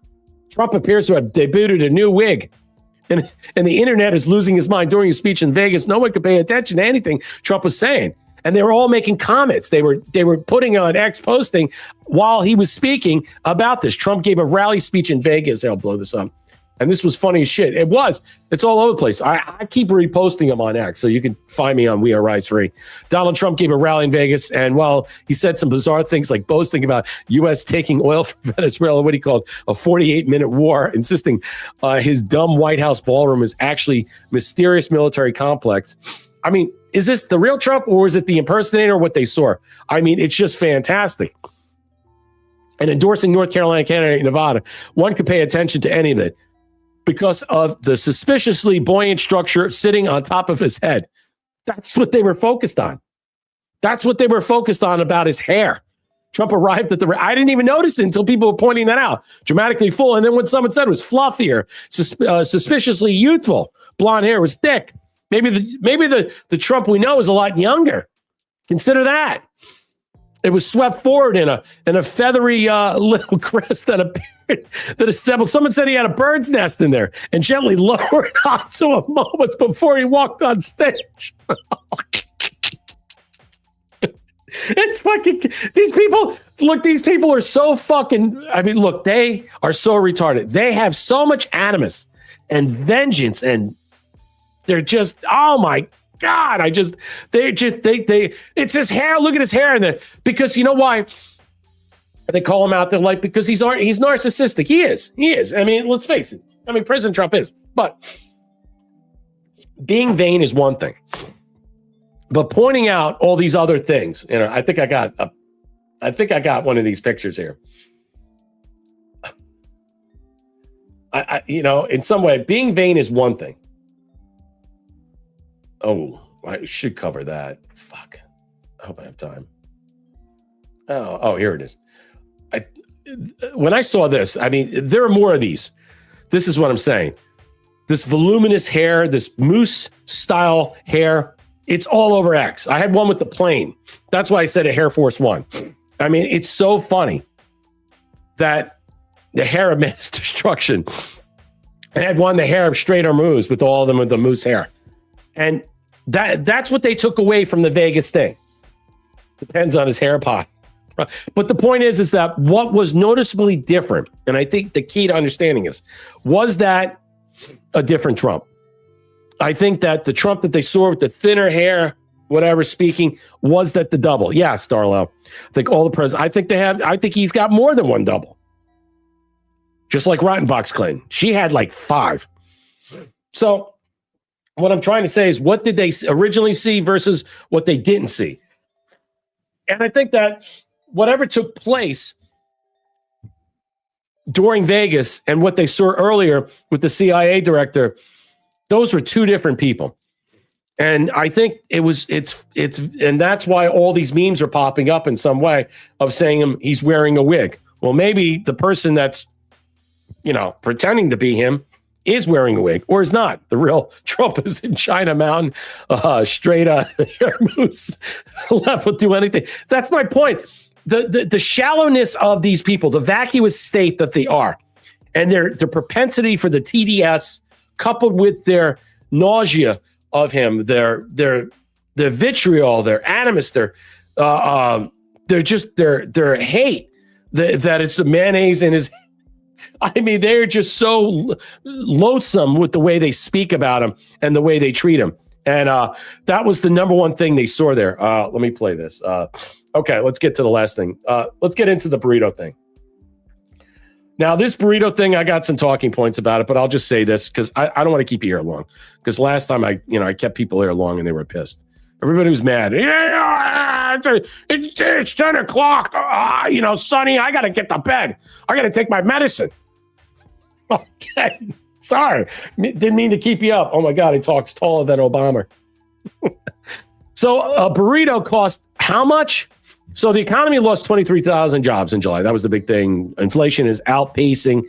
Trump appears to have debuted a new wig. And the internet is losing his mind. During his speech in Vegas, no one could pay attention to anything Trump was saying. And they were all making comments. They were putting on X posting while he was speaking about this. Trump gave a rally speech in Vegas. I'll blow this up. And this was funny as shit. It was. It's all over the place. I keep reposting them on X, so you can find me on We Are Rise Free. Donald Trump gave a rally in Vegas, and while he said some bizarre things like boasting about U.S. taking oil from Venezuela, what he called a 48-minute war, insisting his dumb White House ballroom is actually mysterious military complex. I mean, is this the real Trump, or is it the impersonator, or what they saw? I mean, it's just fantastic. And endorsing North Carolina candidate in Nevada, one could pay attention to any of it because of the suspiciously buoyant structure sitting on top of his head. That's what they were focused on. That's what they were focused on about his hair. Trump arrived at I didn't even notice it until people were pointing that out. Dramatically full. And then when someone said it was fluffier, suspiciously youthful, blonde hair was thick. Maybe the Trump we know is a lot younger. Consider that. It was swept forward in a feathery little crest that appeared that assembled. Someone said he had a bird's nest in there and gently lowered onto him moments before he walked on stage. It's fucking these people. Look, these people are so fucking. I mean, look, they are so retarded. They have so much animus and vengeance, and they're just. Oh my God! They. It's his hair. Look at his hair, and because you know why they call him out. They're like because he's narcissistic. He is. I mean, let's face it. I mean, President Trump is, but being vain is one thing, but pointing out all these other things, I think I got one of these pictures here. In some way, being vain is one thing. Oh, I should cover that. Fuck. I hope I have time. Oh, here it is. When I saw this, I mean, there are more of these. This is what I'm saying. This voluminous hair, this moose style hair, it's all over X. I had one with the plane. That's why I said a Air Force One. I mean, it's so funny that the hair of mass destruction. I had one, the hair of straight moose with all of them with the moose hair. And that's what they took away from the Vegas thing. Depends on his hair pot. But the point is that what was noticeably different, and I think the key to understanding is, was that a different Trump. I think that the Trump that they saw with the thinner hair, whatever speaking, was that the double. Yeah, Starlow. I think all the presidents, I think he's got more than one double. Just like Rottenbach's Clinton. She had like 5. So what I'm trying to say is, what did they originally see versus what they didn't see? And I think that whatever took place during Vegas and what they saw earlier with the CIA director, those were two different people. And I think and that's why all these memes are popping up in some way of saying he's wearing a wig. Well, maybe the person that's, pretending to be him is wearing a wig or is not. The real Trump is in China Mountain, straight hair moose. Left will do anything. That's my point. The shallowness of these people, the vacuous state that they are, and their propensity for the TDS, coupled with their nausea of him, their vitriol, their animus, their hate that it's a mayonnaise in his. I mean, they're just so loathsome with the way they speak about him and the way they treat him. And that was the number one thing they saw there. Let me play this. Okay, let's get to the last thing. Let's get into the burrito thing. Now, this burrito thing, I got some talking points about it, but I'll just say this because I don't want to keep you here long. Because last time I kept people here long and they were pissed. Everybody was mad. Yeah, it's 10 o'clock. Sonny, I got to get to bed. I got to take my medicine. Okay. Sorry. Didn't mean to keep you up. Oh, my God. He talks taller than Obama. So a burrito cost how much? So the economy lost 23,000 jobs in July. That was the big thing. Inflation is outpacing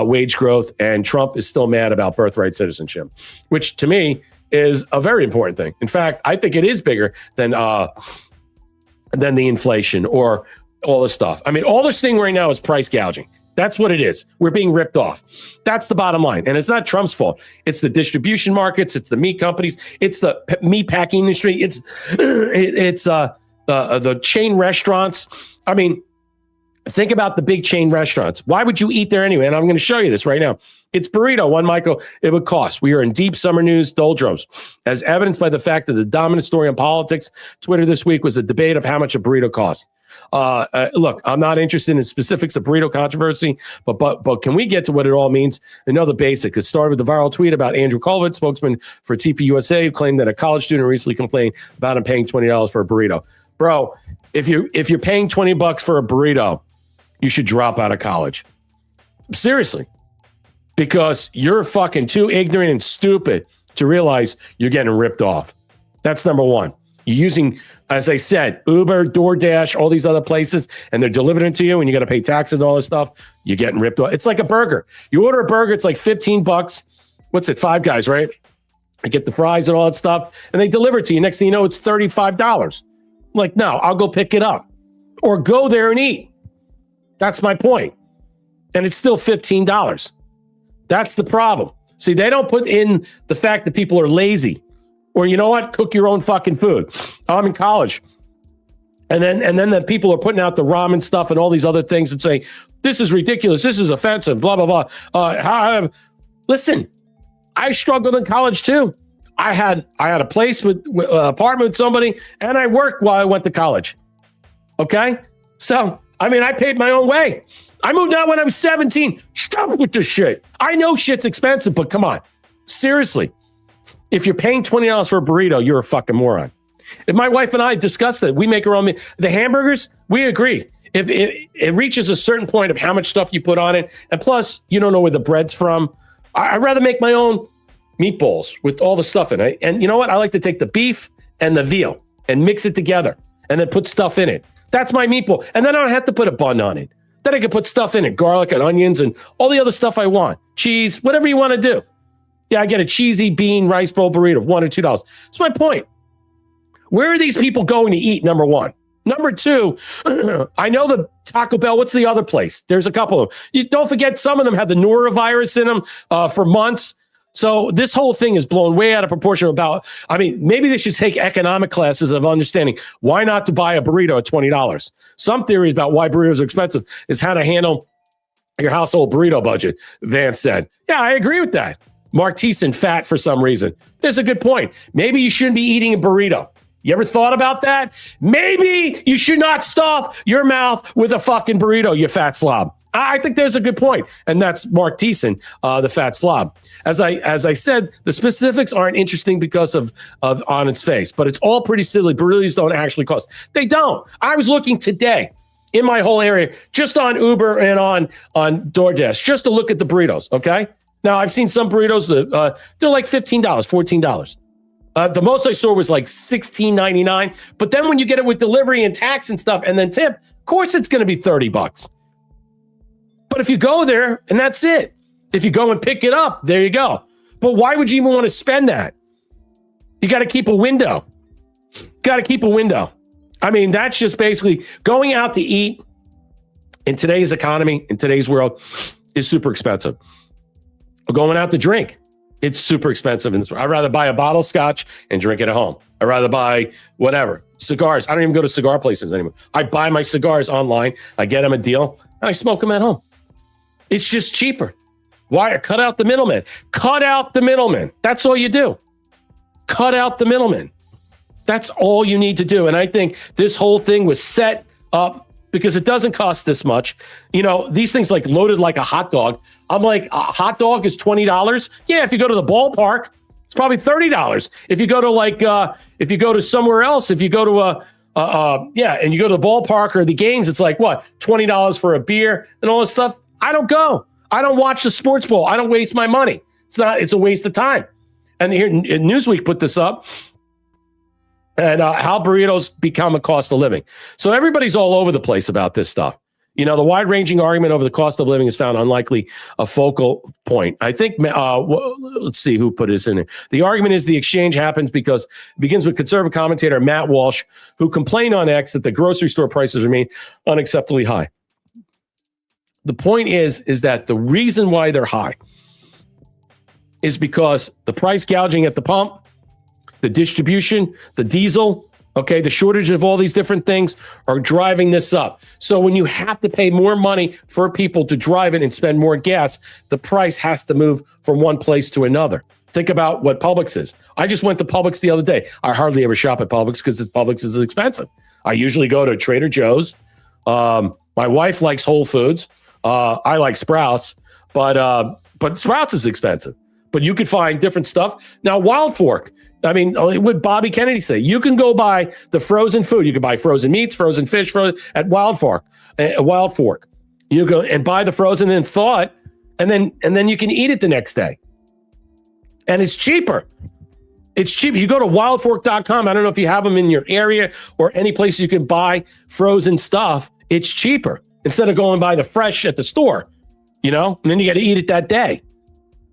wage growth, and Trump is still mad about birthright citizenship, which to me is a very important thing. In fact, I think it is bigger than the inflation or all this stuff. I mean, all they're seeing right now is price gouging. That's what it is. We're being ripped off. That's the bottom line. And it's not Trump's fault. It's the distribution markets. It's the meat companies. It's the meat packing industry. It's the chain restaurants. I mean, think about the big chain restaurants. Why would you eat there anyway? And I'm going to show you this right now. It's burrito. One, Michael, it would cost. We are in deep summer news doldrums, as evidenced by the fact that the dominant story on politics Twitter this week was a debate of how much a burrito costs. Look, I'm not interested in specifics of burrito controversy, but can we get to what it all means? Another basic. It started with the viral tweet about Andrew Colvett, spokesman for TPUSA, who claimed that a college student recently complained about him paying $20 for a burrito. Bro, if you're paying $20 for a burrito, you should drop out of college. Seriously. Because you're fucking too ignorant and stupid to realize you're getting ripped off. That's number one. You're using, as I said, Uber, DoorDash, all these other places, and they're delivering it to you, and you got to pay taxes and all this stuff. You're getting ripped off. It's like a burger. You order a burger, it's like $15. What's it? Five Guys, right? I get the fries and all that stuff, and they deliver it to you. Next thing you know, it's $35. I'm like, no, I'll go pick it up. Or go there and eat. That's my point. And it's still $15. That's the problem. See, they don't put in the fact that people are lazy. Or you know what? Cook your own fucking food. I'm in college. And then the people are putting out the ramen stuff and all these other things and saying, this is ridiculous. This is offensive, blah, blah, blah. Listen, I struggled in college too. I had a place with apartment with somebody, and I worked while I went to college. Okay? So, I mean, I paid my own way. I moved out when I was 17. Stop with this shit. I know shit's expensive, but come on. Seriously. If you're paying $20 for a burrito, you're a fucking moron. If my wife and I discussed that, we make our own. The hamburgers, we agree. If it reaches a certain point of how much stuff you put on it, and plus you don't know where the bread's from, I'd rather make my own meatballs with all the stuff in it. And you know what? I like to take the beef and the veal and mix it together and then put stuff in it. That's my meatball. And then I don't have to put a bun on it. Then I can put stuff in it, garlic and onions and all the other stuff I want. Cheese, whatever you want to do. Yeah, I get a cheesy bean rice bowl burrito, $1 or $2. That's my point. Where are these people going to eat, number one? Number two, I know the Taco Bell. What's the other place? There's a couple of them. You don't forget, some of them have the norovirus in them for months. So this whole thing is blown way out of proportion maybe they should take economic classes of understanding why not to buy a burrito at $20. Some theories about why burritos are expensive is how to handle your household burrito budget, Vance said. Yeah, I agree with that. Mark Thiessen, fat for some reason. There's a good point. Maybe you shouldn't be eating a burrito. You ever thought about that? Maybe you should not stuff your mouth with a fucking burrito, you fat slob. I think there's a good point. And that's Mark Thiessen, the fat slob. As I said, the specifics aren't interesting because of on its face, but it's all pretty silly. Burritos don't actually cost. They don't. I was looking today in my whole area, just on Uber and on DoorDash, just to look at the burritos, okay? Now, I've seen some burritos, they're like $15, $14. The most I saw was like $16.99. But then when you get it with delivery and tax and stuff and then tip, of course it's going to be $30. But if you go there and that's it, if you go and pick it up, there you go. But why would you even want to spend that? You got to keep a window. I mean, that's just basically going out to eat in today's economy, in today's world, is super expensive. Going out to drink, it's super expensive. I'd rather buy a bottle of scotch and drink it at home. I'd rather buy whatever. Cigars. I don't even go to cigar places anymore. I buy my cigars online. I get them a deal and I smoke them at home. It's just cheaper. Why? Cut out the middleman. Cut out the middleman. That's all you do. Cut out the middleman. That's all you need to do. And I think this whole thing was set up because it doesn't cost this much. You know, these things like loaded like a hot dog. I'm like, a hot dog is $20. Yeah, if you go to the ballpark, it's probably $30. If you go to if you go to somewhere else, if you go to and you go to the ballpark or the games, it's like what, $20 for a beer and all this stuff. I don't go. I don't watch the sports bowl. I don't waste my money. It's a waste of time. And here, Newsweek put this up. And how burritos become a cost of living. So everybody's all over the place about this stuff. You know, the wide-ranging argument over the cost of living is found unlikely a focal point. I think, let's see who put this in there. The argument is the exchange happens because it begins with conservative commentator Matt Walsh, who complained on X that the grocery store prices remain unacceptably high. The point is that the reason why they're high is because the price gouging at the pump, the distribution, the diesel, okay, the shortage of all these different things are driving this up. So when you have to pay more money for people to drive it and spend more gas, the price has to move from one place to another. Think about what Publix is. I just went to Publix the other day. I hardly ever shop at Publix because Publix is expensive. I usually go to Trader Joe's. My wife likes Whole Foods. I like Sprouts, but Sprouts is expensive. But you could find different stuff. Now, Wild Fork. I mean, what Bobby Kennedy say? You can go buy the frozen food. You can buy frozen meats, frozen fish at Wild Fork. You go and buy the frozen and thaw it, and then you can eat it the next day. And it's cheaper. It's cheaper. You go to wildfork.com. I don't know if you have them in your area or any place you can buy frozen stuff. It's cheaper instead of going buy the fresh at the store, you know, and then you got to eat it that day.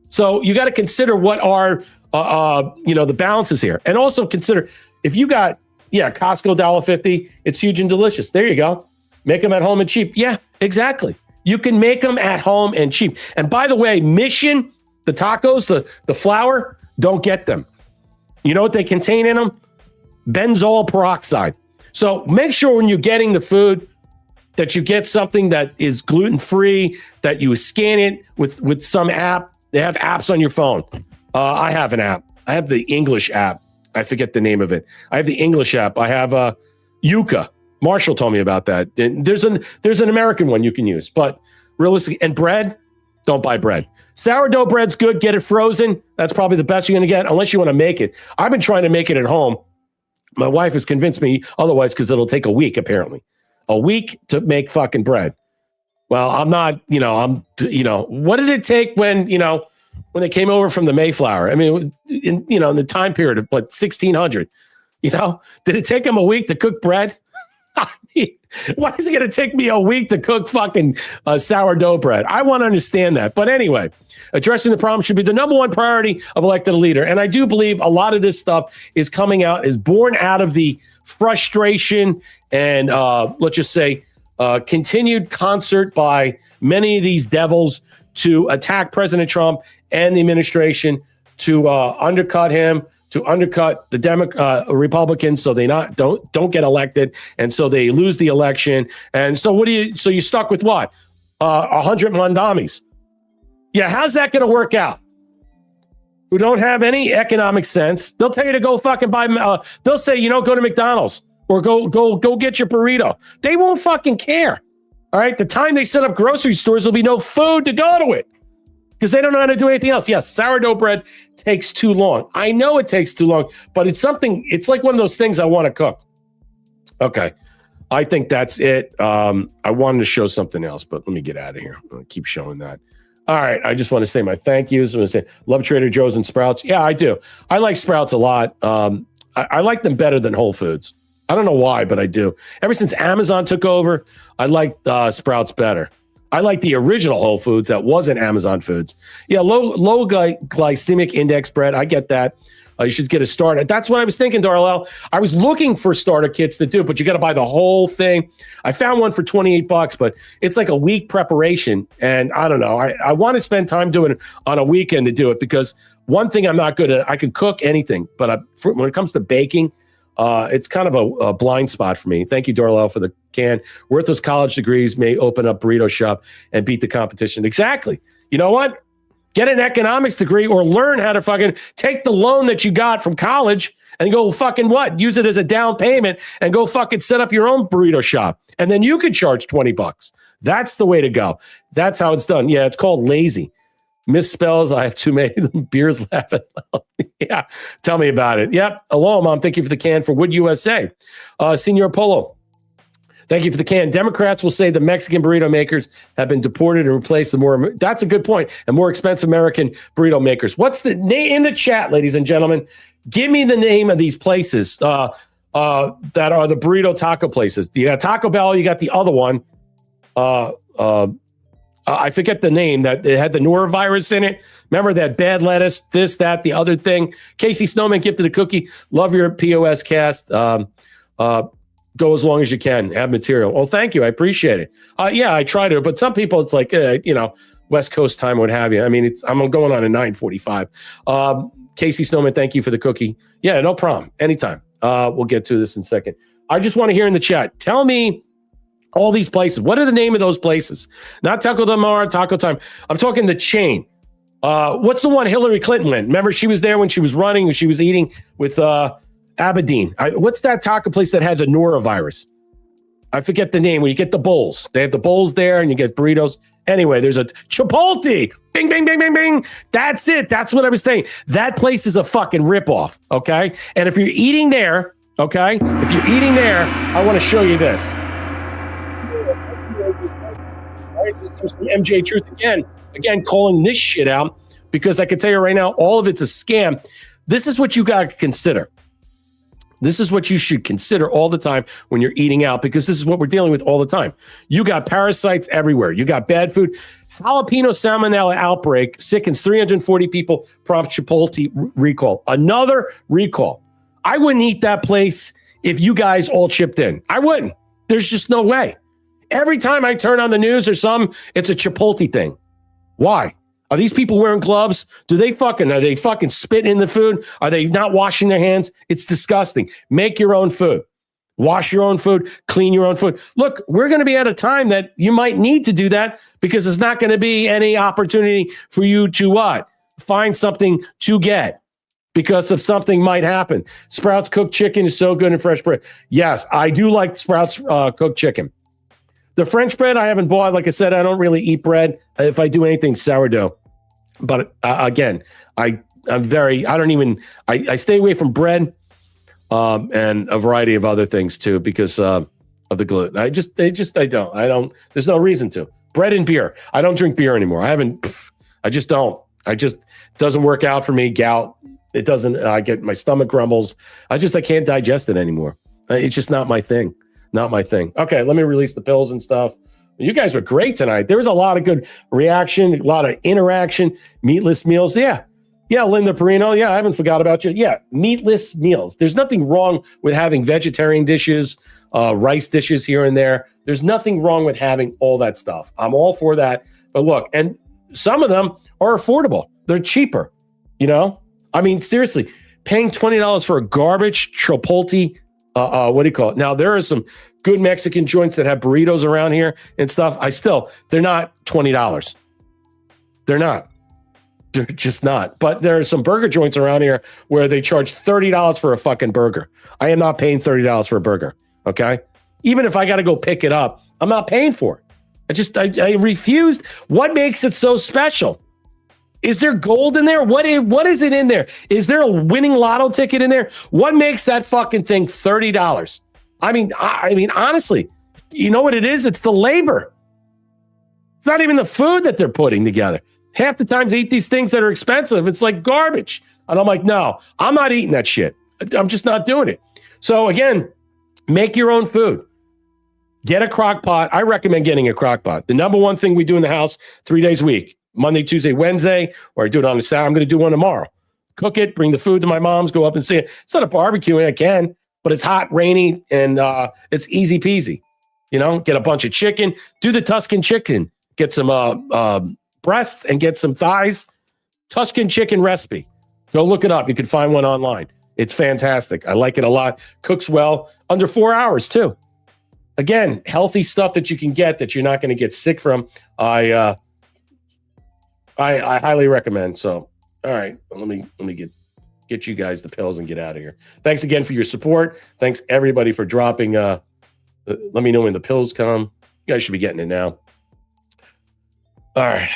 So you got to consider what are the balances here. And also consider if you got, Costco $1.50, it's huge and delicious. There you go. Make them at home and cheap. Yeah, exactly. You can make them at home and cheap. And by the way, Mission, the tacos, the flour, don't get them. You know what they contain in them? Benzoyl peroxide. So make sure when you're getting the food that you get something that is gluten-free, that you scan it with some app. They have apps on your phone. I have an app. I have the English app. I forget the name of it. I have the English app. I have Yuka. Marshall told me about that. And there's an American one you can use. But realistically, and bread, don't buy bread. Sourdough bread's good. Get it frozen. That's probably the best you're going to get, unless you want to make it. I've been trying to make it at home. My wife has convinced me otherwise because it'll take a week, apparently. A week to make fucking bread. Well, I'm not, what did it take when they came over from the Mayflower? I mean, in the time period of 1600, did it take them a week to cook bread? I mean, why is it going to take me a week to cook fucking sourdough bread? I want to understand that. But anyway, addressing the problem should be the number one priority of elected leader. And I do believe a lot of this stuff is born out of the frustration and let's just say continued concert by many of these devils to attack President Trump and the administration, to undercut him, to undercut the Republicans so they don't get elected, and so they lose the election. And so so you're stuck with what? 100 Mondamis. Yeah, how's that going to work out? Who don't have any economic sense. They'll tell you to go fucking buy, they'll say, go to McDonald's or go get your burrito. They won't fucking care. All right, the time they set up grocery stores, there'll be no food to go to it because they don't know how to do anything else. Yes, sourdough bread takes too long. I know it takes too long, but it's like one of those things I want to cook. Okay, I think that's it. I wanted to show something else, but let me get out of here. I'm going to keep showing that. All right, I just want to say my thank yous. I want to say, love Trader Joe's and Sprouts. Yeah, I do. I like Sprouts a lot. I like them better than Whole Foods. I don't know why, but I do. Ever since Amazon took over, I like Sprouts better. I like the original Whole Foods that wasn't Amazon Foods. Yeah, low glycemic index bread. I get that. You should get a starter. That's what I was thinking, Darlell. I was looking for starter kits to do, but you got to buy the whole thing. I found one for $28, but it's like a week preparation. And I don't know. I want to spend time doing it on a weekend to do it because one thing I'm not good at, I can cook anything, but when it comes to baking, it's kind of a blind spot for me. Thank you, Darlell, for the can. Worth those college degrees may open up burrito shop and beat the competition. Exactly. You know what? Get an economics degree or learn how to fucking take the loan that you got from college and go fucking what? Use it as a down payment and go fucking set up your own burrito shop. And then you could charge $20. That's the way to go. That's how it's done. Yeah, it's called lazy. Misspells. I have too many beers laughing. Yeah, tell me about it. Yep. Hello, Mom. Thank you for the can for Wood USA. Senor Polo. Thank you for the can. Democrats will say the Mexican burrito makers have been deported and replaced with more. That's a good point. And more expensive American burrito makers. What's the name in the chat, ladies and gentlemen? Give me the name of these places that are the burrito taco places. You got Taco Bell. You got the other one. I forget the name that it had the norovirus in it. Remember that bad lettuce, this, that, the other thing. Casey Snowman gifted a cookie. Love your POS cast. Go as long as you can. Have material. Well, thank you. I appreciate it. Yeah, I try to, but some people it's like, West Coast time, what have you. I mean, I'm going on at 9:45. Casey Snowman, thank you for the cookie. Yeah, no problem. Anytime. We'll get to this in a second. I just want to hear in the chat. Tell me all these places. What are the name of those places? Not Taco Del Mar, Taco Time. I'm talking the chain. What's the one Hillary Clinton went? Remember, she was there when she was running, when she was eating with Aberdeen. What's that taco place that had the norovirus? I forget the name. When you get the bowls, they have the bowls there, and you get burritos. Anyway, there's a Chipotle. Bing, bing, bing, bing, bing. That's it. That's what I was saying. That place is a fucking ripoff. Okay, and if you're eating there, I want to show you this. All right, this comes from MJ Truth again, calling this shit out because I can tell you right now, all of it's a scam. This is what you got to consider. This is what you should consider all the time when you're eating out, because this is what we're dealing with all the time. You got parasites everywhere. You got bad food. Jalapeno salmonella outbreak sickens 340 people, prompts Chipotle recall. Another recall. I wouldn't eat that place if you guys all chipped in. I wouldn't. There's just no way. Every time I turn on the news or something, it's a Chipotle thing. Why? Are these people wearing gloves? Are they fucking spitting in the food? Are they not washing their hands? It's disgusting. Make your own food. Wash your own food. Clean your own food. Look, we're going to be at a time that you might need to do that because there's not going to be any opportunity for you to what? Find something to get because of something might happen. Sprouts cooked chicken is so good and fresh bread. Yes, I do like Sprouts cooked chicken. The French bread I haven't bought. Like I said, I don't really eat bread. If I do anything, sourdough. But again, I stay away from bread and a variety of other things too because of the gluten. I don't. There's no reason to. Bread and beer. I don't drink beer anymore. I just don't. Doesn't work out for me. Gout. It doesn't. I get my stomach grumbles. I can't digest it anymore. It's just not my thing. Not my thing. Okay, let me release the pills and stuff. You guys were great tonight. There was a lot of good reaction, a lot of interaction. Meatless meals. Yeah, Linda Perino. Yeah, I haven't forgot about you. Yeah, meatless meals. There's nothing wrong with having vegetarian dishes, rice dishes here and there. There's nothing wrong with having all that stuff. I'm all for that. But look, and some of them are affordable. They're cheaper. I mean, seriously, paying $20 for a garbage Chipotle. What do you call it? Now, there are some good Mexican joints that have burritos around here and stuff. They're not $20. They're not. They're just not. But there are some burger joints around here where they charge $30 for a fucking burger. I am not paying $30 for a burger. Okay? Even if I got to go pick it up, I'm not paying for it. I refused. What makes it so special? Is there gold in there? What is it in there? Is there a winning lotto ticket in there? What makes that fucking thing $30? I mean, honestly, you know what it is? It's the labor. It's not even the food that they're putting together. Half the times I eat these things that are expensive. It's like garbage. And I'm like, no, I'm not eating that shit. I'm just not doing it. So again, make your own food. Get a crock pot. I recommend getting a crock pot. The number one thing we do in the house 3 days a week. Monday, Tuesday, Wednesday, or I do it on a Saturday. I'm going to do one tomorrow. Cook it, bring the food to my mom's, go up and see it. It's not a barbecue, I can, but it's hot, rainy, and it's easy peasy. Get a bunch of chicken. Do the Tuscan chicken. Get some breasts and get some thighs. Tuscan chicken recipe. Go look it up. You can find one online. It's fantastic. I like it a lot. Cooks well. Under 4 hours, too. Again, healthy stuff that you can get that you're not going to get sick from. I highly recommend. So, all right, let me get you guys the pills and get out of here. Thanks again for your support. Thanks everybody for dropping. Let me know when the pills come. You guys should be getting it now. All right.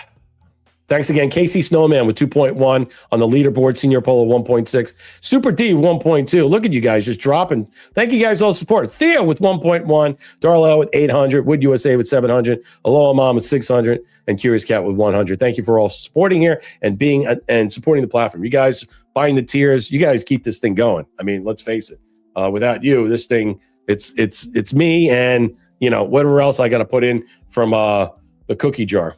Thanks again, Casey Snowman with 2.1 on the leaderboard. Senior Polo 1.6. Super D 1.2. Look at you guys just dropping. Thank you guys all support. Theo with 1.1. Darla with 800. Wood USA with 700. Aloha Mom with 600. And Curious Cat with 100. Thank you for all supporting here and being and supporting the platform. You guys buying the tiers. You guys keep this thing going. I mean, let's face it. Without you, this thing, it's me and whatever else I got to put in from the cookie jar.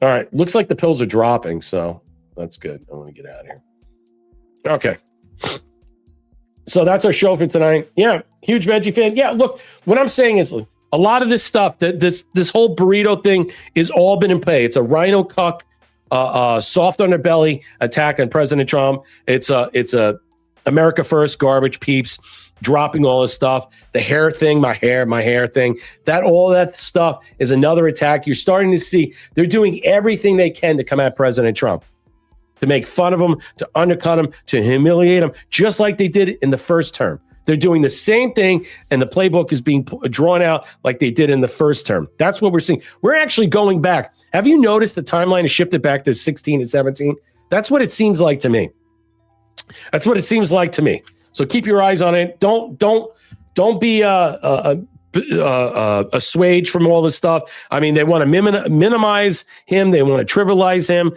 All right. Looks like the pills are dropping, so that's good. I want to get out of here. Okay. So that's our show for tonight. Yeah. Huge veggie fan. Yeah. Look, what I'm saying is a lot of this stuff, this whole burrito thing is all been in play. It's a rhino cuck, soft underbelly attack on President Trump. It's a America First garbage peeps dropping all this stuff. The hair thing, my hair thing, all that stuff is another attack. You're starting to see they're doing everything they can to come at President Trump, to make fun of him, to undercut him, to humiliate him, just like they did in the first term. They're doing the same thing, and the playbook is being drawn out like they did in the first term. That's what we're seeing. We're actually going back. Have you noticed the timeline has shifted back to 16 and 17? That's what it seems like to me. That's what it seems like to me. So keep your eyes on it. Don't be assuaged from all this stuff. I mean, they want to minimize him. They want to trivialize him.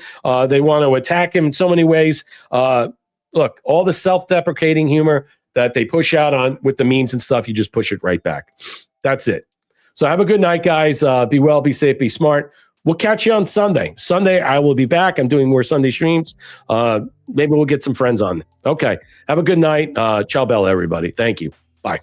They want to attack him in so many ways. Look, all the self-deprecating humor that they push out on with the memes and stuff, you just push it right back. That's it. So have a good night, guys. Be well, be safe, be smart. We'll catch you on Sunday. Sunday, I will be back. I'm doing more Sunday streams. Maybe we'll get some friends on. Okay. Have a good night. Ciao, Bella, everybody. Thank you. Bye.